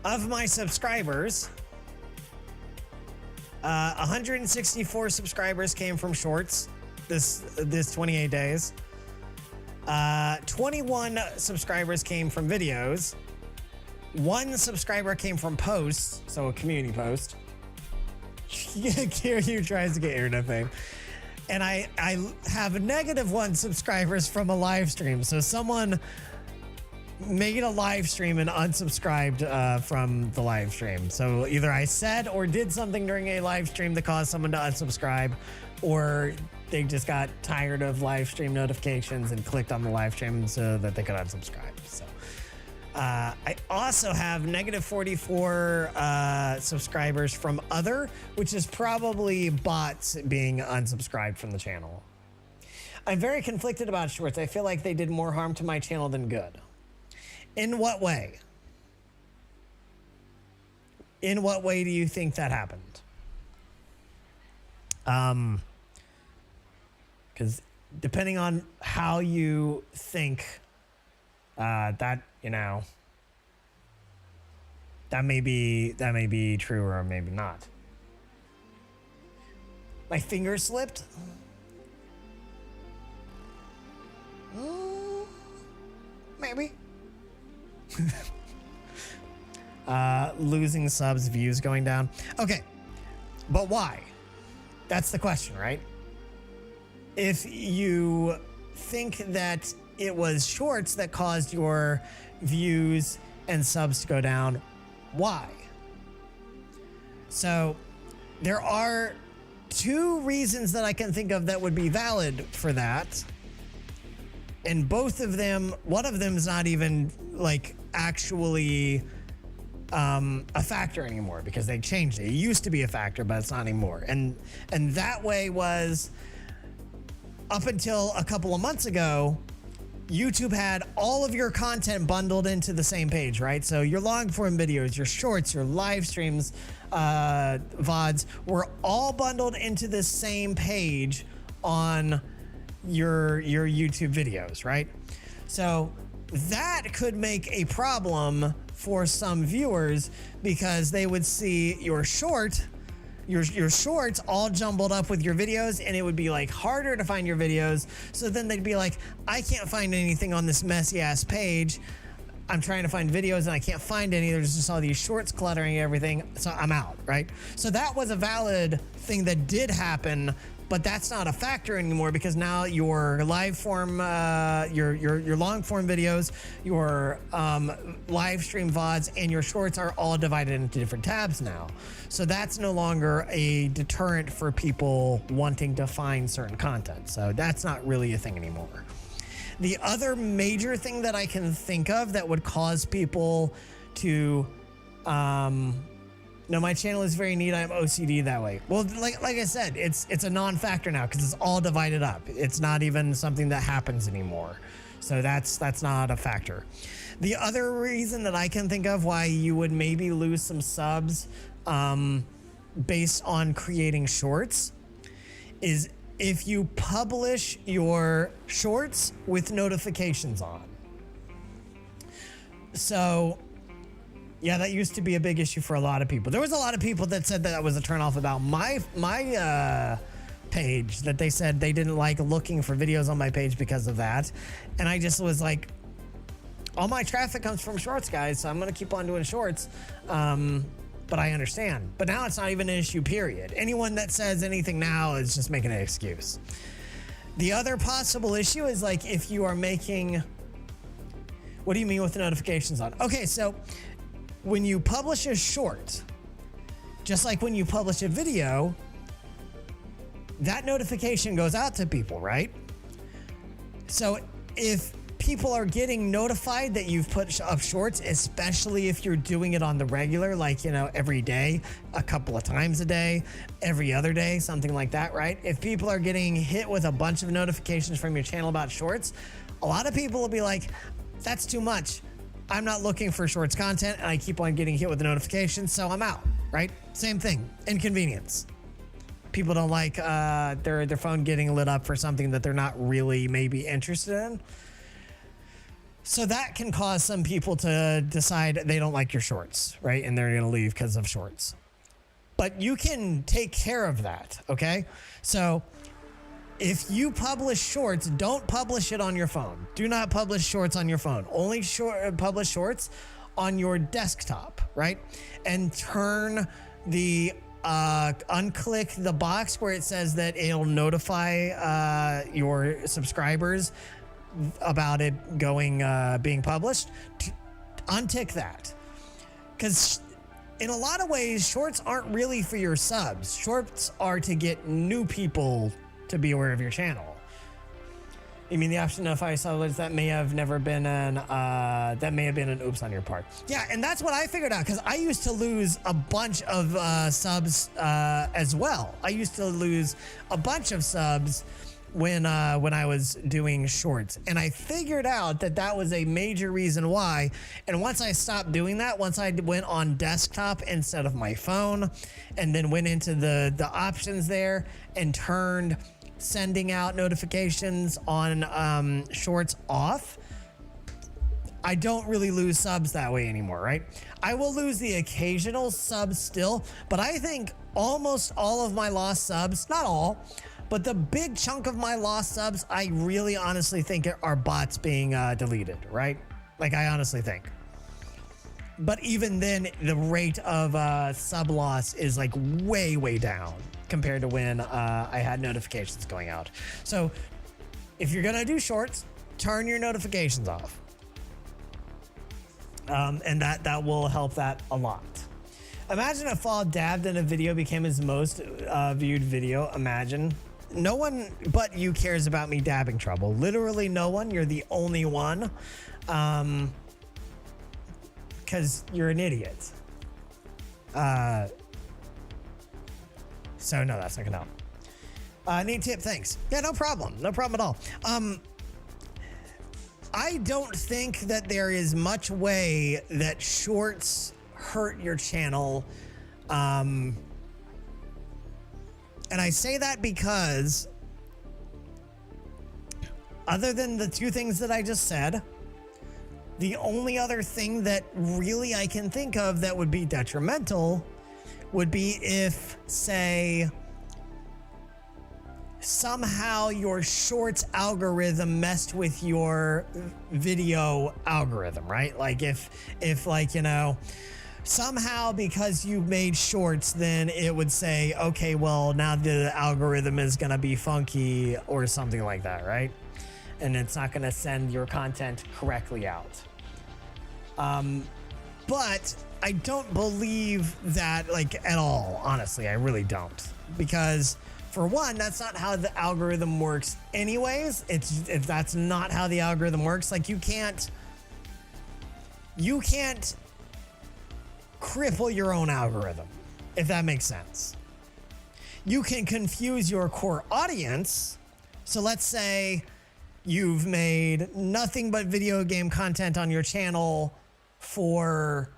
Of my subscribers, 164 subscribers came from shorts this 28 days. 21 subscribers came from videos. 1 subscriber came from posts, so a community post. Kiryu tries to get internet fame. And I have -1 subscribers from a live stream. So someone made a live stream and unsubscribed from the live stream. So either I said or did something during a live stream that caused someone to unsubscribe, or they just got tired of live stream notifications and clicked on the live stream so that they could unsubscribe. So I also have -44 subscribers from other, which is probably bots being unsubscribed from the channel. I'm very conflicted about shorts. I feel like they did more harm to my channel than good. In what way? In what way do you think that happened? Because depending on how you think that, that may be true or maybe not. My finger slipped? Maybe. Losing subs, views going down. Okay, but why? That's the question, right? If you think that it was shorts that caused your views and subs to go down, why? So there are 2 reasons that I can think of that would be valid for that. And both of them, one of them is not even like actually a factor anymore because they changed it. It used to be a factor, but it's not anymore. And that way was up until a couple of months ago, YouTube had all of your content bundled into the same page, right? So your long form videos, your shorts, your live streams, VODs were all bundled into the same page on your YouTube videos, right? So that could make a problem for some viewers because they would see your shorts all jumbled up with your videos, and it would be like harder to find your videos. So then they'd be like, I can't find anything on this messy ass page. I'm trying to find videos and I can't find any. There's just all these shorts cluttering everything. So I'm out, right? So that was a valid thing that did happen, but that's not a factor anymore because now your live form, your long form videos, your live stream VODs, and your shorts are all divided into different tabs now. So that's no longer a deterrent for people wanting to find certain content. So that's not really a thing anymore. The other major thing that I can think of that would cause people to, no, my channel is very neat. I'm OCD that way. Well, like I said, it's a non-factor now because it's all divided up. It's not even something that happens anymore. So that's not a factor. The other reason that I can think of why you would maybe lose some subs based on creating shorts is if you publish your shorts with notifications on. So yeah, that used to be a big issue for a lot of people. There was a lot of people that said that was a turnoff about my page, that they said they didn't like looking for videos on my page because of that. And I just was like, all my traffic comes from shorts, guys, so I'm gonna keep on doing shorts. But I understand. But now it's not even an issue, period. Anyone that says anything now is just making an excuse. The other possible issue is like if you are making, what do you mean with the notifications on? Okay, so when you publish a short, just like when you publish a video, that notification goes out to people, right? So if people are getting notified that you've put up shorts, especially if you're doing it on the regular, like, you know, every day, a couple of times a day, every other day, something like that, right? If people are getting hit with a bunch of notifications from your channel about shorts, a lot of people will be like, that's too much. I'm not looking for shorts content, and I keep on getting hit with the notifications, so I'm out, right? Same thing, inconvenience. People don't like their phone getting lit up for something that they're not really maybe interested in. So that can cause some people to decide they don't like your shorts, right? And they're going to leave because of shorts. But you can take care of that, okay? So if you publish shorts, don't publish it on your phone. Do not publish shorts on your phone. Only publish shorts on your desktop, right? And turn the unclick the box where it says that it'll notify your subscribers about it going being published. Untick that, because in a lot of ways shorts aren't really for your subs. Shorts are to get new people to be aware of your channel. You mean the option to notify subs that may have been an oops on your part? Yeah, and that's what I figured out, because I used to lose a bunch of subs as well. I used to lose a bunch of subs when I was doing shorts, and I figured out that that was a major reason why. And once I stopped doing that, once I went on desktop instead of my phone, and then went into the options there and turned sending out notifications on shorts off, I don't really lose subs that way anymore, right? I will lose the occasional sub still, but I think almost all of my lost subs, not all, but the big chunk of my lost subs, I really honestly think are bots being deleted, right? Like, I honestly think. But even then, the rate of sub loss is like way, way down compared to when I had notifications going out. So if you're gonna do shorts, turn your notifications off. And that will help that a lot. Imagine if Fall dabbed in a video became his most viewed video. Imagine. No one but you cares about me dabbing trouble. Literally no one. You're the only one. Because you're an idiot. So no, that's not gonna help. Neat tip, thanks. Yeah, no problem. No problem at all. I don't think that there is much way that shorts hurt your channel. And I say that because other than the two things that I just said, the only other thing that really I can think of that would be detrimental would be if, say, somehow your shorts algorithm messed with your video algorithm, right? Like if like, you know, somehow because you made shorts, then it would say, okay, well, now the algorithm is going to be funky or something like that, right? And it's not going to send your content correctly out. But I don't believe that, like, at all, honestly. I really don't. Because, for one, that's not how the algorithm works anyways. If that's not how the algorithm works, like, you can't cripple your own algorithm, if that makes sense. You can confuse your core audience. So let's say you've made nothing but video game content on your channel for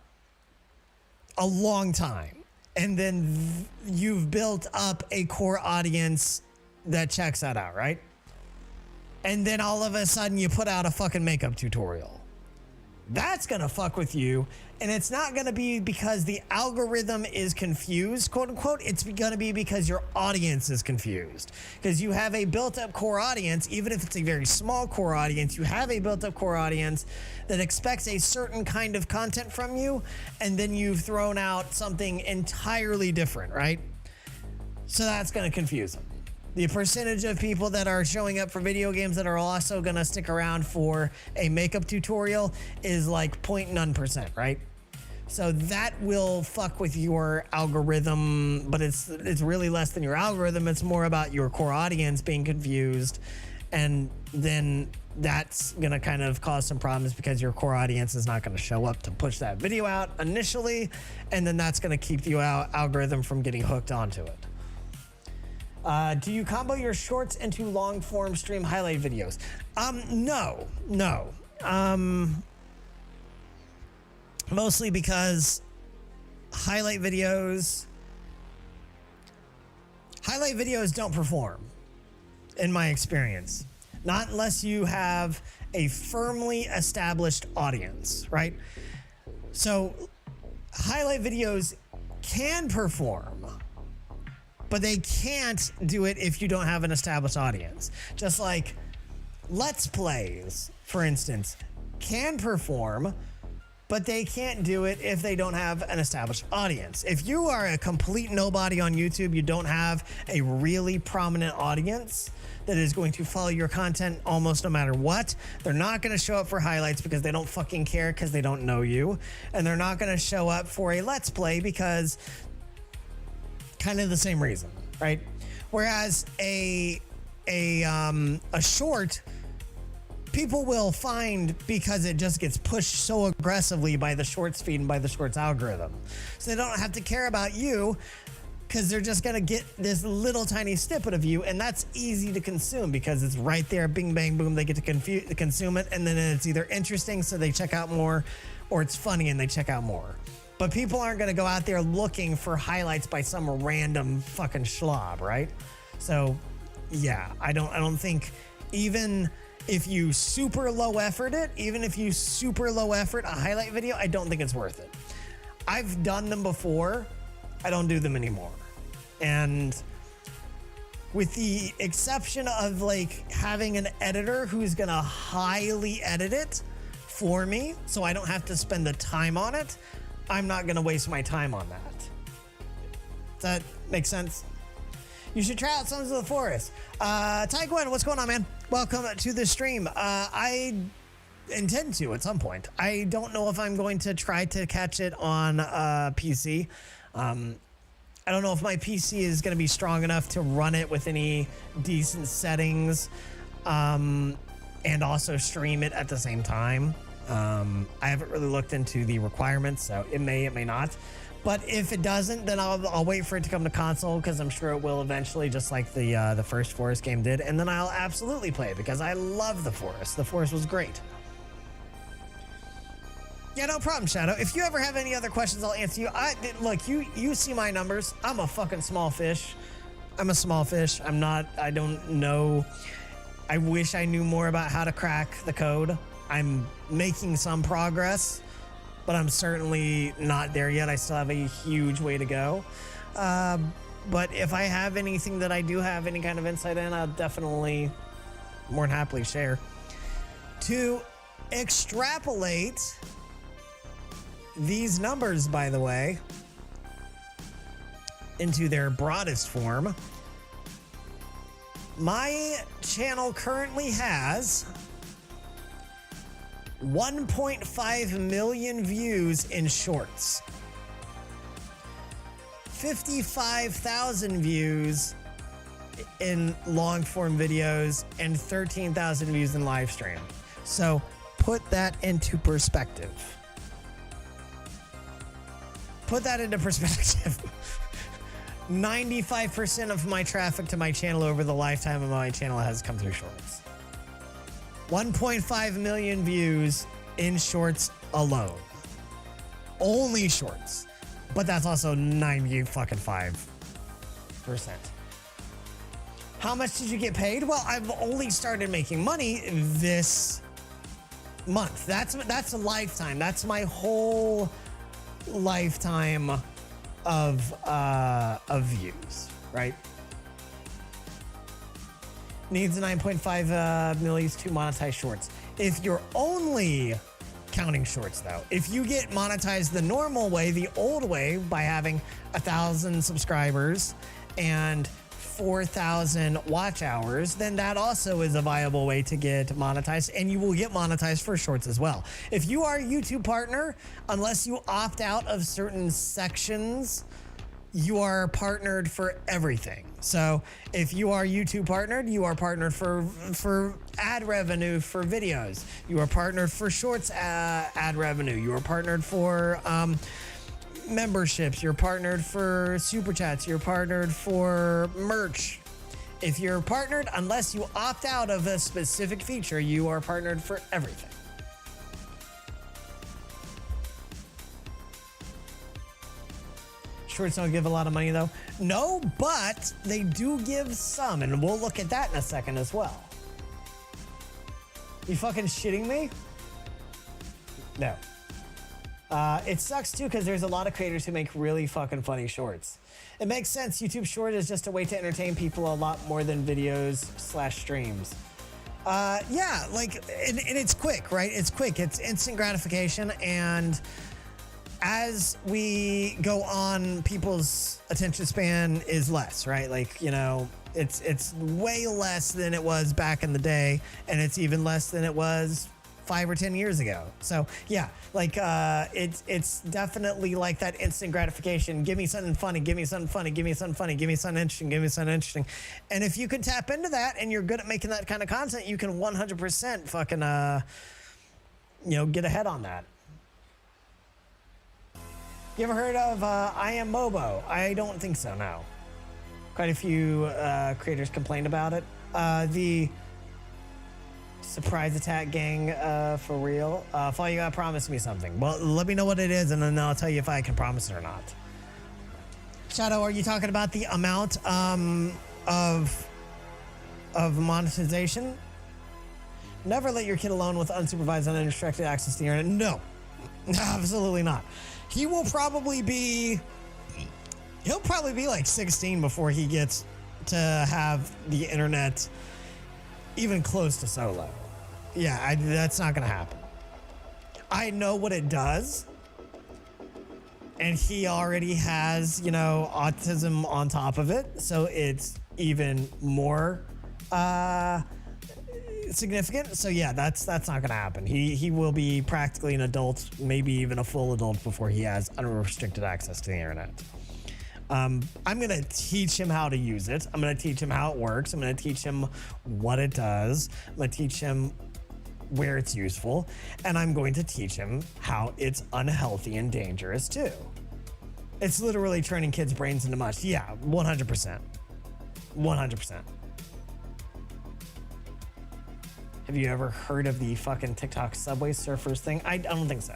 a long time, and then you've built up a core audience that checks that out, right? And then all of a sudden you put out a fucking makeup tutorial. That's gonna fuck with you, and it's not gonna be because the algorithm is confused, quote unquote. It's gonna be because your audience is confused. Because you have a built-up core audience, even if it's a very small core audience, you have a built-up core audience that expects a certain kind of content from you, and then you've thrown out something entirely different, right? So that's gonna confuse them. The percentage of people that are showing up for video games that are also going to stick around for a makeup tutorial is like 0.9%, right? So that will fuck with your algorithm, but it's really less than your algorithm. It's more about your core audience being confused. And then that's going to kind of cause some problems because your core audience is not going to show up to push that video out initially. And then that's going to keep the algorithm from getting hooked onto it. Do you combo your shorts into long form stream highlight videos? No. Mostly because highlight videos don't perform, in my experience. Not unless you have a firmly established audience, right? So highlight videos can perform, but they can't do it if you don't have an established audience. Just like Let's Plays, for instance, can perform, but they can't do it if they don't have an established audience. If you are a complete nobody on YouTube, you don't have a really prominent audience that is going to follow your content almost no matter what, they're not going to show up for highlights because they don't fucking care because they don't know you. And they're not going to show up for a Let's Play because kind of the same reason, right? Whereas a short, people will find because it just gets pushed so aggressively by the shorts feed and by the shorts algorithm. So they don't have to care about you because they're just going to get this little tiny snippet of you, and that's easy to consume because it's right there, bing, bang, boom, they get to consume it, and then it's either interesting so they check out more, or it's funny and they check out more. But people aren't going to go out there looking for highlights by some random fucking schlob, right? So yeah, I don't think, even if you super low effort a highlight video, I don't think it's worth it. I've done them before. I don't do them anymore. And with the exception of like having an editor who's gonna highly edit it for me so I don't have to spend the time on it, I'm not gonna waste my time on that. Does that make sense? You should try out Sons of the Forest. Ty Gwen, what's going on, man? Welcome to the stream. I intend to at some point. I don't know if I'm going to try to catch it on PC. I don't know if my PC is going to be strong enough to run it with any decent settings and also stream it at the same time. I haven't really looked into the requirements, so it may not. But if it doesn't, then I'll wait for it to come to console because I'm sure it will eventually, just like the first Forest game did. And then I'll absolutely play it because I love the Forest. The Forest was great. Yeah, no problem, Shadow. If you ever have any other questions, I'll answer you. Look, you see my numbers. I'm a fucking small fish. I'm a small fish. I don't know. I wish I knew more about how to crack the code. I'm making some progress, but I'm certainly not there yet. I still have a huge way to go. But if I have anything that I do have any kind of insight in, I'll definitely more than happily share. To extrapolate these numbers, by the way, into their broadest form, my channel currently has 1.5 million views in shorts, 55,000 views in long form videos, and 13,000 views in live stream. So put that into perspective. 95% of my traffic to my channel over the lifetime of my channel has come through shorts. 1.5 million views in shorts alone. Only shorts. But that's also 95%. How much did you get paid? Well, I've only started making money this month. That's a lifetime. That's my whole lifetime of views, right? Needs 9.5 million to monetize shorts. If you're only counting shorts, though, if you get monetized the normal way, the old way, by having 1,000 subscribers and 4,000 watch hours, then that also is a viable way to get monetized, and you will get monetized for shorts as well. If you are a YouTube partner, unless you opt out of certain sections, you are partnered for everything. So if you are YouTube partnered, you are partnered for ad revenue for videos. You are partnered for shorts ad revenue. You are partnered for memberships. You're partnered for super chats. You're partnered for merch. If you're partnered, unless you opt out of a specific feature, you are partnered for everything. Shorts don't give a lot of money though. No, but they do give some, and we'll look at that in a second as well. You fucking shitting me? No. It sucks too because there's a lot of creators who make really fucking funny shorts. It makes sense. YouTube Short is just a way to entertain people a lot more than videos / streams. Yeah, like, and it's quick, right? It's quick. It's instant gratification, and as we go on, people's attention span is less, right? Like, you know, it's way less than it was back in the day, and it's even less than it was 5 or 10 years ago. So yeah, like it's definitely like that instant gratification. Give me something funny, give me something funny, give me something funny, give me something interesting, give me something interesting. And if you can tap into that and you're good at making that kind of content, you can 100% fucking you know, get ahead on that. You ever heard of I Am Mobo? I don't think so, no. Quite a few creators complained about it. The Surprise Attack Gang, for real. Fall, you gotta promise me something. Well, let me know what it is, and then I'll tell you if I can promise it or not. Shadow, are you talking about the amount of monetization? Never let your kid alone with unsupervised and unrestricted access to the internet. No, absolutely not. He'll probably be like 16 before he gets to have the internet even close to solo. Yeah, that's not gonna happen. I know what it does, and he already has, you know, autism on top of it, so it's even more significant. So yeah, that's not gonna happen. He will be practically an adult, maybe even a full adult, before he has unrestricted access to the internet. I'm gonna teach him how to use it. I'm gonna teach him how it works. I'm gonna teach him what it does. I'm gonna teach him where it's useful, and I'm going to teach him how it's unhealthy and dangerous too. It's literally turning kids' brains into mush. Yeah, 100%. 100%. Have you ever heard of the fucking TikTok Subway Surfers thing? I don't think so.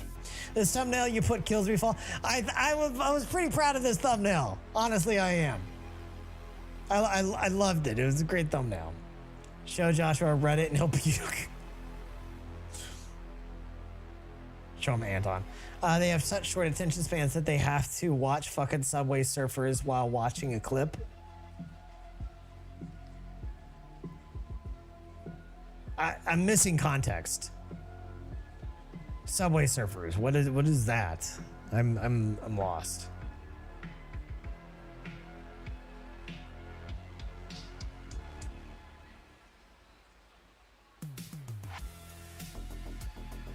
This thumbnail you put kills me fall. I was pretty proud of this thumbnail. Honestly, I am. I loved it. It was a great thumbnail. Show Joshua Reddit and he'll puke. Show him Anton. They have such short attention spans that they have to watch fucking Subway Surfers while watching a clip. I'm missing context. Subway Surfers. What is that? I'm lost.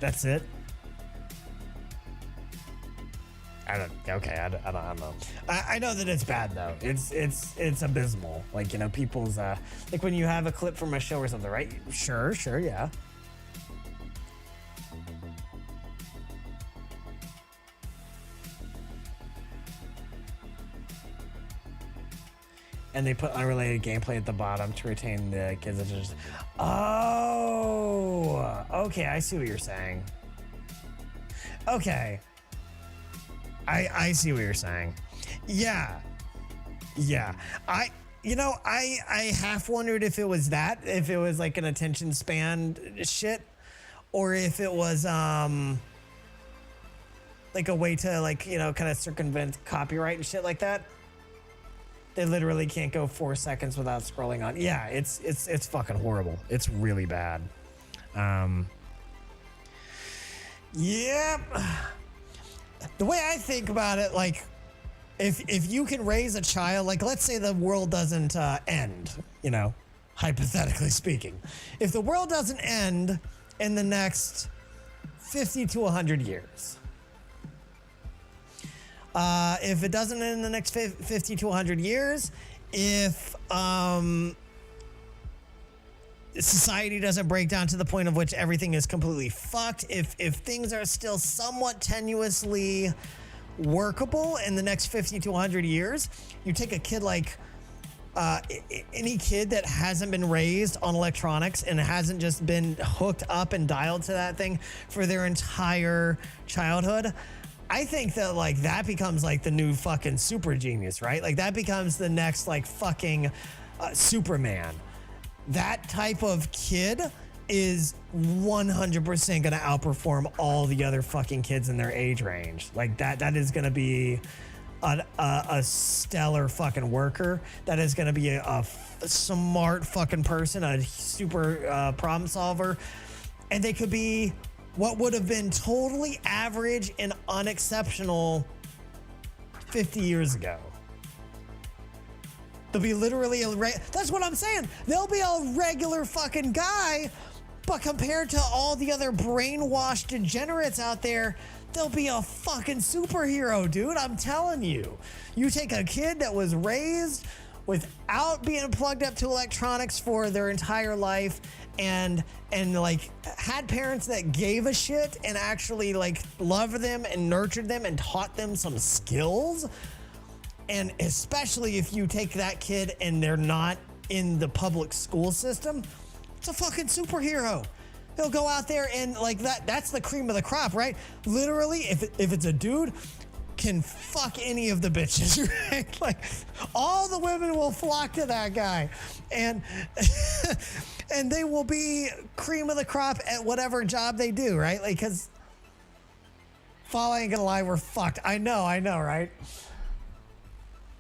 That's it. I don't know. I know that it's bad though. It's abysmal. Like, you know, people's like when you have a clip from a show or something, right? Sure, yeah. And they put unrelated gameplay at the bottom to retain the kids' attention. Oh, okay, I see what you're saying. Okay. I see what you're saying. Yeah. I half wondered if it was that, if it was like an attention span shit, or if it was like a way to, like, you know, kind of circumvent copyright and shit like that. They literally can't go 4 seconds without scrolling on. Yeah, it's fucking horrible. It's really bad. Yep. The way I think about it, like, if you can raise a child, like let's say the world doesn't end, you know, hypothetically speaking, if the world doesn't end in the next 50 to 100 years, if it doesn't end in the next 50 to 100 years, if society doesn't break down to the point of which everything is completely fucked, if things are still somewhat tenuously workable in the next 50 to 100 years, you take a kid like any kid that hasn't been raised on electronics and hasn't just been hooked up and dialed to that thing for their entire childhood. I think that like that becomes like the new fucking super genius, right? Like that becomes the next like fucking Superman. That type of kid is 100% going to outperform all the other fucking kids in their age range. Like that is going to be a stellar fucking worker. That is going to be a smart fucking person, a super problem solver. And they could be what would have been totally average and unexceptional 50 years ago. They'll be literally that's what I'm saying. They'll be a regular fucking guy, but compared to all the other brainwashed degenerates out there, they'll be a fucking superhero, dude. I'm telling you. You take a kid that was raised without being plugged up to electronics for their entire life and like had parents that gave a shit and actually like loved them and nurtured them and taught them some skills. And especially if you take that kid and they're not in the public school system, it's a fucking superhero. He'll go out there and like that's the cream of the crop, right? Literally, if it's a dude, can fuck any of the bitches, right? Like all the women will flock to that guy. And and they will be cream of the crop at whatever job they do, right? Like, cause Fall, I ain't gonna lie, we're fucked. I know, right?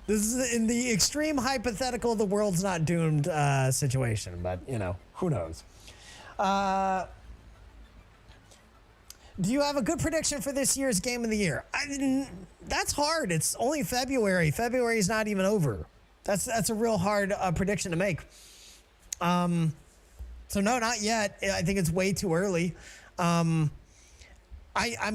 This is in the extreme hypothetical, the world's not doomed situation, but you know, who knows? Do you have a good prediction for this year's Game of the Year? That's hard. It's only February. February is not even over. That's a real hard prediction to make. So no, not yet. I think it's way too early. I'm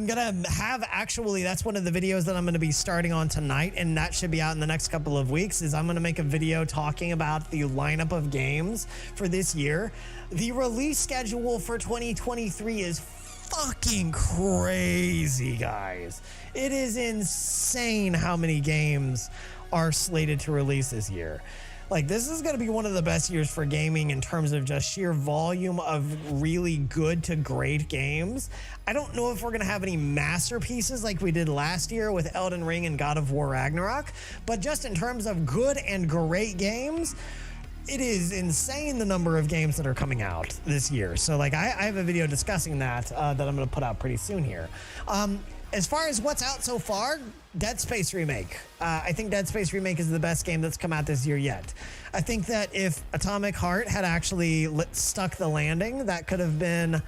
gonna have that's one of the videos that I'm gonna be starting on tonight, and that should be out in the next couple of weeks. Is I'm gonna make a video talking about the lineup of games for this year. The release schedule for 2023 is fucking crazy, guys. It is insane how many games are slated to release this year. Like, this is going to be one of the best years for gaming in terms of just sheer volume of really good to great games. I don't know if we're going to have any masterpieces like we did last year with Elden Ring and God of War Ragnarok, but just in terms of good and great games, it is insane the number of games that are coming out this year. So like I have a video discussing that that I'm going to put out pretty soon here. As far as what's out so far, Dead Space Remake. I think Dead Space Remake is the best game that's come out this year yet. I think that if Atomic Heart had actually stuck the landing, that could have been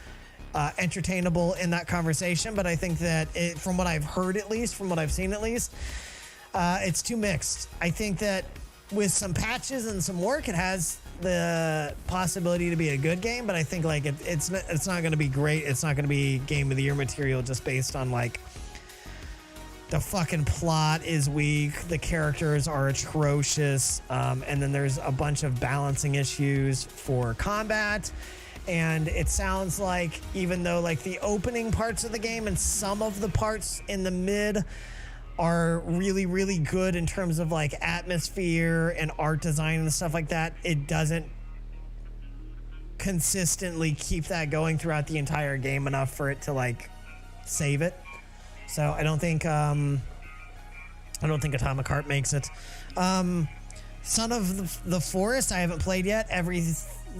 entertainable in that conversation. But I think that from what I've heard at least, from what I've seen at least, it's too mixed. I think that with some patches and some work, it has the possibility to be a good game, but I think like it's not going to be great. It's not going to be Game of the Year material just based on like the fucking plot is weak, the characters are atrocious, and then there's a bunch of balancing issues for combat. And it sounds like even though like the opening parts of the game and some of the parts in the mid are really, really good in terms of like atmosphere and art design and stuff like that, it doesn't consistently keep that going throughout the entire game enough for it to like save it. So I don't think Atomic Heart makes it. Son of the Forest, I haven't played yet.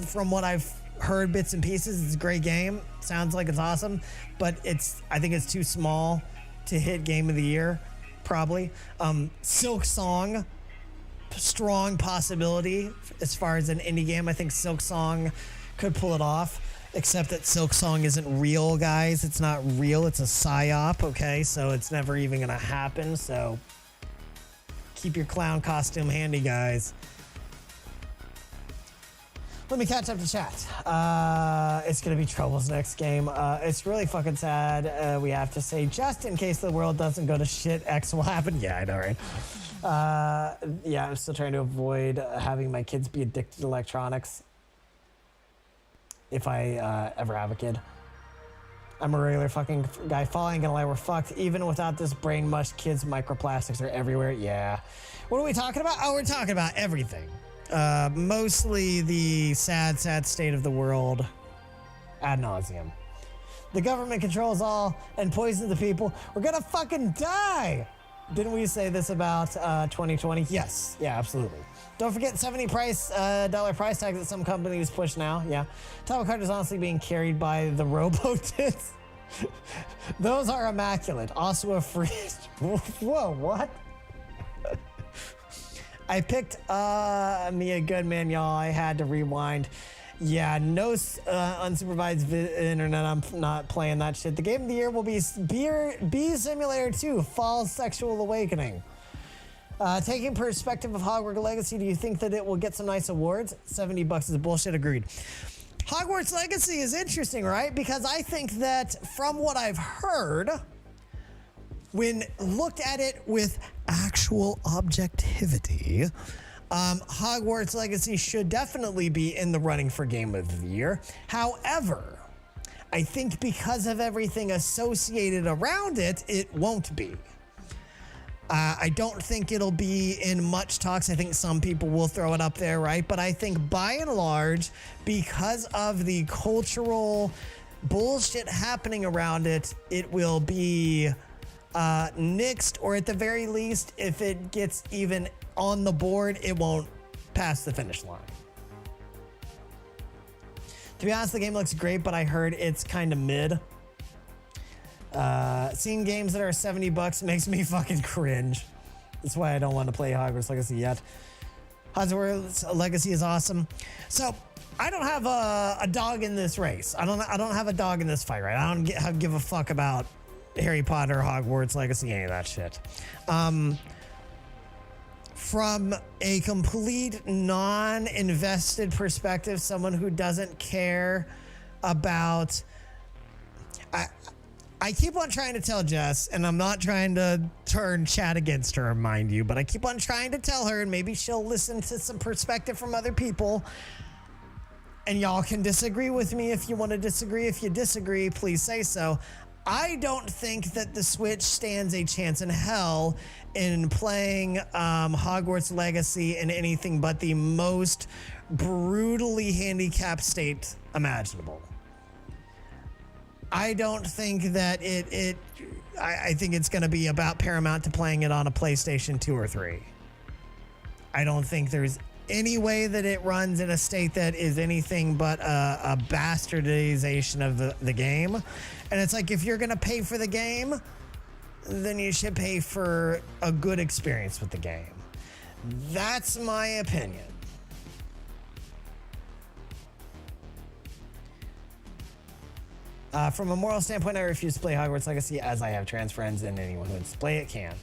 From what I've heard bits and pieces, it's a great game. Sounds like it's awesome, but I think it's too small to hit Game of the Year. Probably. Silk Song, strong possibility as far as an indie game. I think Silk Song could pull it off, except that Silk Song isn't real, guys. It's not real. It's a psyop, okay? So it's never even going to happen. So Keep your clown costume handy, guys. Let me catch up to chat. It's going to be Trouble's next game. It's really fucking sad. We have to say, just in case the world doesn't go to shit, X will happen. Yeah, I know, right? Yeah, I'm still trying to avoid having my kids be addicted to electronics. If I ever have a kid. I'm a regular fucking guy. Falling, gonna lie, we're fucked. Even without this brain mush, kids, microplastics are everywhere. Yeah. What are we talking about? Oh, we're talking about everything. Mostly the sad, sad state of the world ad nauseum. The government controls all and poisons the people. We're gonna fucking die. Didn't we say this about 2020? Yes. Yeah, absolutely. Don't forget $70 price tag that some companies push now. Yeah. Top card is honestly being carried by the robo-tits. Those are immaculate. Also a fridge. Whoa, what? I picked me a good man, y'all. I had to rewind. Yeah, no unsupervised internet. I'm not playing that shit. The game of the year will be Bee Simulator 2, Fall Sexual Awakening. Taking perspective of Hogwarts Legacy, do you think that it will get some nice awards? $70 is bullshit, agreed. Hogwarts Legacy is interesting, right? Because I think that from what I've heard, when looked at it with actual objectivity, Hogwarts Legacy should definitely be in the running for Game of the Year. However, I think because of everything associated around it, it won't be. I don't think it'll be in much talks. I think some people will throw it up there, right? But I think by and large, because of the cultural bullshit happening around it, it will be nixed, or at the very least, if it gets even on the board, it won't pass the finish line. To be honest, the game looks great, but I heard it's kind of mid. Seeing games that are $70 makes me fucking cringe. That's why I don't want to play Hogwarts Legacy yet. Hogwarts Legacy is awesome. So I don't have a dog in this race. I don't have a dog in this fight, right? I don't give a fuck about Harry Potter, Hogwarts Legacy, any of that shit. From a complete non-invested perspective, someone who doesn't care about... I keep on trying to tell Jess, and I'm not trying to turn chat against her, mind you, but I keep on trying to tell her, and maybe she'll listen to some perspective from other people. And y'all can disagree with me if you want to disagree. If you disagree, please say so. I don't think that the Switch stands a chance in hell in playing Hogwarts Legacy in anything but the most brutally handicapped state imaginable. I don't think that I think it's going to be about paramount to playing it on a PlayStation 2 or 3. I don't think there's any way that it runs in a state that is anything but a bastardization of the game. And it's like, if you're going to pay for the game, then you should pay for a good experience with the game. That's my opinion. From a moral standpoint, I refuse to play Hogwarts Legacy, as I have trans friends, and anyone who wants to play it can.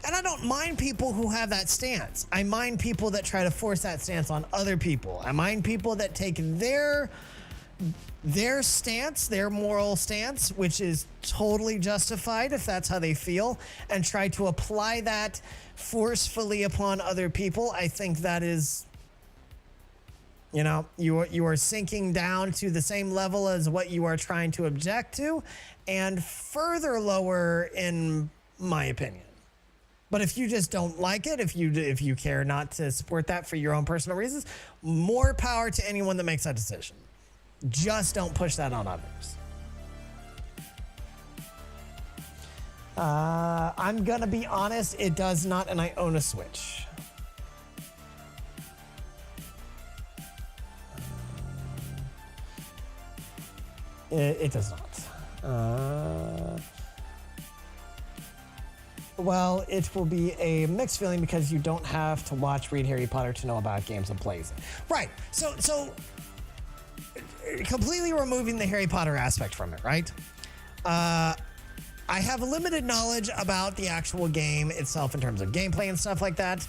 And I don't mind people who have that stance. I mind people that try to force that stance on other people. I mind people that take their stance, their moral stance, which is totally justified if that's how they feel, and try to apply that forcefully upon other people. I think that is... You know, you are sinking down to the same level as what you are trying to object to, and further lower, in my opinion. But if you just don't like it, if you care not to support that for your own personal reasons, more power to anyone that makes that decision. Just don't push that on others. I'm gonna be honest, it does not, and I own a Switch. It does not. Well, it will be a mixed feeling because you don't have to read Harry Potter to know about games and plays. Right. So completely removing the Harry Potter aspect from it, right? I have limited knowledge about the actual game itself in terms of gameplay and stuff like that.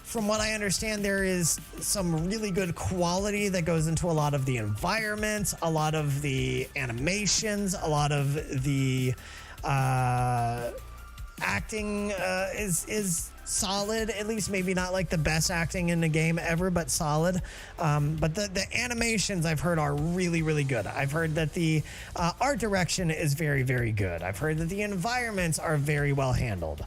From what I understand, there is some really good quality that goes into a lot of the environments, a lot of the animations, a lot of the acting is solid, at least maybe not like the best acting in the game ever, but solid. But the animations I've heard are really, really good. I've heard that the art direction is very, very good. I've heard that the environments are very well handled.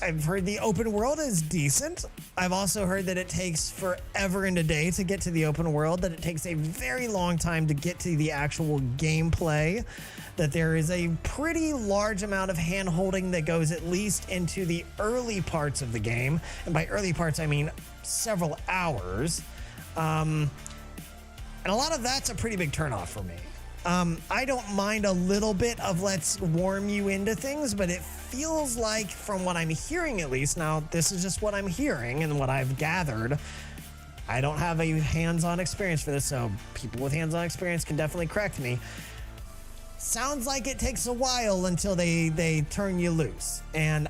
I've heard the open world is decent. I've also heard that it takes forever and a day to get to the open world, that it takes a very long time to get to the actual gameplay, that there is a pretty large amount of hand-holding that goes at least into the early parts of the game. And by early parts, I mean several hours. And a lot of that's a pretty big turnoff for me. I don't mind a little bit of let's warm you into things, but it feels like, from what I'm hearing at least, now this is just what I'm hearing and what I've gathered. I don't have a hands-on experience for this, so people with hands-on experience can definitely correct me. Sounds like it takes a while until they turn you loose. And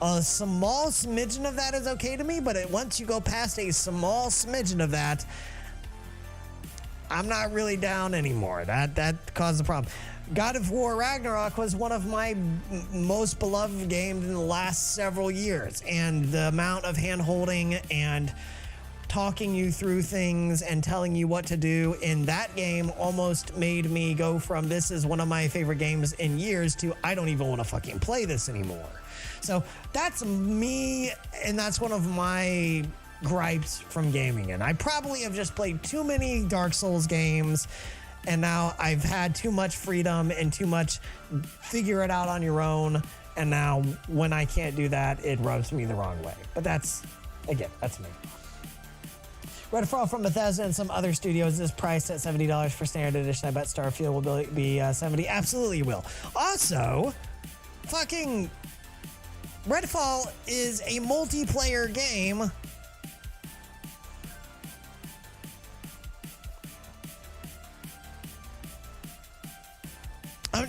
a small smidgen of that is okay to me, but once you go past a small smidgen of that, I'm not really down anymore. That caused a problem. God of War Ragnarok was one of my most beloved games in the last several years, and the amount of hand-holding and talking you through things and telling you what to do in that game almost made me go from this is one of my favorite games in years to I don't even want to fucking play this anymore. So that's me, and that's one of my gripes from gaming. And I probably have just played too many Dark Souls games, and now I've had too much freedom and too much figure it out on your own, and now when I can't do that, it rubs me the wrong way. But that's, again, that's me. Redfall from Bethesda and some other studios is priced at $70 for standard edition. I bet Starfield will be $70. Absolutely you will. Also, fucking Redfall is a multiplayer game.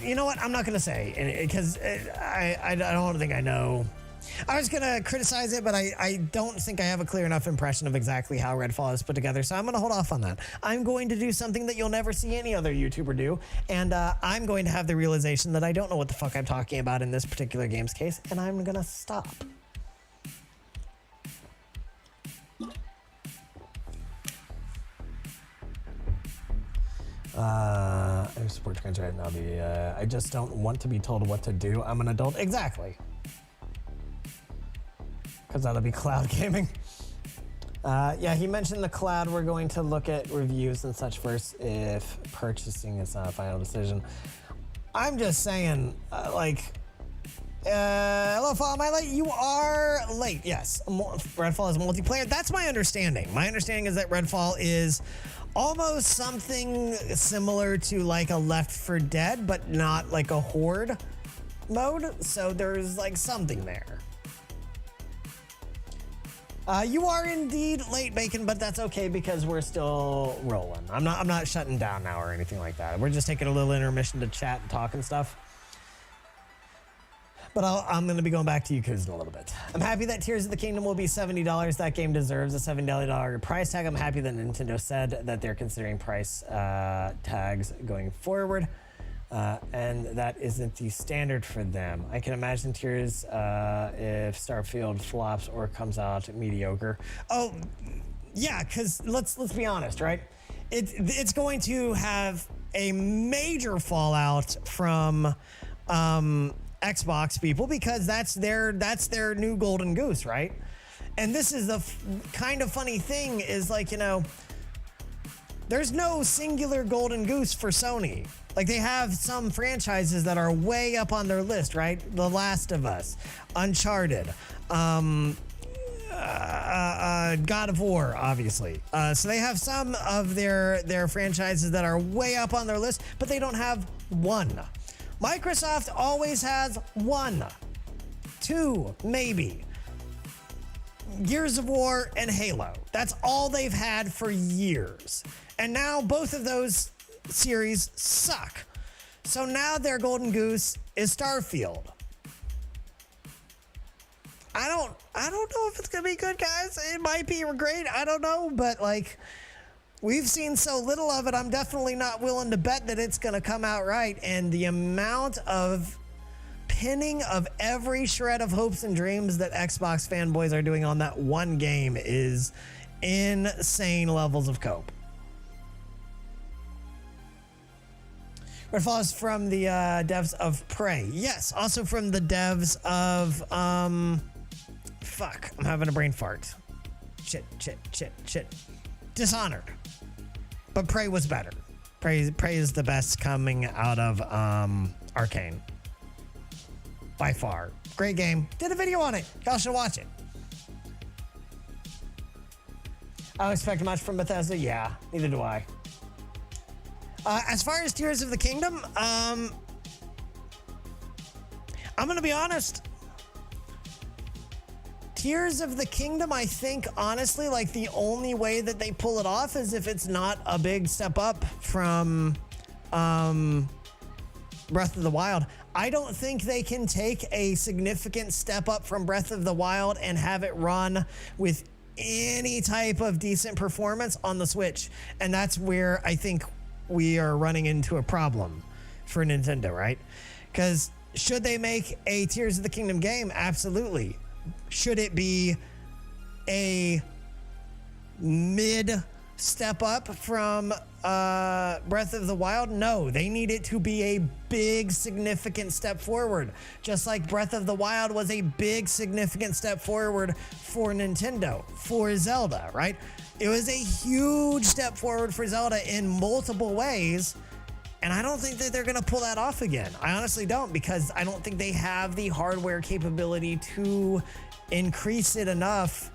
You know what? I'm not going to say, because I don't think I know. I was going to criticize it, but I don't think I have a clear enough impression of exactly how Redfall is put together, so I'm going to hold off on that. I'm going to do something that you'll never see any other YouTuber do, and I'm going to have the realization that I don't know what the fuck I'm talking about in this particular game's case, and I'm going to stop. I support trans right now. I just don't want to be told what to do. I'm an adult. Exactly. Because that'll be cloud gaming. Yeah, he mentioned the cloud. We're going to look at reviews and such first if purchasing is not a final decision. I'm just saying, hello, Fall. Am I late? You are late. Yes. Redfall is multiplayer. That's my understanding. My understanding is that Redfall is almost something similar to like a Left 4 Dead, but not like a horde mode. So there's like something there. You are indeed late, Bacon, but that's okay because we're still rolling. I'm not shutting down now or anything like that. We're just taking a little intermission to chat and talk and stuff. But I'm going to be going back to Yakuza in a little bit. I'm happy that Tears of the Kingdom will be $70. That game deserves a $70 price tag. I'm happy that Nintendo said that they're considering price tags going forward. And that isn't the standard for them. I can imagine Tears if Starfield flops or comes out mediocre. Oh, yeah, because let's be honest, right? It's going to have a major fallout from Xbox people because that's their new golden goose, right? And this is the kind of funny thing is like, you know, there's no singular golden goose for Sony. Like they have some franchises that are way up on their list, right? The Last of Us, Uncharted, God of War, obviously. So they have some of their franchises that are way up on their list, but they don't have one. Microsoft always has one, two, maybe. Gears of War and Halo. That's all they've had for years. And now both of those series suck. So now their golden goose is Starfield. I don't know if it's gonna be good, guys. It might be great. I don't know, but like, we've seen so little of it. I'm definitely not willing to bet that it's gonna come out right. And the amount of pinning of every shred of hopes and dreams that Xbox fanboys are doing on that one game is insane levels of cope. It follows from the devs of Prey. Yes, also from the devs of fuck, I'm having a brain fart. Shit. Dishonored. But Prey was better. Prey is the best coming out of Arcane. By far. Great game. Did a video on it. Y'all should watch it. I don't expect much from Bethesda. Yeah, neither do I. As far as Tears of the Kingdom, I'm going to be honest. Tears of the Kingdom, I think, honestly, like the only way that they pull it off is if it's not a big step up from Breath of the Wild. I don't think they can take a significant step up from Breath of the Wild and have it run with any type of decent performance on the Switch. And that's where I think we are running into a problem for Nintendo, right? Because should they make a Tears of the Kingdom game? Absolutely. Should it be a mid step up from Breath of the Wild? No, they need it to be a big, significant step forward. Just like Breath of the Wild was a big, significant step forward for Nintendo, for Zelda, right? It was a huge step forward for Zelda in multiple ways. And I don't think that they're going to pull that off again. I honestly don't, because I don't think they have the hardware capability to increase it enough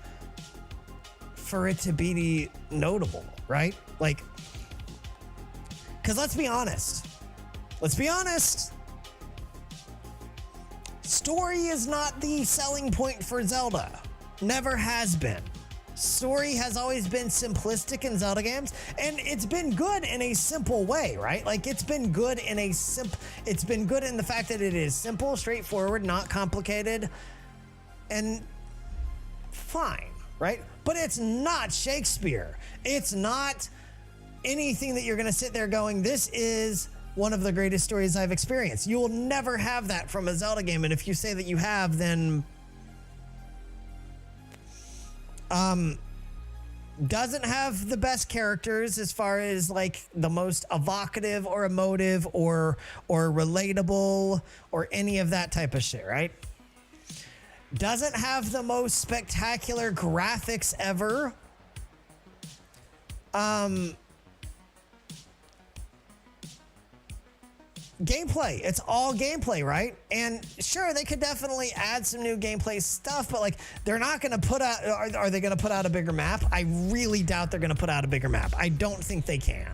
for it to be notable, right? Like, because let's be honest. Story is not the selling point for Zelda. Never has been. Story has always been simplistic in Zelda games, and it's been good in a simple way, right? Like, it's been good in the fact that it is simple, straightforward, not complicated, and fine, right? But it's not Shakespeare. It's not anything that you're going to sit there going, this is one of the greatest stories I've experienced. You will never have that from a Zelda game, and if you say that you have, then doesn't have the best characters as far as like the most evocative or emotive or relatable or any of that type of shit, right? Doesn't have the most spectacular graphics ever. Gameplay, it's all gameplay, right? And sure, they could definitely add some new gameplay stuff, but like, they're not going to put out, are they going to put out a bigger map? I really doubt they're going to put out a bigger map. I don't think they can.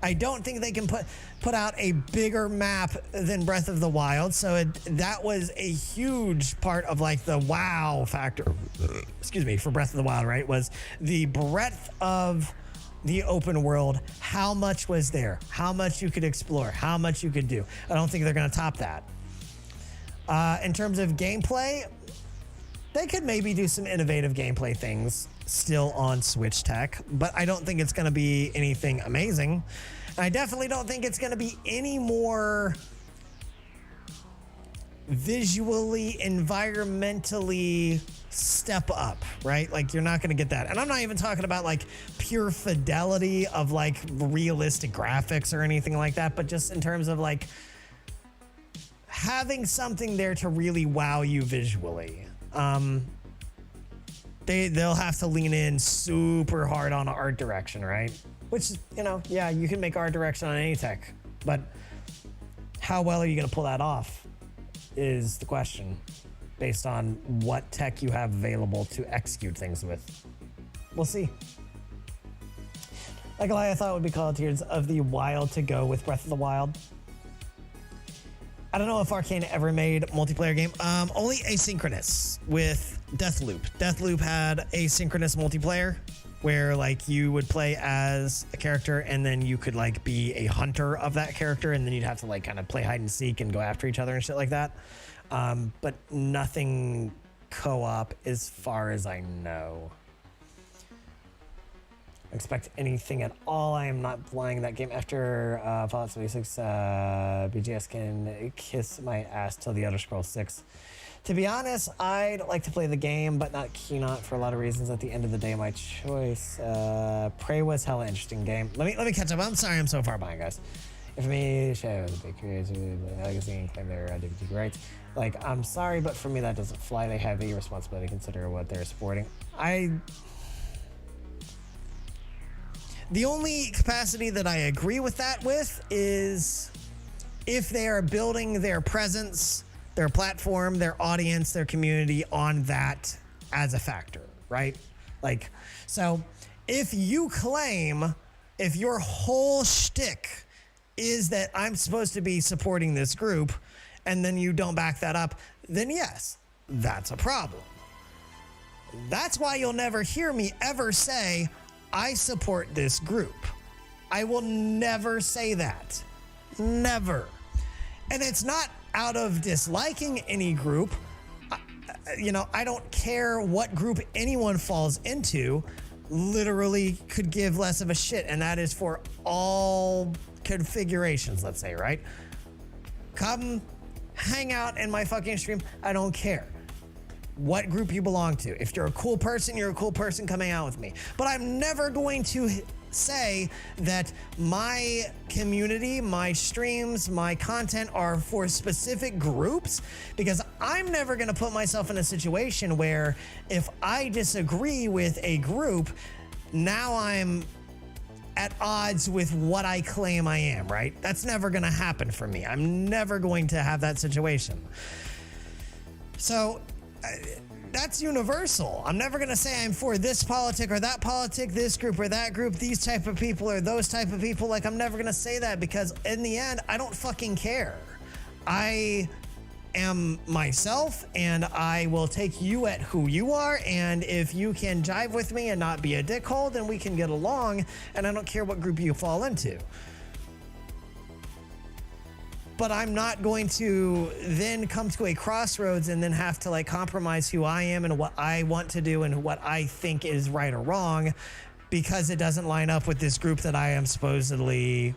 I don't think they can put out a bigger map than Breath of the Wild. So that was a huge part of like the wow factor, for Breath of the Wild, right? Was the breadth of the open world. How much was there? How much you could explore? How much you could do? I don't think they're going to top that. In terms of gameplay, they could maybe do some innovative gameplay things still on Switch tech, but I don't think it's going to be anything amazing. And I definitely don't think it's going to be any more visually, environmentally step up, right? Like, you're not going to get that. And I'm not even talking about like pure fidelity of like realistic graphics or anything like that, but just in terms of like having something there to really wow you visually. They'll have to lean in super hard on art direction, right? Which, yeah, you can make art direction on any tech, but how well are you going to pull that off is the question, based on what tech you have available to execute things with. We'll see. Like I thought it would be called Tears of the Wild to go with Breath of the Wild. I don't know if Arcane ever made a multiplayer game. Only asynchronous with Deathloop. Deathloop had asynchronous multiplayer. where like you would play as a character and then you could like be a hunter of that character, and then you'd have to like kind of play hide and seek and go after each other and shit like that. But nothing co-op as far as I know. Expect anything at all. I am not playing that game after Fallout 76. BGS can kiss my ass till the Elder Scrolls 6. To be honest, I'd like to play the game, but not keen on it for a lot of reasons. At the end of the day, my choice. Prey was hella interesting game. Let me catch up. I'm sorry, I'm so far behind, guys. If me, show the big creators, magazine claim their DVD rights. Like, I'm sorry, but for me that doesn't fly. They have a responsibility to consider what they're supporting. The only capacity that I agree with that with is if they are building their presence, their platform, their audience, their community on that as a factor, right? Like, so if you claim, if your whole shtick is that I'm supposed to be supporting this group and then you don't back that up, then yes, that's a problem. That's why you'll never hear me ever say, I support this group. I will never say that. Never. And it's not out of disliking any group. I don't care what group anyone falls into. Literally could give less of a shit. And that is for all configurations, let's say, right? Come hang out in my fucking stream. I don't care what group you belong to. If you're a cool person, you're a cool person coming out with me. But I'm never going to say that my community, my streams, my content are for specific groups, because I'm never going to put myself in a situation where if I disagree with a group, now I'm at odds with what I claim I am, right? That's never going to happen for me. I'm never going to have that situation. So that's universal. I'm never going to say I'm for this politic or that politic, this group or that group, these type of people or those type of people. Like, I'm never going to say that, because in the end, I don't fucking care. I am myself, and I will take you at who you are. And if you can jive with me and not be a dickhole, then we can get along. And I don't care what group you fall into. But I'm not going to then come to a crossroads and then have to like compromise who I am and what I want to do and what I think is right or wrong, because it doesn't line up with this group that I am supposedly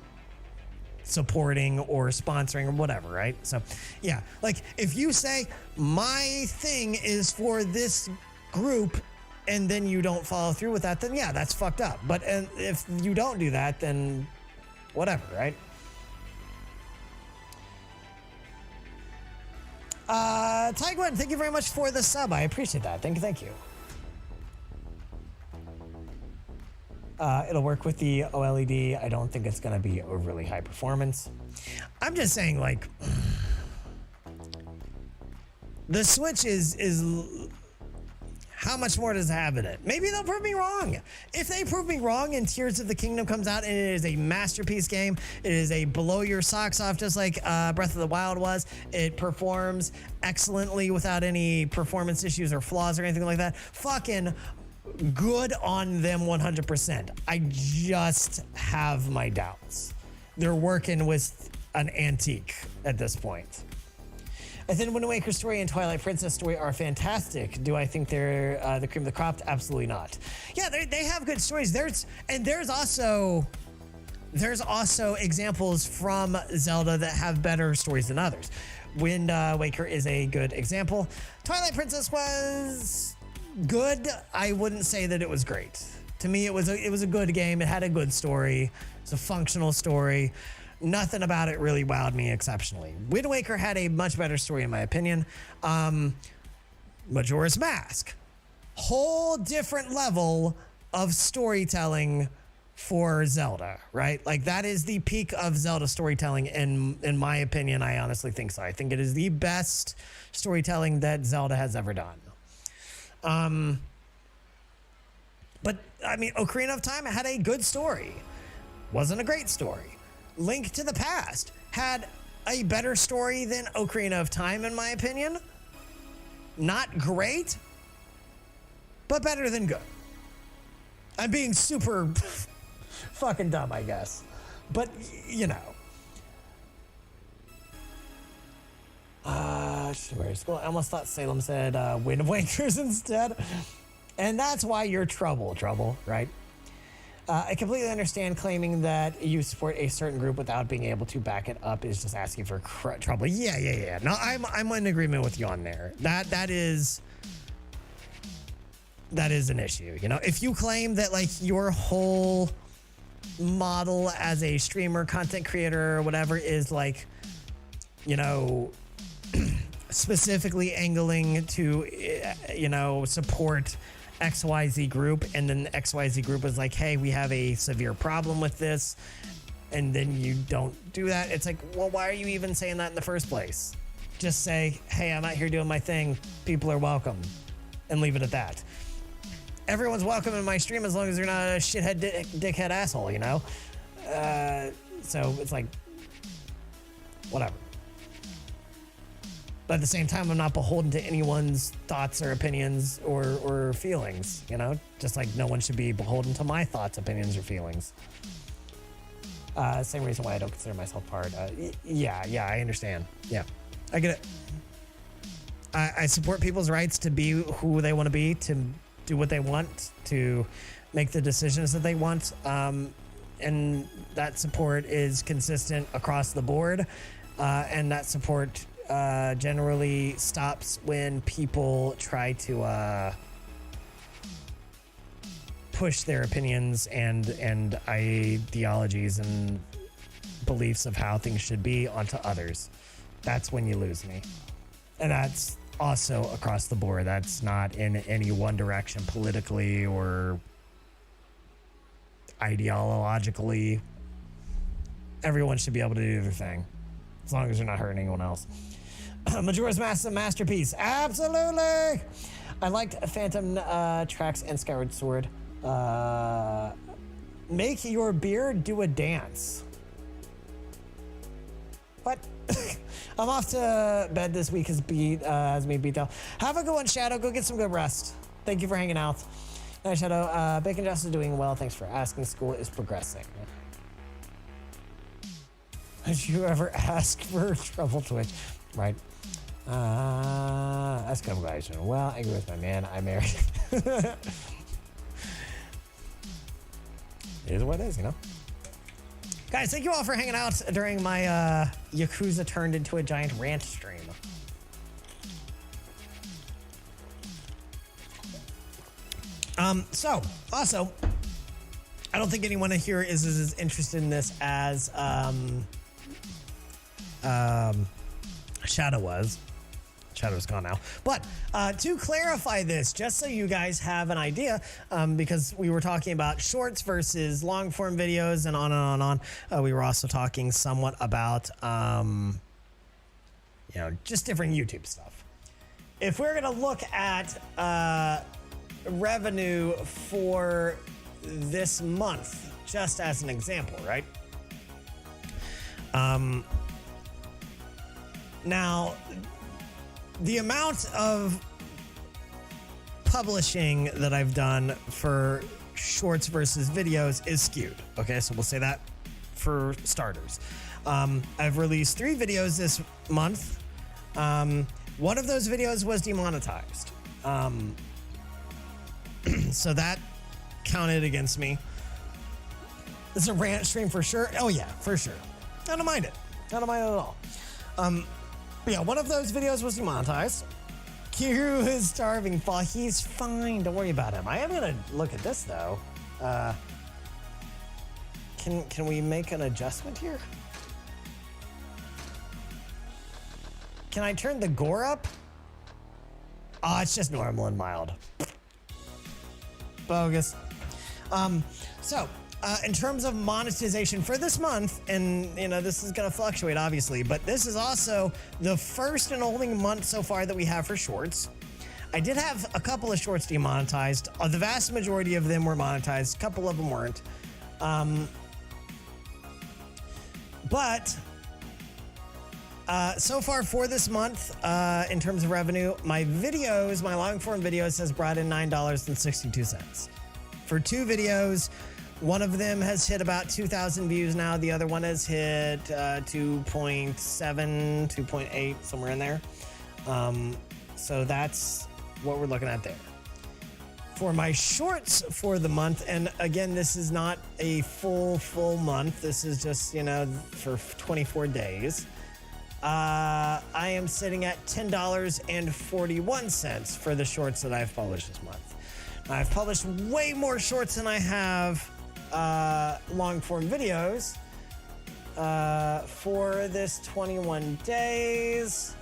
supporting or sponsoring or whatever, right? So yeah, like if you say my thing is for this group and then you don't follow through with that, then yeah, that's fucked up. But if you don't do that, then whatever, right? Taigwen, thank you very much for the sub. I appreciate that. Thank you. It'll work with the OLED. I don't think it's going to be overly high performance. I'm just saying, like, the Switch is how much more does it have in it? Maybe they'll prove me wrong. If they prove me wrong and Tears of the Kingdom comes out and it is a masterpiece game, it is a blow your socks off, just like Breath of the Wild was. It performs excellently without any performance issues or flaws or anything like that. Fucking good on them 100%. I just have my doubts. They're working with an antique at this point. I think Wind Waker story and Twilight Princess story are fantastic. Do I think they're the cream of the crop? Absolutely not. Yeah, they have good stories. There's also examples from Zelda that have better stories than others. Wind Waker is a good example. Twilight Princess was good. I wouldn't say that it was great. To me, it was a good game. It had a good story. It's a functional story. Nothing about it really wowed me exceptionally. Wind Waker had a much better story, in my opinion. Majora's Mask, whole different level of storytelling for Zelda, right? Like, that is the peak of Zelda storytelling, in my opinion. I honestly think so. I think it is the best storytelling that Zelda has ever done. But I mean, Ocarina of Time had a good story. Wasn't a great story. Link to the Past had a better story than Ocarina of Time, in my opinion. Not great, but better than good. I'm being super fucking dumb, I guess. But, you know. School. I almost thought Salem said Wind Wankers instead. And that's why you're trouble, right? I completely understand claiming that you support a certain group without being able to back it up is just asking for trouble. Yeah. No, I'm in agreement with you on there. That is an issue. You know, if you claim that like your whole model as a streamer, content creator, or whatever is like, you know, specifically angling to, you know, support XYZ group, and then the XYZ group is like, hey, we have a severe problem with this, and then you don't do that, it's like, well, why are you even saying that in the first place? Just say, hey, I'm out here doing my thing, people are welcome, and leave it at that. Everyone's welcome in my stream as long as they're not a shithead dickhead asshole, you know? So it's like, whatever. But at the same time, I'm not beholden to anyone's thoughts or opinions or feelings, you know? Just like no one should be beholden to my thoughts, opinions, or feelings. Same reason why I don't consider myself part. Yeah, I understand. Yeah, I get it. I support people's rights to be who they want to be, to do what they want, to make the decisions that they want. And that support is consistent across the board. And that support generally stops when people try to push their opinions and ideologies and beliefs of how things should be onto others. That's when you lose me. And that's also across the board. That's not in any one direction politically or ideologically. Everyone should be able to do their thing as long as you're not hurting anyone else. Majora's Mask is a masterpiece. Absolutely. I liked Phantom Tracks and Skyward Sword. Make your beard do a dance. What? I'm off to bed this week as me beat down. Have a good one, Shadow. Go get some good rest. Thank you for hanging out. Night, Shadow. Bacon Joss is doing well. Thanks for asking. School is progressing. Did you ever ask for trouble, Twitch? Right. That's kind of guys. Well, angry with my man. I married. It is what it is, you know? Guys, thank you all for hanging out during my Yakuza turned into a giant rant stream. So, also, I don't think anyone here is as interested in this as Shadow was. Shadow's gone now. But to clarify this, just so you guys have an idea, because we were talking about shorts versus long form videos and on and on and on. We were also talking somewhat about, you know, just different YouTube stuff. If we're going to look at revenue for this month, just as an example, right? Now, the amount of publishing that I've done for shorts versus videos is skewed. Okay, so we'll say that for starters. I've released 3 videos this month. One of those videos was demonetized. So that counted against me. This is a rant stream for sure. Oh yeah, for sure. I don't mind it. I don't mind it at all. Yeah, one of those videos was demonetized. Q is starving. Fall. He's fine. Don't worry about him. I am gonna look at this though. Can we make an adjustment here? Can I turn the gore up? Oh, it's just normal and mild. Bogus. In terms of monetization for this month, and you know, this is gonna fluctuate obviously, but this is also the first and only month so far that we have for shorts. I did have a couple of shorts demonetized. The vast majority of them were monetized. A couple of them weren't. So far for this month, in terms of revenue, my videos, my long form videos has brought in $9.62. for 2 videos. One of them has hit about 2,000 views now. The other one has hit 2.7, 2.8, somewhere in there. So that's what we're looking at there. For my shorts for the month, and again, this is not a full month. This is just, you know, for 24 days. I am sitting at $10.41 for the shorts that I've published this month. I've published way more shorts than I have long form videos for this 21 days.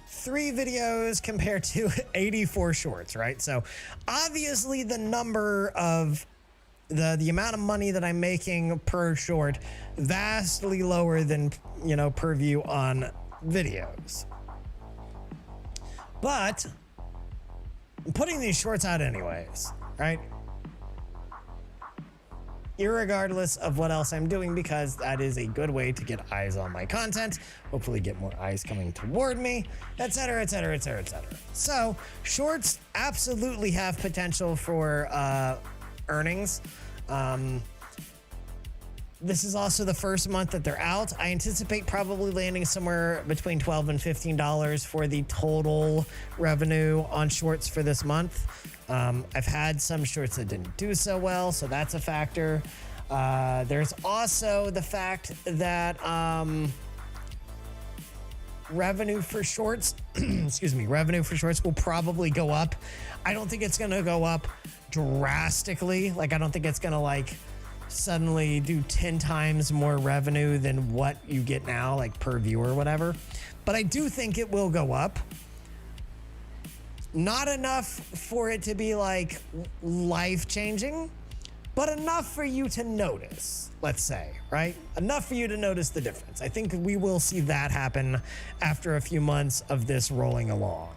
3 videos compared to 84 shorts, right? So obviously the number of the amount of money that I'm making per short vastly lower than, you know, per view on videos. But I'm putting these shorts out anyways, right? Irregardless of what else I'm doing, because that is a good way to get eyes on my content, hopefully get more eyes coming toward me, etc., etc., etc., etc. So shorts absolutely have potential for earnings. This is also the first month that they're out. I anticipate probably landing somewhere between $12 and $15 for the total revenue on shorts for this month. I've had some shorts that didn't do so well, so that's a factor. There's also the fact that revenue for shorts, excuse me, revenue for shorts will probably go up. I don't think it's going to go up drastically. Like, I don't think it's going to like suddenly do 10 times more revenue than what you get now, like per view or whatever. But I do think it will go up. Not enough for it to be like life-changing, but enough for you to notice, let's say, right? Enough for you to notice the difference. I think we will see that happen after a few months of this rolling along.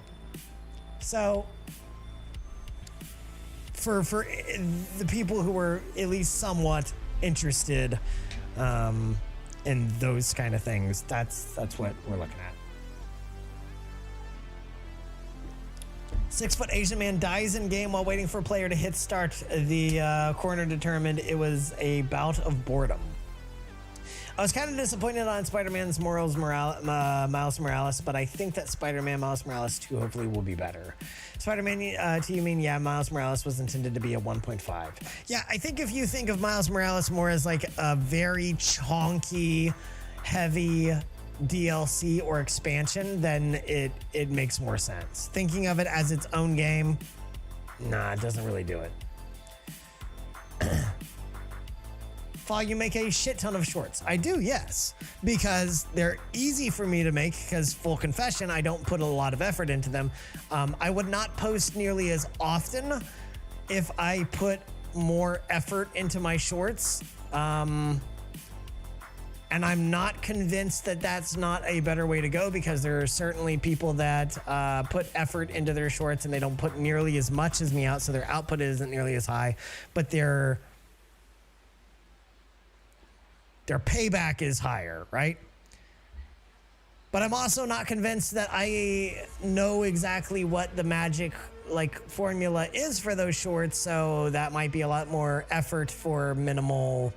So for the people who are at least somewhat interested in those kind of things, that's what we're looking at. 6-foot Asian man dies in game while waiting for a player to hit start. The coroner determined it was a bout of boredom. I was kind of disappointed on Spider-Man's Miles Morales, but I think that Spider-Man Miles Morales 2 hopefully will be better. Spider-Man 2, you mean, yeah, Miles Morales was intended to be a 1.5. Yeah, I think if you think of Miles Morales more as like a very chonky, heavy DLC or expansion, then it makes more sense. Thinking of it as its own game, nah, it doesn't really do it. Fall, you make a shit ton of shorts. I do, yes, because they're easy for me to make, because full confession, I don't put a lot of effort into them. I would not post nearly as often if I put more effort into my shorts. And I'm not convinced that that's not a better way to go, because there are certainly people that put effort into their shorts and they don't put nearly as much as me out, so their output isn't nearly as high, but their payback is higher, right? But I'm also not convinced that I know exactly what the magic like formula is for those shorts, so that might be a lot more effort for minimal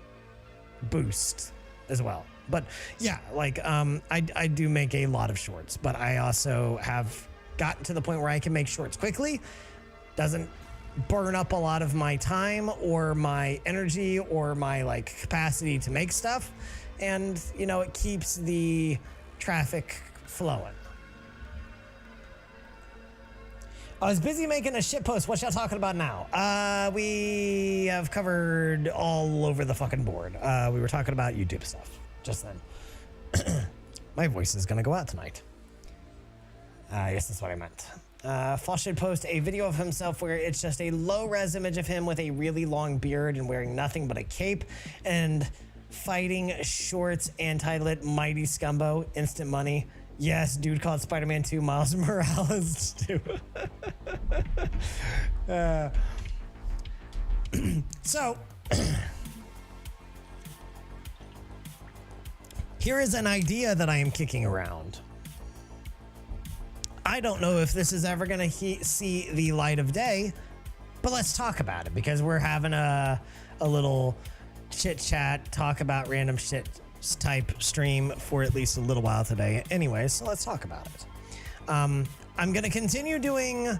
boost as well. But yeah, like I do make a lot of shorts, but I also have gotten to the point where I can make shorts quickly. Doesn't burn up a lot of my time or my energy or my like capacity to make stuff, and you know, it keeps the traffic flowing. I was busy making a shit post. What y'all talking about now? We have covered all over the fucking board. We were talking about YouTube stuff just then. My voice is gonna go out tonight. Yes, that's what I meant. Foss should post a video of himself where it's just a low-res image of him with a really long beard and wearing nothing but a cape and fighting shorts, and title it Mighty Scumbo, Instant Money. Yes, dude called Spider-Man 2 Miles Morales 2. So, here is an idea that I am kicking around. I don't know if this is ever going to see the light of day, but let's talk about it because we're having a little chit chat, talk about random shit type stream for at least a little while today. Anyway, so let's talk about it. I'm going to continue doing,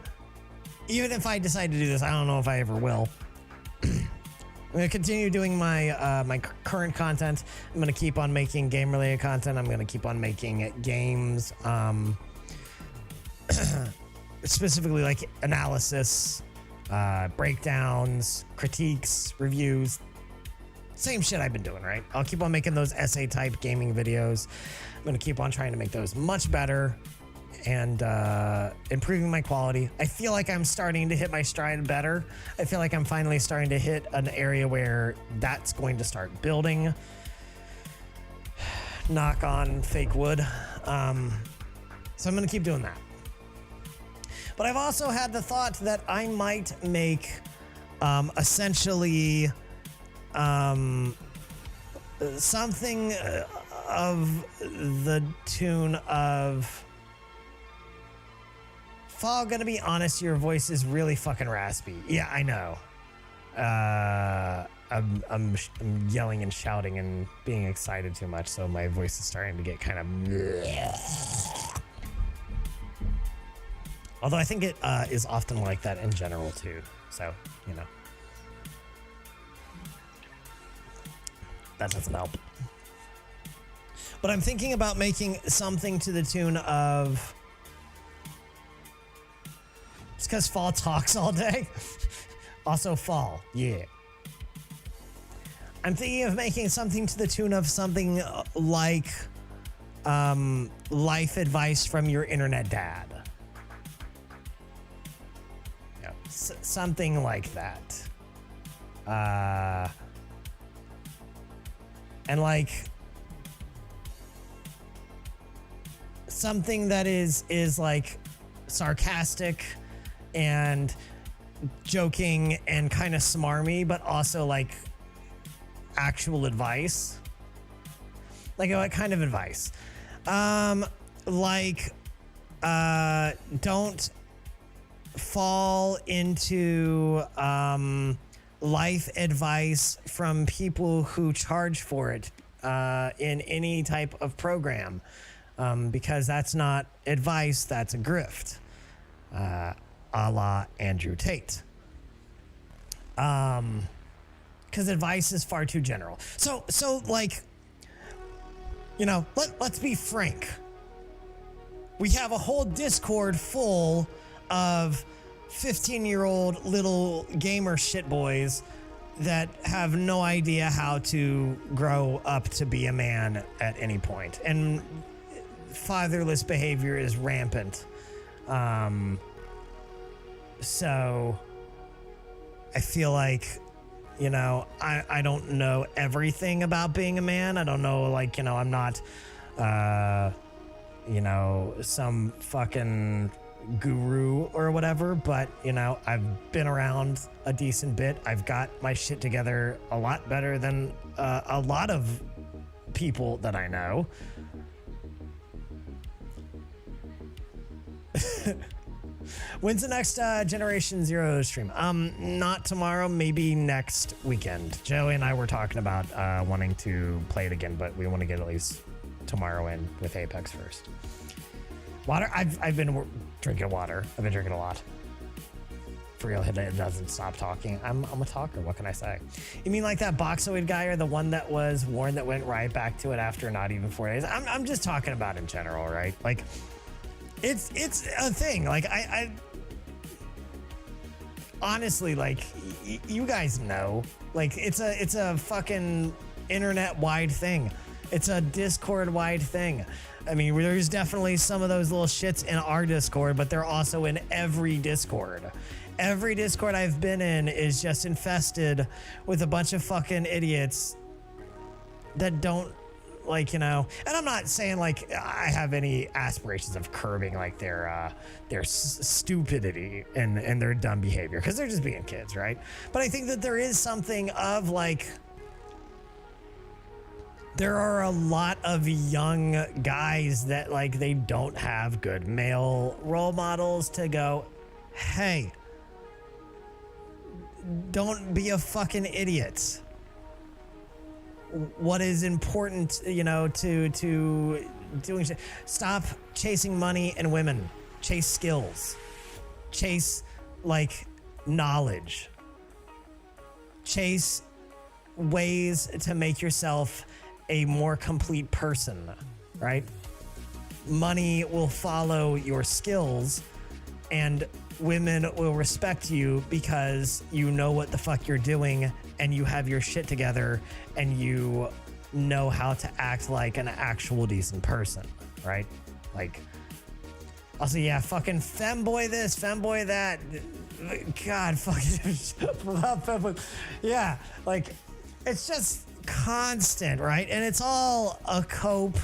even if I decide to do this, I don't know if I ever will. I'm going to continue doing my my current content. I'm going to keep on making game-related content. I'm going to keep on making games, specifically like analysis, breakdowns, critiques, reviews. Same shit I've been doing, right? I'll keep on making those essay-type gaming videos. I'm going to keep on trying to make those much better and improving my quality. I feel like I'm starting to hit my stride better. I feel like I'm finally starting to hit an area where that's going to start building. Knock on fake wood. So I'm going to keep doing that. But I've also had the thought that I might make essentially something of the tune of... Fall, gonna be honest, your voice is really fucking raspy. Yeah, I know. I'm yelling and shouting and being excited too much, so my voice is starting to get kind of... Although I think it is often like that in general too. So, you know. That doesn't help. But I'm thinking about making something to the tune of... It's because Fall talks all day. Also Fall, yeah. I'm thinking of making something to the tune of something like life advice from your internet dad. Yeah, something like that. And like something that is like sarcastic and joking and kind of smarmy, but also like actual advice. Like what kind of advice? Don't fall into life advice from people who charge for it in any type of program, because that's not advice, that's a grift. A la Andrew Tate. Because advice is far too general. So like, you know, let's be frank. We have a whole Discord full of 15-year-old little gamer shitboys that have no idea how to grow up to be a man at any point. And fatherless behavior is rampant. So I feel like, you know, I don't know everything about being a man. I don't know, like, you know, I'm not, you know, some fucking guru or whatever, but, you know, I've been around a decent bit. I've got my shit together a lot better than a lot of people that I know. When's the next Generation Zero stream? Not tomorrow, maybe next weekend. Joey and I were talking about wanting to play it again, but we want to get at least tomorrow in with Apex first. Water? I've been drinking water. I've been drinking a lot. For real, it doesn't stop talking. I'm a talker. What can I say? You mean like that Boxoid guy, or the one that was warned that went right back to it after not even 4 days? I'm just talking about in general, right? Like, it's a thing. Like I honestly, like, you guys know, like, it's a fucking internet-wide thing. It's a Discord-wide thing. I mean, there's definitely some of those little shits in our Discord, but they're also in every Discord. Every Discord I've been in is just infested with a bunch of fucking idiots that don't, like, you know, and I'm not saying like I have any aspirations of curbing like their stupidity and their dumb behavior, because they're just being kids, right? But I think that there is something of like There are a lot of young guys that like they don't have good male role models to go, hey, don't be a fucking idiot. What is important, you know, to doing shit. Stop chasing money and women. Chase skills. Chase like knowledge. Chase ways to make yourself a more complete person, right? Money will follow your skills, and women will respect you because you know what the fuck you're doing and you have your shit together and you know how to act like an actual decent person, right? Like, also, yeah, fucking femboy this, femboy that. God, fucking femboy. Yeah, like, it's just constant, right? And it's all a cope.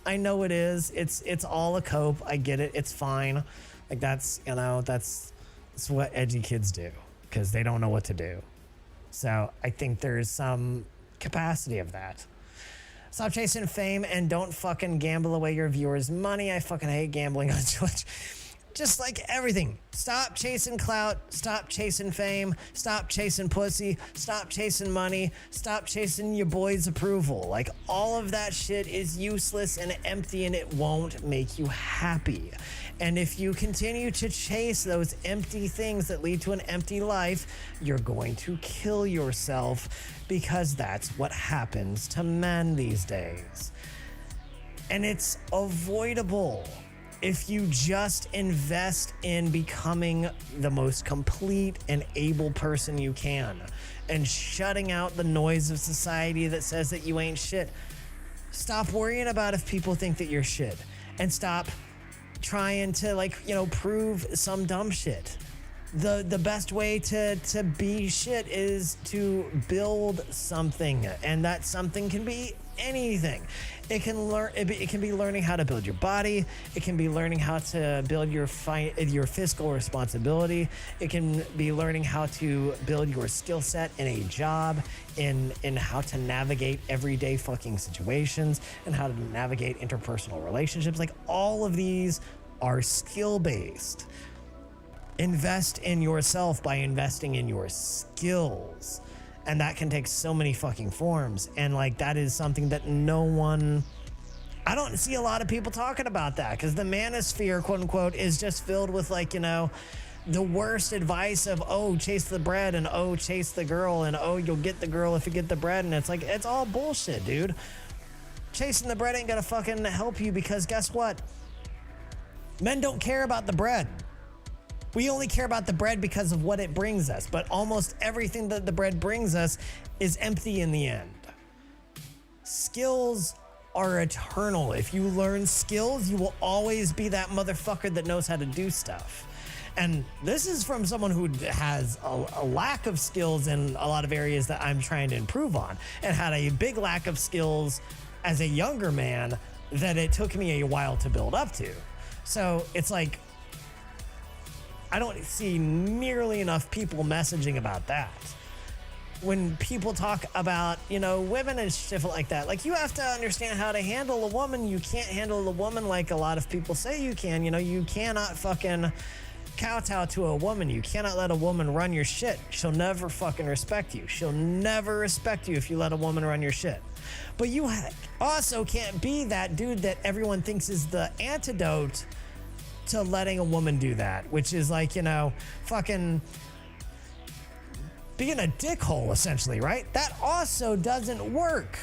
I know it is. It's all a cope. I get it. It's fine. Like that's, you know, that's what edgy kids do because they don't know what to do. So I think there's some capacity of that. Stop chasing fame and don't fucking gamble away your viewers' money. I fucking hate gambling on Twitch. Just like everything. Stop chasing clout. Stop chasing fame. Stop chasing pussy. Stop chasing money. Stop chasing your boy's approval. Like all of that shit is useless and empty and it won't make you happy. And if you continue to chase those empty things that lead to an empty life, you're going to kill yourself because that's what happens to men these days. And it's avoidable. If you just invest in becoming the most complete and able person you can and shutting out the noise of society that says that you ain't shit. Stop worrying about if people think that you're shit and stop trying to, like, you know, prove some dumb shit. The best way to be shit is to build something, and that something can be anything. It can be learning how to build your body. It can be learning how to build your fiscal responsibility. It can be learning how to build your skill set in a job, in how to navigate everyday fucking situations, and how to navigate interpersonal relationships. Like all of these are skill based. Invest in yourself by investing in your skills. And that can take so many fucking forms. And like, that is something that I don't see a lot of people talking about that because the manosphere, quote unquote, is just filled with like, you know, the worst advice of, oh, chase the bread and oh, chase the girl and oh, you'll get the girl if you get the bread. And it's like, it's all bullshit, dude. Chasing the bread ain't gonna fucking help you because guess what? Men don't care about the bread. We only care about the bread because of what it brings us, but almost everything that the bread brings us is empty in the end. Skills are eternal. If you learn skills, you will always be that motherfucker that knows how to do stuff. And this is from someone who has a lack of skills in a lot of areas that I'm trying to improve on, and had a big lack of skills as a younger man that it took me a while to build up to. So it's like, I don't see nearly enough people messaging about that. When people talk about, you know, women and shit like that, like you have to understand how to handle a woman. You can't handle a woman like a lot of people say you can. You know, you cannot fucking kowtow to a woman. You cannot let a woman run your shit. She'll never fucking respect you. She'll never respect you if you let a woman run your shit. But you also can't be that dude that everyone thinks is the antidote to letting a woman do that, which is like, you know, fucking being a dickhole, essentially, right? That also doesn't work.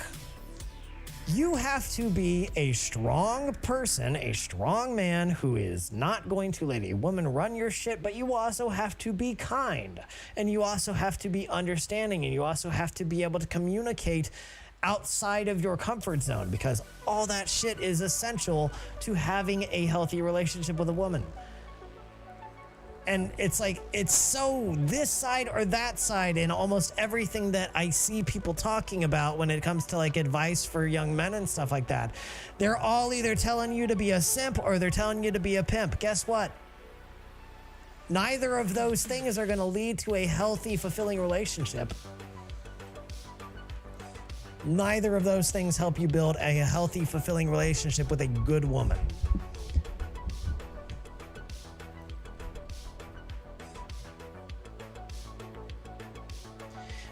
You have to be a strong person, a strong man who is not going to let a woman run your shit, but you also have to be kind, and you also have to be understanding, and you also have to be able to communicate outside of your comfort zone, because all that shit is essential to having a healthy relationship with a woman. And it's like, it's so this side or that side in almost everything that I see people talking about when it comes to like advice for young men and stuff like that. They're all either telling you to be a simp or they're telling you to be a pimp. Guess what? Neither of those things are going to lead to a healthy, fulfilling relationship. Neither of those things help you build a healthy, fulfilling relationship with a good woman.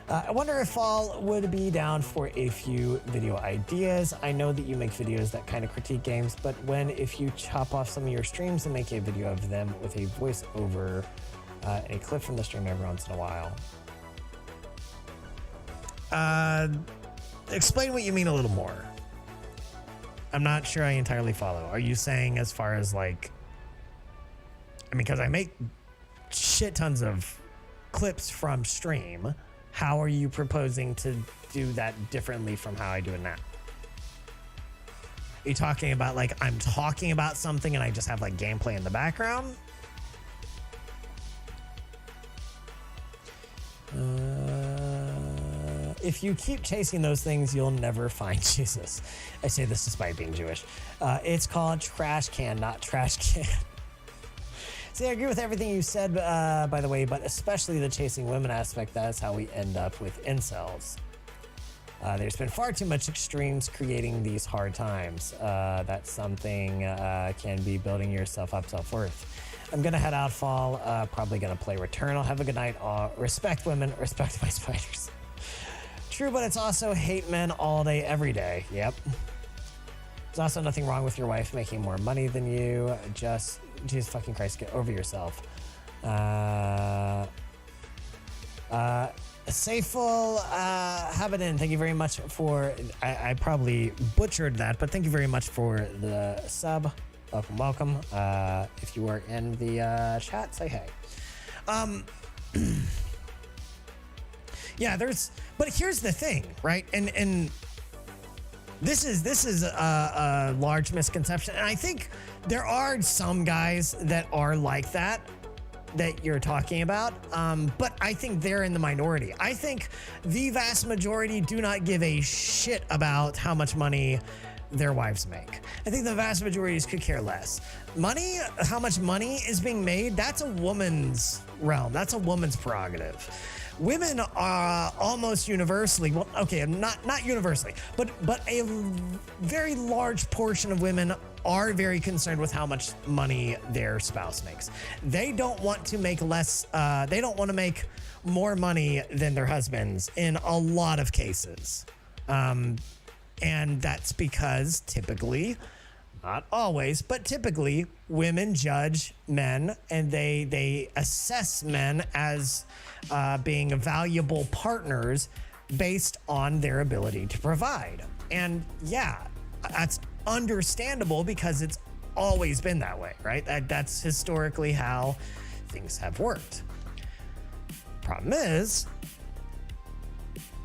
I wonder if Fall would be down for a few video ideas. I know that you make videos that kind of critique games, but if you chop off some of your streams and make a video of them with a voiceover, a clip from the stream every once in a while. Explain what you mean a little more. I'm not sure I entirely follow. Are you saying as far as like, I mean, because I make shit tons of clips from stream. How are you proposing to do that differently from how I do it now? Are you talking about like I'm talking about something and I just have like gameplay in the background? If you keep chasing those things, you'll never find Jesus. I say this despite being Jewish. It's called trash can, not trash can. See, I agree with everything you said, by the way, but especially the chasing women aspect. That's how we end up with incels. There's been far too much extremes creating these hard times. That's something can be building yourself up self-worth. I'm going to head out, Fall. Probably going to play Returnal. Have a good night. Respect women. Respect my spiders. True, but it's also hate men all day, every day. Yep. There's also nothing wrong with your wife making more money than you. Just, Jesus fucking Christ, get over yourself. Safeful Habadin, thank you very much for, I probably butchered that, but thank you very much for the sub. Welcome, welcome. If you are in the chat, say hey. Yeah, but here's the thing, right? And this is a large misconception, and I think there are some guys that are like that you're talking about, but I think they're in the minority. I think the vast majority do not give a shit about how much money their wives make. I think the vast majority could care less. Money, how much money is being made, that's a woman's realm. That's a woman's prerogative. Women are almost universally, well, okay, not universally, but a very large portion of women are very concerned with how much money their spouse makes. They don't want to make less, they don't want to make more money than their husbands in a lot of cases. And that's because typically, not always, but typically women judge men and they assess men as being valuable partners based on their ability to provide. And yeah, that's understandable because it's always been that way, right? That's historically how things have worked. Problem is,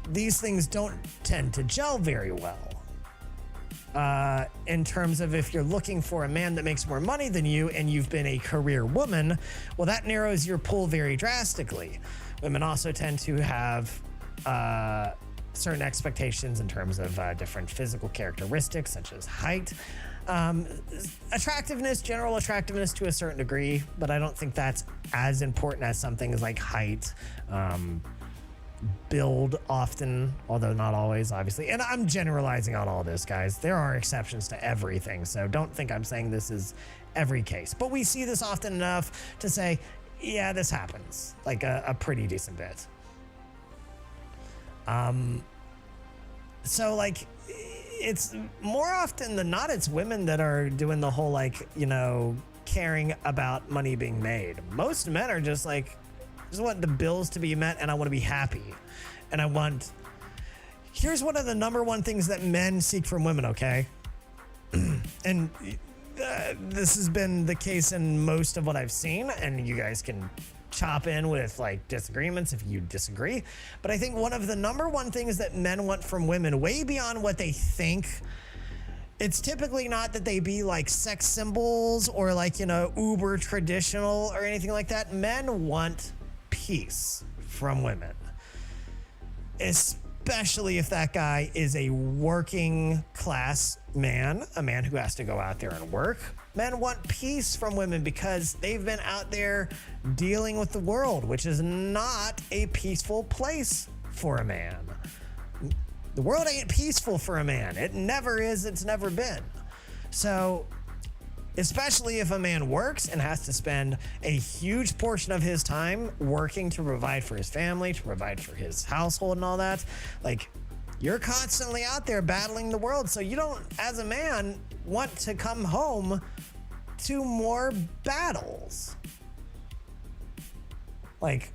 these things don't tend to gel very well. In terms of if you're looking for a man that makes more money than you and you've been a career woman, well, that narrows your pool very drastically. Women also tend to have certain expectations in terms of different physical characteristics, such as height, attractiveness, general attractiveness to a certain degree, but I don't think that's as important as some things like height, build often, although not always, obviously. And I'm generalizing on all this, guys. There are exceptions to everything, so don't think I'm saying this is every case. But we see this often enough to say, yeah, this happens, like a pretty decent bit. So, like, it's more often than not, it's women that are doing the whole, like, you know, caring about money being made. Most men are just like, I just want the bills to be met and I want to be happy. And here's one of the number one things that men seek from women, okay? And this has been the case in most of what I've seen, and you guys can chop in with like disagreements if you disagree. But I think one of the number one things that men want from women, way beyond what they think, it's typically not that they be like sex symbols or like, you know, uber traditional or anything like that. Men want peace from women, especially if that guy is a working class man, a man who has to go out there and work. Men want peace from women because they've been out there dealing with the world, which is not a peaceful place for a man. The world ain't peaceful for a man. It never is. It's never been. So, especially if a man works and has to spend a huge portion of his time working to provide for his family, to provide for his household and all that, like, you're constantly out there battling the world. So you don't, as a man, want to come home to more battles. Like,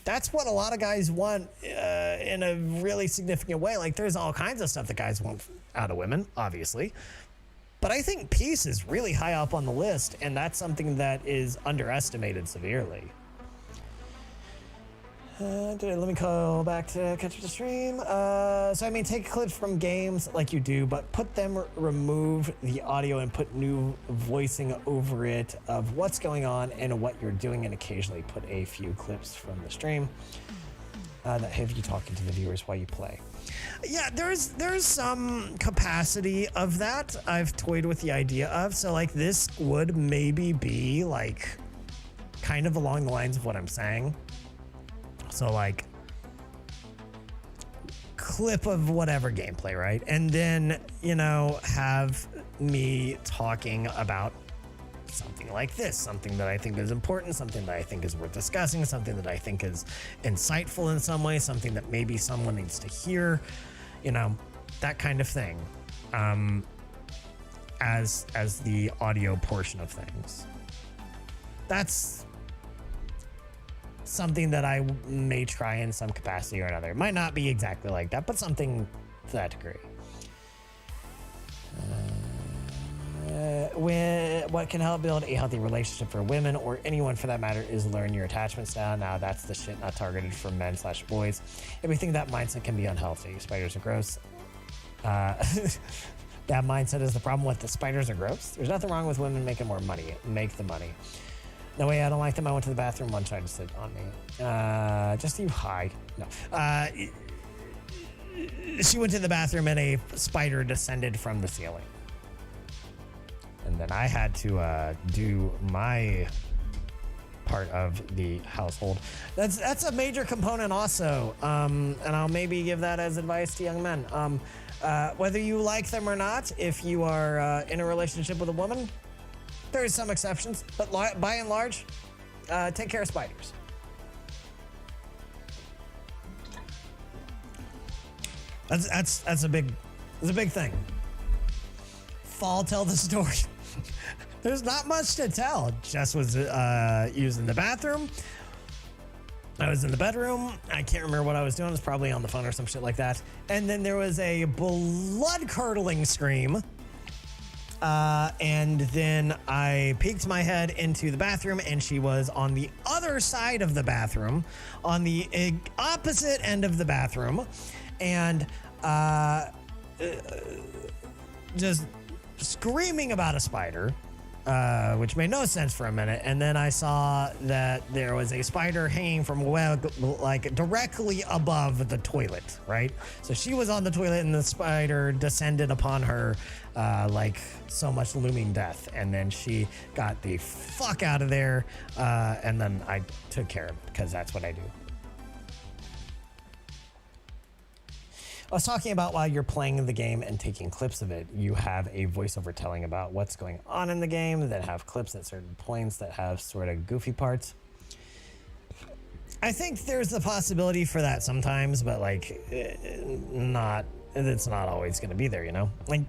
that's what a lot of guys want in a really significant way. Like, there's all kinds of stuff that guys want out of women, obviously. But I think peace is really high up on the list, and that's something that is underestimated severely. Let me go back to catch the stream. So I mean, take clips from games like you do, but put them, remove the audio and put new voicing over it of what's going on and what you're doing, and occasionally put a few clips from the stream that have you talking to the viewers while you play. Yeah, there's some capacity of that I've toyed with the idea of. So like this would maybe be like kind of along the lines of what I'm saying. So like clip of whatever gameplay, right? And then, you know, have me talking about something like this, something that I think is important, something that I think is worth discussing, something that I think is insightful in some way, something that maybe someone needs to hear, you know, that kind of thing, as the audio portion of things. That's something that I may try in some capacity or another. It might not be exactly like that, but something to that degree. What can help build a healthy relationship for women, or anyone for that matter, is learn your attachment style. Now that's the shit not targeted for men/boys. If we think that mindset can be unhealthy, spiders are gross. That mindset is the problem with the spiders are gross. There's nothing wrong with women making more money. Make the money. No way, I don't like them. I went to the bathroom. One tried to sit on me. Just you hide. No. She went to the bathroom and a spider descended from the ceiling. And then I had to do my part of the household. That's a major component also. And I'll maybe give that as advice to young men. Whether you like them or not, if you are in a relationship with a woman, there are some exceptions, but by and large, take care of spiders. That's a big thing. Fall, tell the story. There's not much to tell. Jess was using the bathroom. I was in the bedroom. I can't remember what I was doing. I was probably on the phone or some shit like that. And then there was a blood-curdling scream. And then I peeked my head into the bathroom, and she was on the other side of the bathroom, on the opposite end of the bathroom, and just screaming about a spider, which made no sense for a minute. And then I saw that there was a spider hanging from like directly above the toilet, right? So she was on the toilet and the spider descended upon her like so much looming death. And then she got the fuck out of there. And then I took care of it because that's what I do. I was talking about while you're playing the game and taking clips of it, you have a voiceover telling about what's going on in the game, that have clips at certain points that have sort of goofy parts. I think there's the possibility for that sometimes, but like it's not always going to be there, you know? Like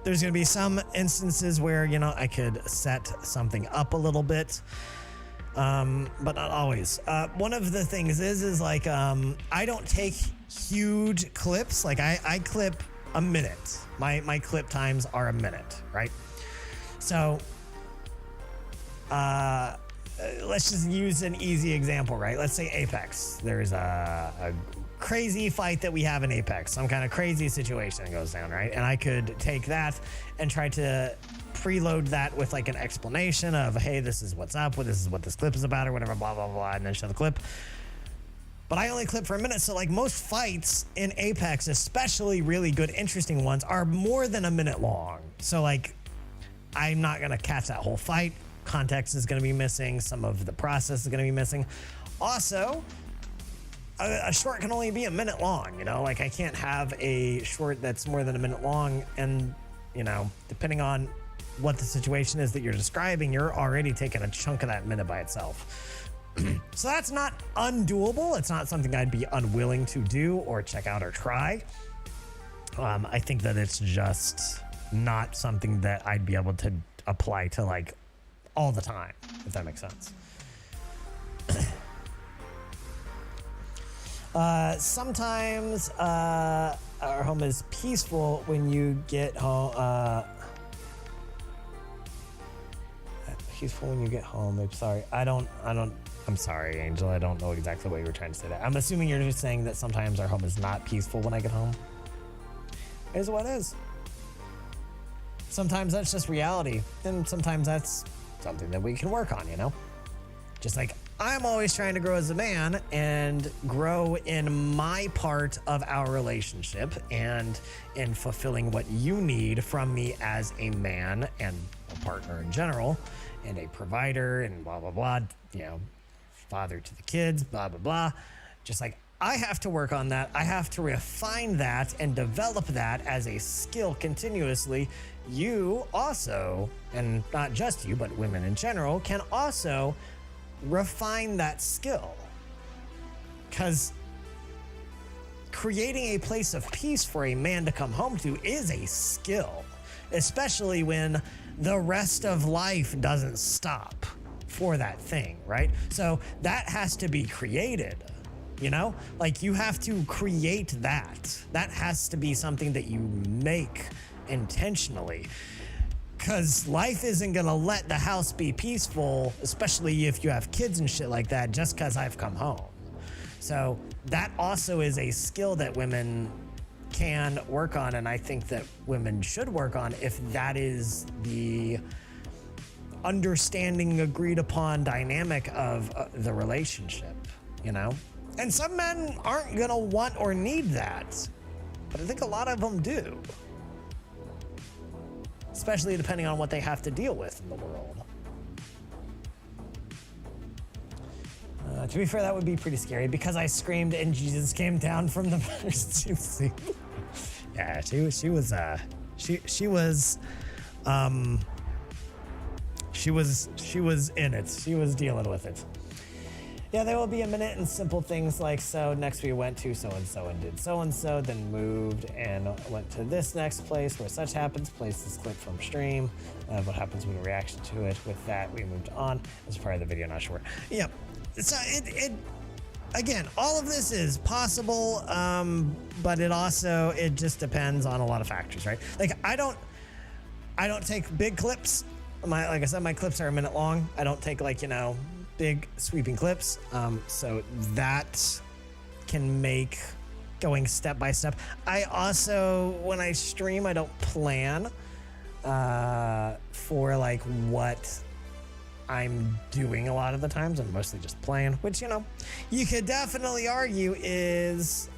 there's going to be some instances where, you know, I could set something up a little bit. But not always. One of the things is like, I don't take huge clips. Like I clip a minute. My clip times are a minute, right? So, let's just use an easy example, right? Let's say Apex. There's a crazy fight that we have in Apex, some kind of crazy situation that goes down, right? And I could take that and try to preload that with like an explanation of, hey, this is what's up, this is what this clip is about, or whatever, blah, blah, blah, and then show the clip. But I only clip for a minute, so like most fights in Apex, especially really good, interesting ones, are more than a minute long. So like, I'm not gonna catch that whole fight. Context is gonna be missing. Some of the process is gonna be missing. Also, a short can only be a minute long, you know? Like, I can't have a short that's more than a minute long, and, you know, depending on what the situation is that you're describing, you're already taking a chunk of that minute by itself. So that's not undoable. It's not something I'd be unwilling to do or check out or try. I think that it's just not something that I'd be able to apply to, like, all the time, if that makes sense. Sometimes our home is peaceful when you get home. Peaceful when you get home. I'm sorry. I'm sorry, Angel. I don't know exactly what you were trying to say that. I'm assuming you're just saying that sometimes our home is not peaceful when I get home. It is what it is. Sometimes that's just reality, and sometimes that's something that we can work on, you know? Just like I'm always trying to grow as a man and grow in my part of our relationship and in fulfilling what you need from me as a man and a partner in general and a provider and blah, blah, blah, you know, father to the kids, blah, blah, blah. Just like I have to work on that. I have to refine that and develop that as a skill continuously. You also, and not just you, but women in general, can also refine that skill. Because creating a place of peace for a man to come home to is a skill, especially when the rest of life doesn't stop for that thing, right? So that has to be created, you know? Like, you have to create that. That has to be something that you make intentionally. Because life isn't going to let the house be peaceful, especially if you have kids and shit like that, just because I've come home. So that also is a skill that women can work on, and I think that women should work on if that is the understanding, agreed upon dynamic of the relationship, you know? And some men aren't going to want or need that, but I think a lot of them do. Especially depending on what they have to deal with in the world. To be fair, that would be pretty scary because I screamed and Jesus came down from the first seat. Yeah, she was in it. She was dealing with it. Yeah, there will be a minute in simple things like, so next we went to so-and-so and did so-and-so, then moved and went to this next place where such happens, place this clip from stream, what happens when reaction to it. With that, we moved on. As part of the video, not sure. Yeah, so it again, all of this is possible, but it just depends on a lot of factors, right? Like, I don't take big clips. Like I said, my clips are a minute long. I don't take, like, you know, big sweeping clips, so that can make going step by step. I also, when I stream, I don't plan for like what I'm doing a lot of the times. I'm mostly just playing, which, you know, you could definitely argue is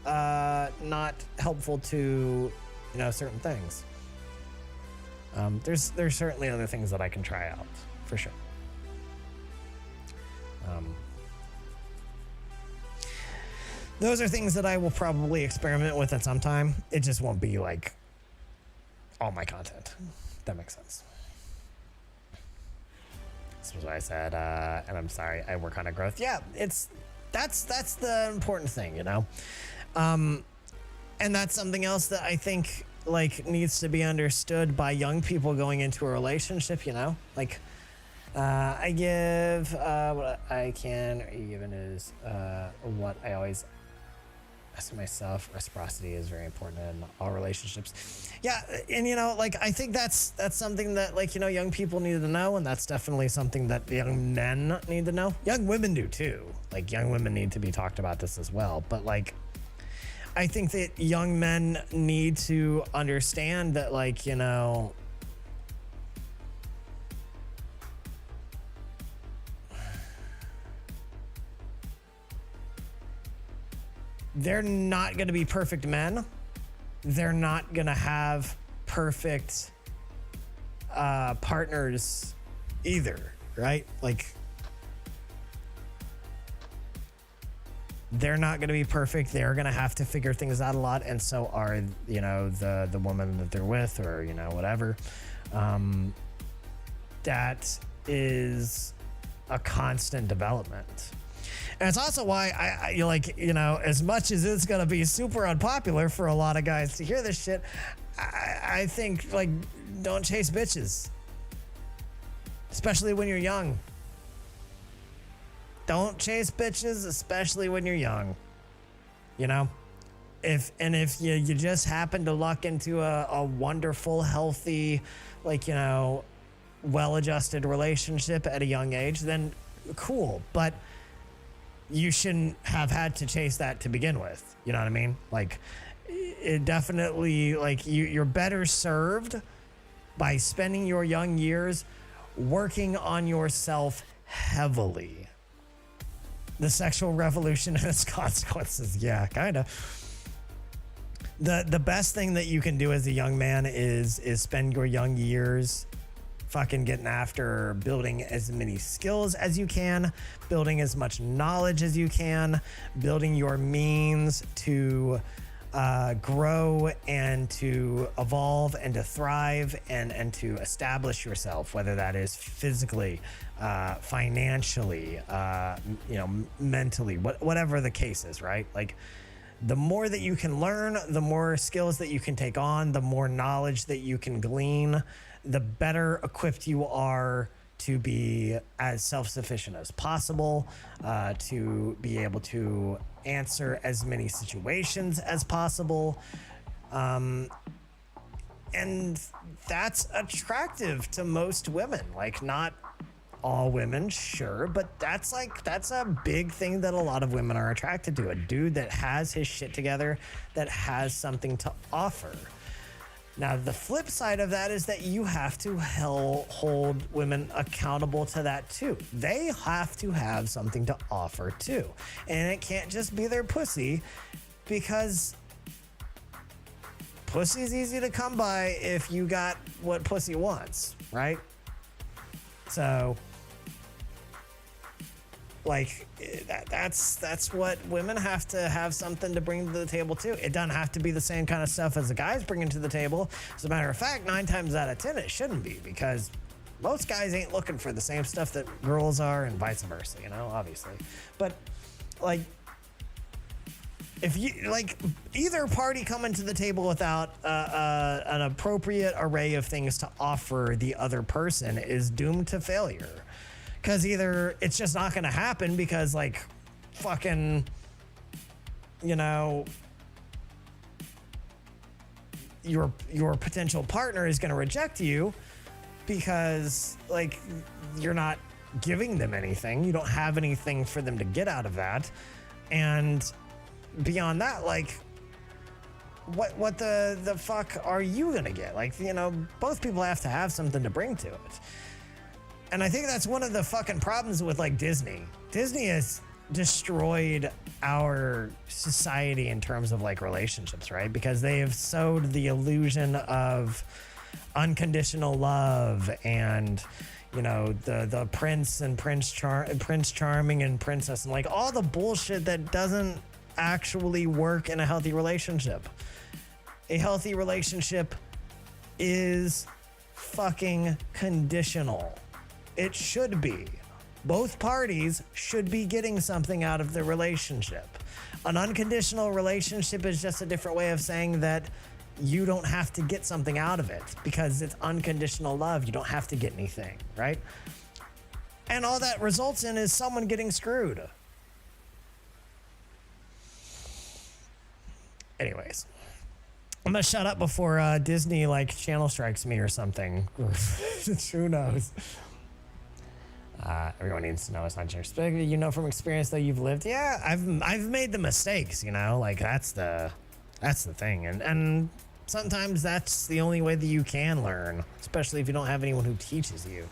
not helpful to, you know, certain things. There's certainly other things that I can try out for sure. Those are things that I will probably experiment with at some time. It just won't be like all my content. That makes sense. This was what I said, and I'm sorry, I work on a growth. Yeah, that's the important thing, you know? And that's something else that I think like needs to be understood by young people going into a relationship, you know? Like, I give what I can, or you given is what I always ask myself. Reciprocity is very important in all relationships. Yeah, and you know, like, I think that's something that, like, you know, young people need to know, and that's definitely something that young men need to know. Young women do too. Like, young women need to be talked about this as well. But like, I think that young men need to understand that, like, you know, they're not going to be perfect men. They're not going to have perfect partners either, right? Like, they're not going to be perfect. They're going to have to figure things out a lot, and so are, you know, the woman that they're with, or, you know, whatever. That is a constant development. And it's also why I like, you know, as much as it's going to be super unpopular for a lot of guys to hear this shit, I think, like, don't chase bitches. Especially when you're young. Don't chase bitches, especially when you're young. You know? If you just happen to luck into a wonderful, healthy, like, you know, well-adjusted relationship at a young age, then cool. But you shouldn't have had to chase that to begin with. You know what I mean? Like, it definitely, like, you're better served by spending your young years working on yourself heavily. The sexual revolution and its consequences. Yeah, kind of. The best thing that you can do as a young man is spend your young years fucking getting after building as many skills as you can, building as much knowledge as you can, building your means to grow and to evolve and to thrive and to establish yourself, whether that is physically, financially, you know, mentally, whatever the case is, right? Like, the more that you can learn, the more skills that you can take on, the more knowledge that you can glean, the better equipped you are to be as self-sufficient as possible, to be able to answer as many situations as possible. And that's attractive to most women. Like, not all women, sure, but that's a big thing that a lot of women are attracted to. A dude that has his shit together, that has something to offer. Now, the flip side of that is that you have to hold women accountable to that too. They have to have something to offer too. And it can't just be their pussy, because pussy's easy to come by if you got what pussy wants, right? So, like, that's what women have to have something to bring to the table too. It doesn't have to be the same kind of stuff as the guys bringing to the table. As a matter of fact, 9 times out of 10, it shouldn't be, because most guys ain't looking for the same stuff that girls are, and vice versa, you know, obviously. But, like, if you, like, either party coming to the table without an appropriate array of things to offer the other person is doomed to failure. Because either it's just not going to happen because, like, fucking, you know, your potential partner is going to reject you because, like, you're not giving them anything. You don't have anything for them to get out of that. And beyond that, like, what the fuck are you going to get? Like, you know, both people have to have something to bring to it. And I think that's one of the fucking problems with, like, Disney. Disney has destroyed our society in terms of, like, relationships, right? Because they have sowed the illusion of unconditional love and, you know, the prince and Prince Charming and princess, and, like, all the bullshit that doesn't actually work in a healthy relationship. A healthy relationship is fucking conditional. It should be. Both parties should be getting something out of the relationship. An unconditional relationship is just a different way of saying that you don't have to get something out of it, because it's unconditional love. You don't have to get anything, right? And all that results in is someone getting screwed. Anyways, I'm gonna shut up before Disney, like, channel strikes me or something. Who knows? Everyone needs to know it's not your perspective. You know from experience, though, you've lived. Yeah, I've made the mistakes, you know, like, that's the thing. And sometimes that's the only way that you can learn, especially if you don't have anyone who teaches you.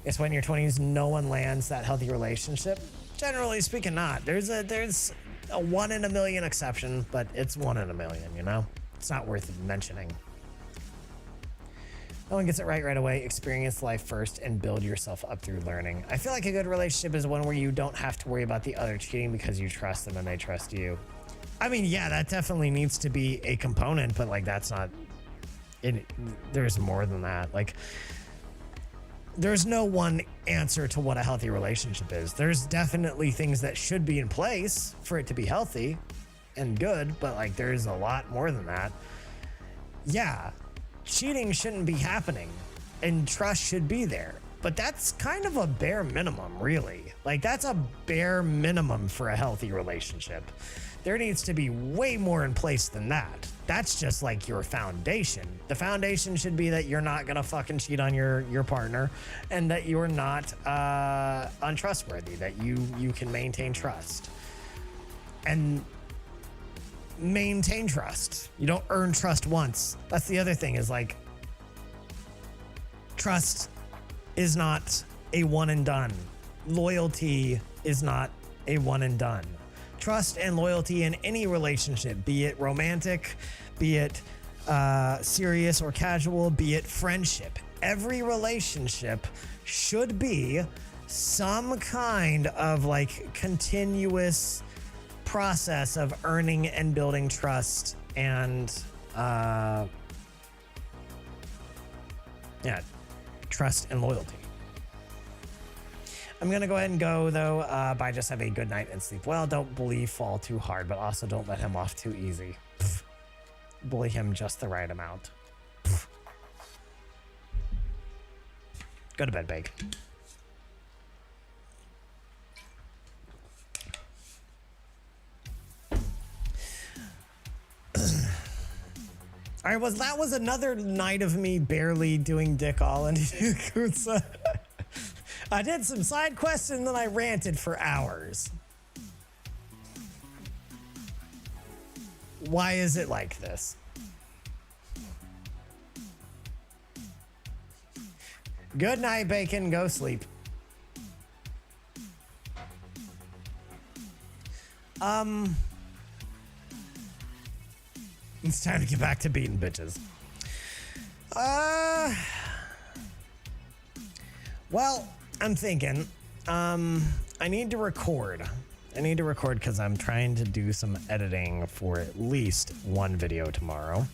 It's when in your 20s, no one lands that healthy relationship. Generally speaking, not. There's a 1 in a million exception, but it's 1 in a million, you know? It's not worth mentioning. No one gets it right away. Experience life first and build yourself up through learning. I feel like a good relationship is one where you don't have to worry about the other cheating because you trust them and they trust you. I mean, yeah, that definitely needs to be a component, but like that's not it. There's more than that. Like there's no one answer to what a healthy relationship is. There's definitely things that should be in place for it to be healthy and good, but like there's a lot more than that. Yeah, cheating shouldn't be happening and trust should be there, but that's kind of a bare minimum, really. Like that's a bare minimum for a healthy relationship. There needs to be way more in place than that. That's just like your foundation. The foundation should be that you're not gonna fucking cheat on your partner and that you're not untrustworthy, that you can maintain trust. And maintain trust. You don't earn trust once. That's the other thing is like trust is not a one and done. Loyalty is not a one and done. Trust and loyalty in any relationship, be it romantic, be it serious or casual, be it friendship. Every relationship should be some kind of like continuous process of earning and building trust and trust and loyalty. I'm gonna go ahead and go though, but just have a good night and sleep well. Don't bully Fall too hard, but also don't let him off too easy. Pfft. Bully him just the right amount. Pfft. Go to bed, Big. All right, that was another night of me barely doing dick all into Yakuza. I did some side quests and then I ranted for hours. Why is it like this? Good night, Bacon. Go sleep. It's time to get back to beating bitches. Well, I'm thinking, I need to record. I need to record because I'm trying to do some editing for at least one video tomorrow.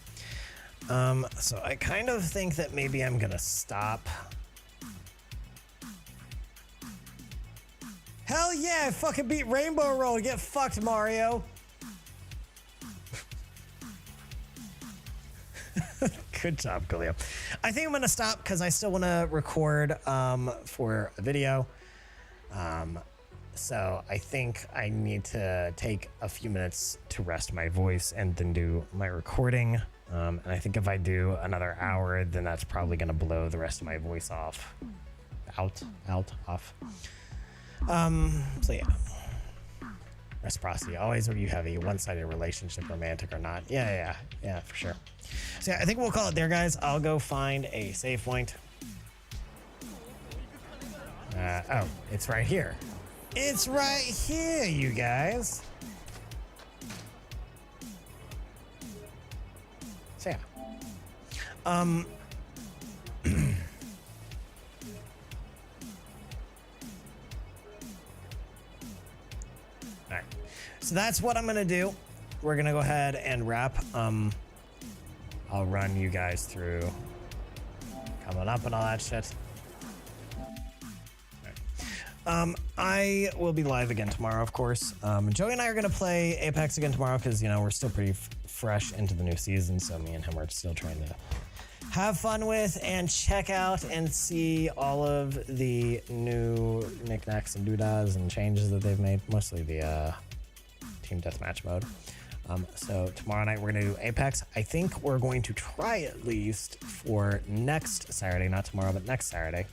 So I kind of think that maybe I'm gonna stop. Hell yeah, I fucking beat Rainbow Road. Get fucked, Mario. Good job, Galileo. I think I'm gonna stop because I still want to record for a video. So I think I need to take a few minutes to rest my voice and then do my recording. And I think if I do another hour, then that's probably gonna blow the rest of my voice off. Off. So yeah. Reciprocity. Always when you have a one-sided relationship, romantic or not. Yeah, for sure. So yeah, I think we'll call it there, guys. I'll go find a save point. Oh, it's right here. It's right here, you guys. So yeah. All right. So that's what I'm gonna do. We're gonna go ahead and wrap. I'll run you guys through coming up and all that shit. I will be live again tomorrow, of course. Joey and I are going to play Apex again tomorrow because, you know, we're still pretty fresh into the new season. So me and him are still trying to have fun with and check out and see all of the new knickknacks and doodads and changes that they've made. Mostly the team deathmatch mode. So tomorrow night we're going to do Apex. I think we're going to try at least for next Saturday, not tomorrow, but next Saturday.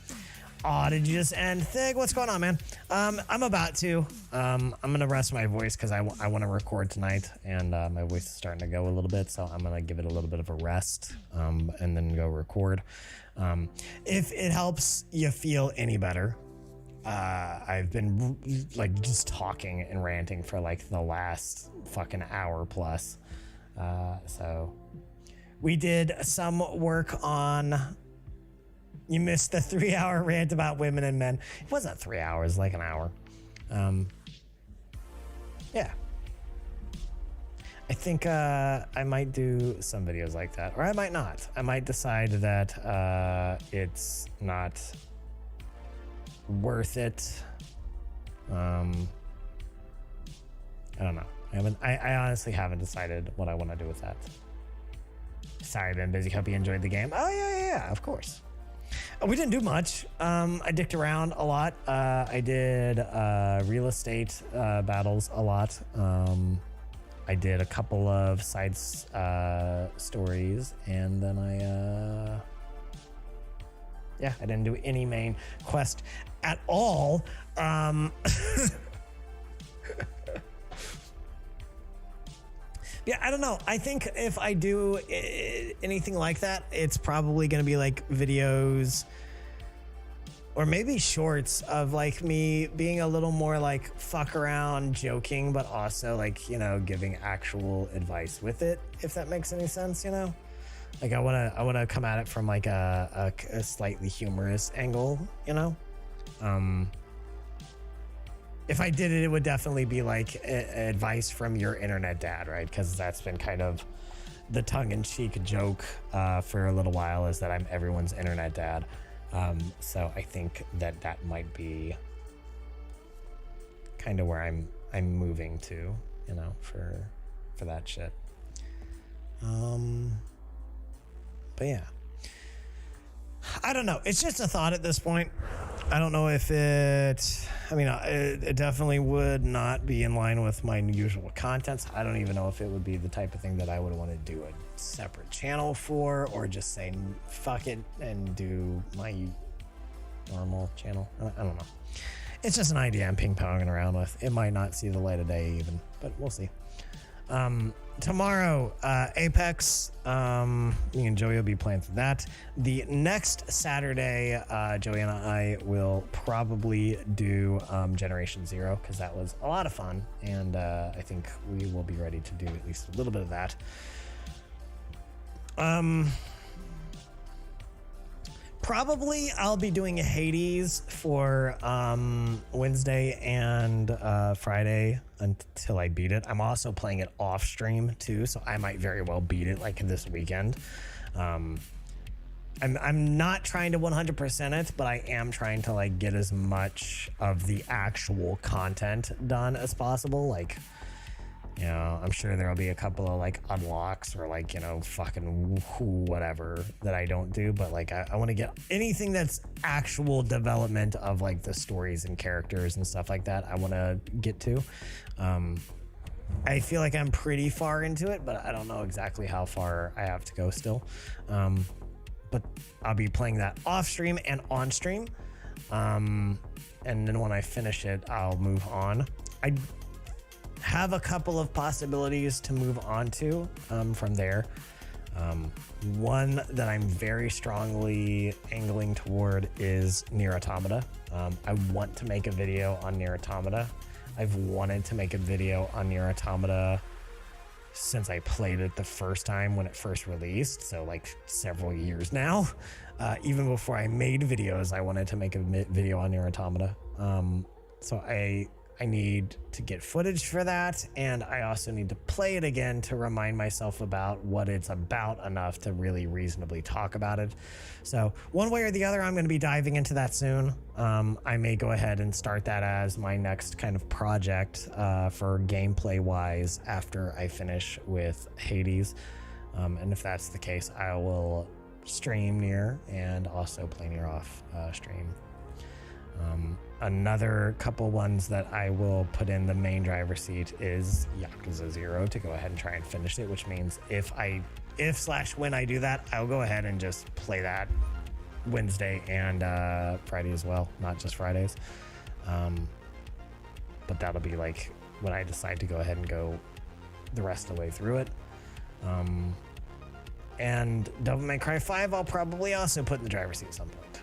Oh, did you just end? Thig, what's going on, man? I'm about to. I'm going to rest my voice because I want to record tonight and my voice is starting to go a little bit. So I'm going to give it a little bit of a rest and then go record. If it helps you feel any better, I've been like just talking and ranting for like the last fucking hour plus. So we did some work on You missed the 3-hour rant about women and men. It wasn't 3 hours, like an hour. Yeah. I think I might do some videos like that, or I might not. I might decide that it's not worth it. I don't know. I honestly haven't decided what I want to do with that. Sorry, I've been busy. Hope you enjoyed the game. Oh yeah, of course. We didn't do much. I dicked around a lot. I did real estate battles a lot. I did a couple of side stories, and then I didn't do any main quest at all. Yeah, I don't know. I think if I do anything like that, it's probably going to be like videos or maybe shorts of like me being a little more like fuck around, joking, but also like, you know, giving actual advice with it, if that makes any sense, you know? Like I want to come at it from like a slightly humorous angle, you know? If I did it, it would definitely be like advice from your internet dad, right? Because that's been kind of the tongue-in-cheek joke for a little while, is that I'm everyone's internet dad. So I think that might be kind of where I'm moving to, you know, for that shit. But yeah, I don't know. It's just a thought at this point. I don't know if it definitely would not be in line with my usual contents. I don't even know if it would be the type of thing that I would want to do a separate channel for, or just say fuck it and do my normal channel. I don't know. It's just an idea I'm ping-ponging around with. It might not see the light of day even, but we'll see. Tomorrow, Apex. Me and Joey will be playing for that. The next Saturday, Joey and I will probably do Generation Zero, because that was a lot of fun, and I think we will be ready to do at least a little bit of that. Probably I'll be doing a Hades for Wednesday and Friday until I beat it. I'm also playing it off stream too, so I might very well beat it like this weekend. I'm not trying to 100% it, but I am trying to like get as much of the actual content done as possible. Like, you know, I'm sure there'll be a couple of like unlocks or like, you know, fucking whatever that I don't do, but like I want to get anything that's actual development of like the stories and characters and stuff like that I want to get to. I feel like I'm pretty far into it, but I don't know exactly how far I have to go still. But I'll be playing that off stream and on stream. And then when I finish it, I'll move on. I have a couple of possibilities to move on to from there. One that I'm very strongly angling toward is Nier Automata. I want to make a video on Nier Automata. I've wanted to make a video on Nier Automata since I played it the first time when it first released, so like several years now. Even before I made videos, I wanted to make a video on Nier Automata. So I need to get footage for that, and I also need to play it again to remind myself about what it's about enough to really reasonably talk about it. So one way or the other, I'm going to be diving into that soon. I may go ahead and start that as my next kind of project for gameplay wise after I finish with Hades. And if that's the case, I will stream Nier and also play Nier off stream. Another couple ones that I will put in the main driver's seat is Yakuza 0 to go ahead and try and finish it, which means if/when I do that, I'll go ahead and just play that Wednesday and Friday as well, not just Fridays. But that'll be like when I decide to go ahead and go the rest of the way through it. And Devil May Cry 5, I'll probably also put in the driver's seat at some point.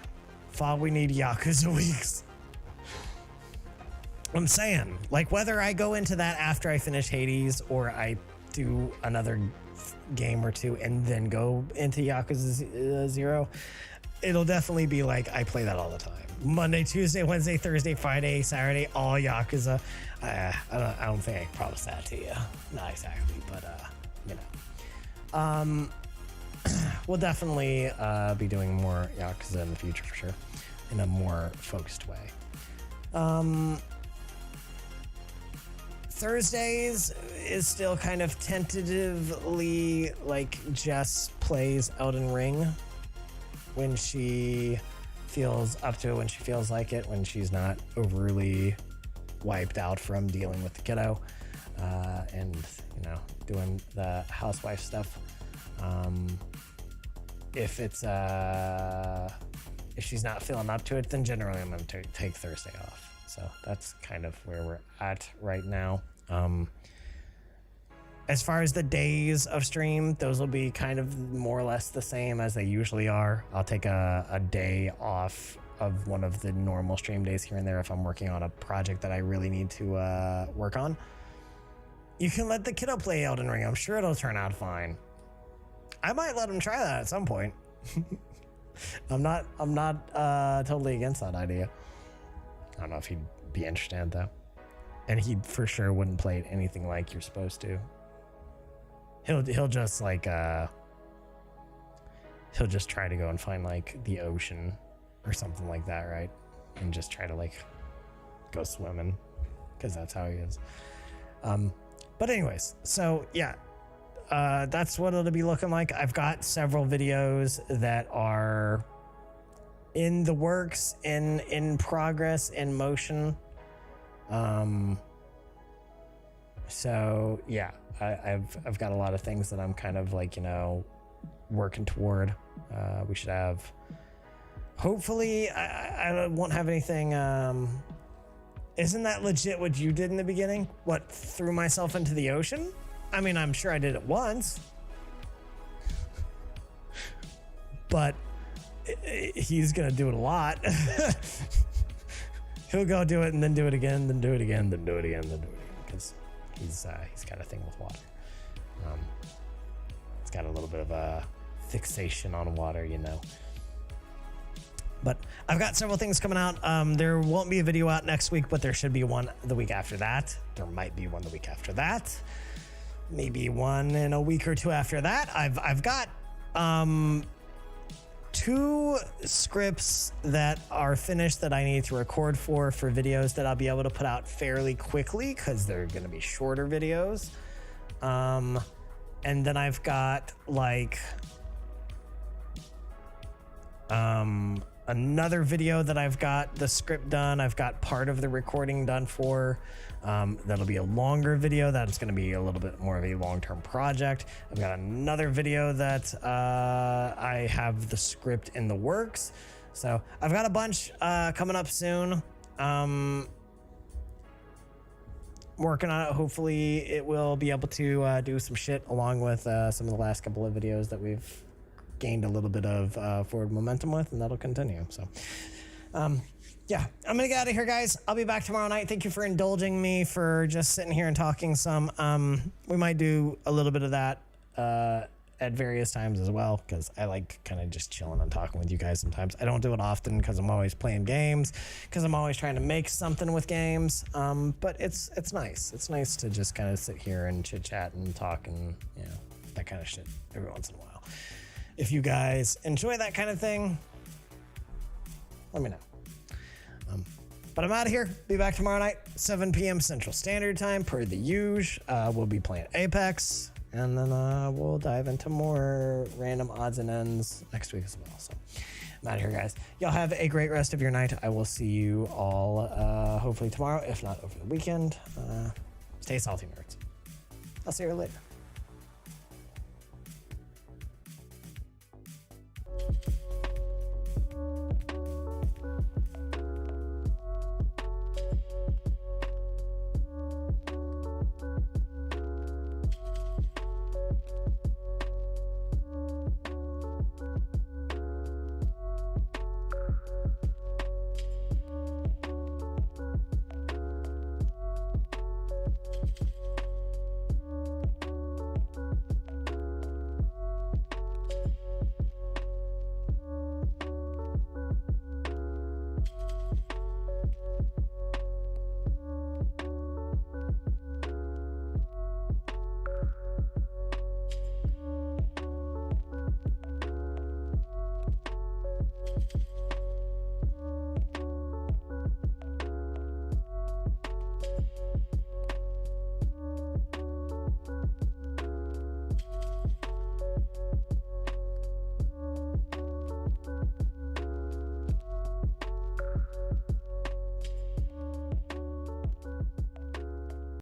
Fall, we need Yakuza weeks. I'm saying, like, whether I go into that after I finish Hades or I do another game or two and then go into Yakuza 0, it'll definitely be like I play that all the time. Monday, Tuesday, Wednesday, Thursday, Friday, Saturday, all Yakuza. I don't think I can promise that to you. Not exactly, but you know. We'll definitely be doing more Yakuza in the future for sure, in a more focused way. Thursdays is still kind of tentatively like Jess plays Elden Ring when she feels up to it, when she feels like it, when she's not overly wiped out from dealing with the kiddo and, you know, doing the housewife stuff. If it's if she's not feeling up to it, then generally I'm going to take Thursday off. So that's kind of where we're at right now. As far as the days of stream, those will be kind of more or less the same as they usually are. I'll take a day off of one of the normal stream days here and there if I'm working on a project that I really need to work on. You can let the kiddo play Elden Ring. I'm sure it'll turn out fine. I might let him try that at some point. I'm not totally against that idea. I don't know if he'd be interested though. And he for sure wouldn't play it anything like you're supposed to. He'll just like he'll just try to go and find like the ocean or something like that, right? And just try to like go swimming because that's how he is. But anyways, so yeah, that's what it'll be looking like. I've got several videos that are in the works, in progress, in motion. So yeah, I've got a lot of things that I'm kind of like, you know, working toward. We should have, hopefully, I won't have anything. Isn't that legit what you did in the beginning? What, threw myself into the ocean? I mean, I'm sure I did it once, but he's gonna do it a lot. He'll go do it and then do it again, then do it again, then do it again, then do it again, because he's got a thing with water. He's got a little bit of a fixation on water, you know. But I've got several things coming out. There won't be a video out next week, but there should be one the week after that. There might be one the week after that. Maybe one in a week or two after that. I've got 2 scripts that are finished that I need to record for videos that I'll be able to put out fairly quickly because they're going to be shorter videos. And then I've got like another video that I've got the script done. I've got part of the recording done for. That'll be a longer video. That's going to be a little bit more of a long-term project. I've got another video that I have the script in the works. So I've got a bunch coming up soon. Working on it. Hopefully it will be able to do some shit along with some of the last couple of videos that we've gained a little bit of forward momentum with, and that'll continue. So yeah, I'm gonna get out of here, guys. I'll be back tomorrow night. Thank you for indulging me for just sitting here and talking some. We might do a little bit of that at various times as well, because I like kind of just chilling and talking with you guys sometimes. I don't do it often because I'm always playing games, because I'm always trying to make something with games. But it's nice. It's nice to just kind of sit here and chit chat and talk and, you know, that kind of shit every once in a while. If you guys enjoy that kind of thing, let me know. But I'm out of here. Be back tomorrow night, 7 p.m. Central Standard Time, per the usual. We'll be playing Apex, and then we'll dive into more random odds and ends next week as well. So I'm out of here, guys. Y'all have a great rest of your night. I will see you all hopefully tomorrow, if not over the weekend. Stay salty, nerds. I'll see you later.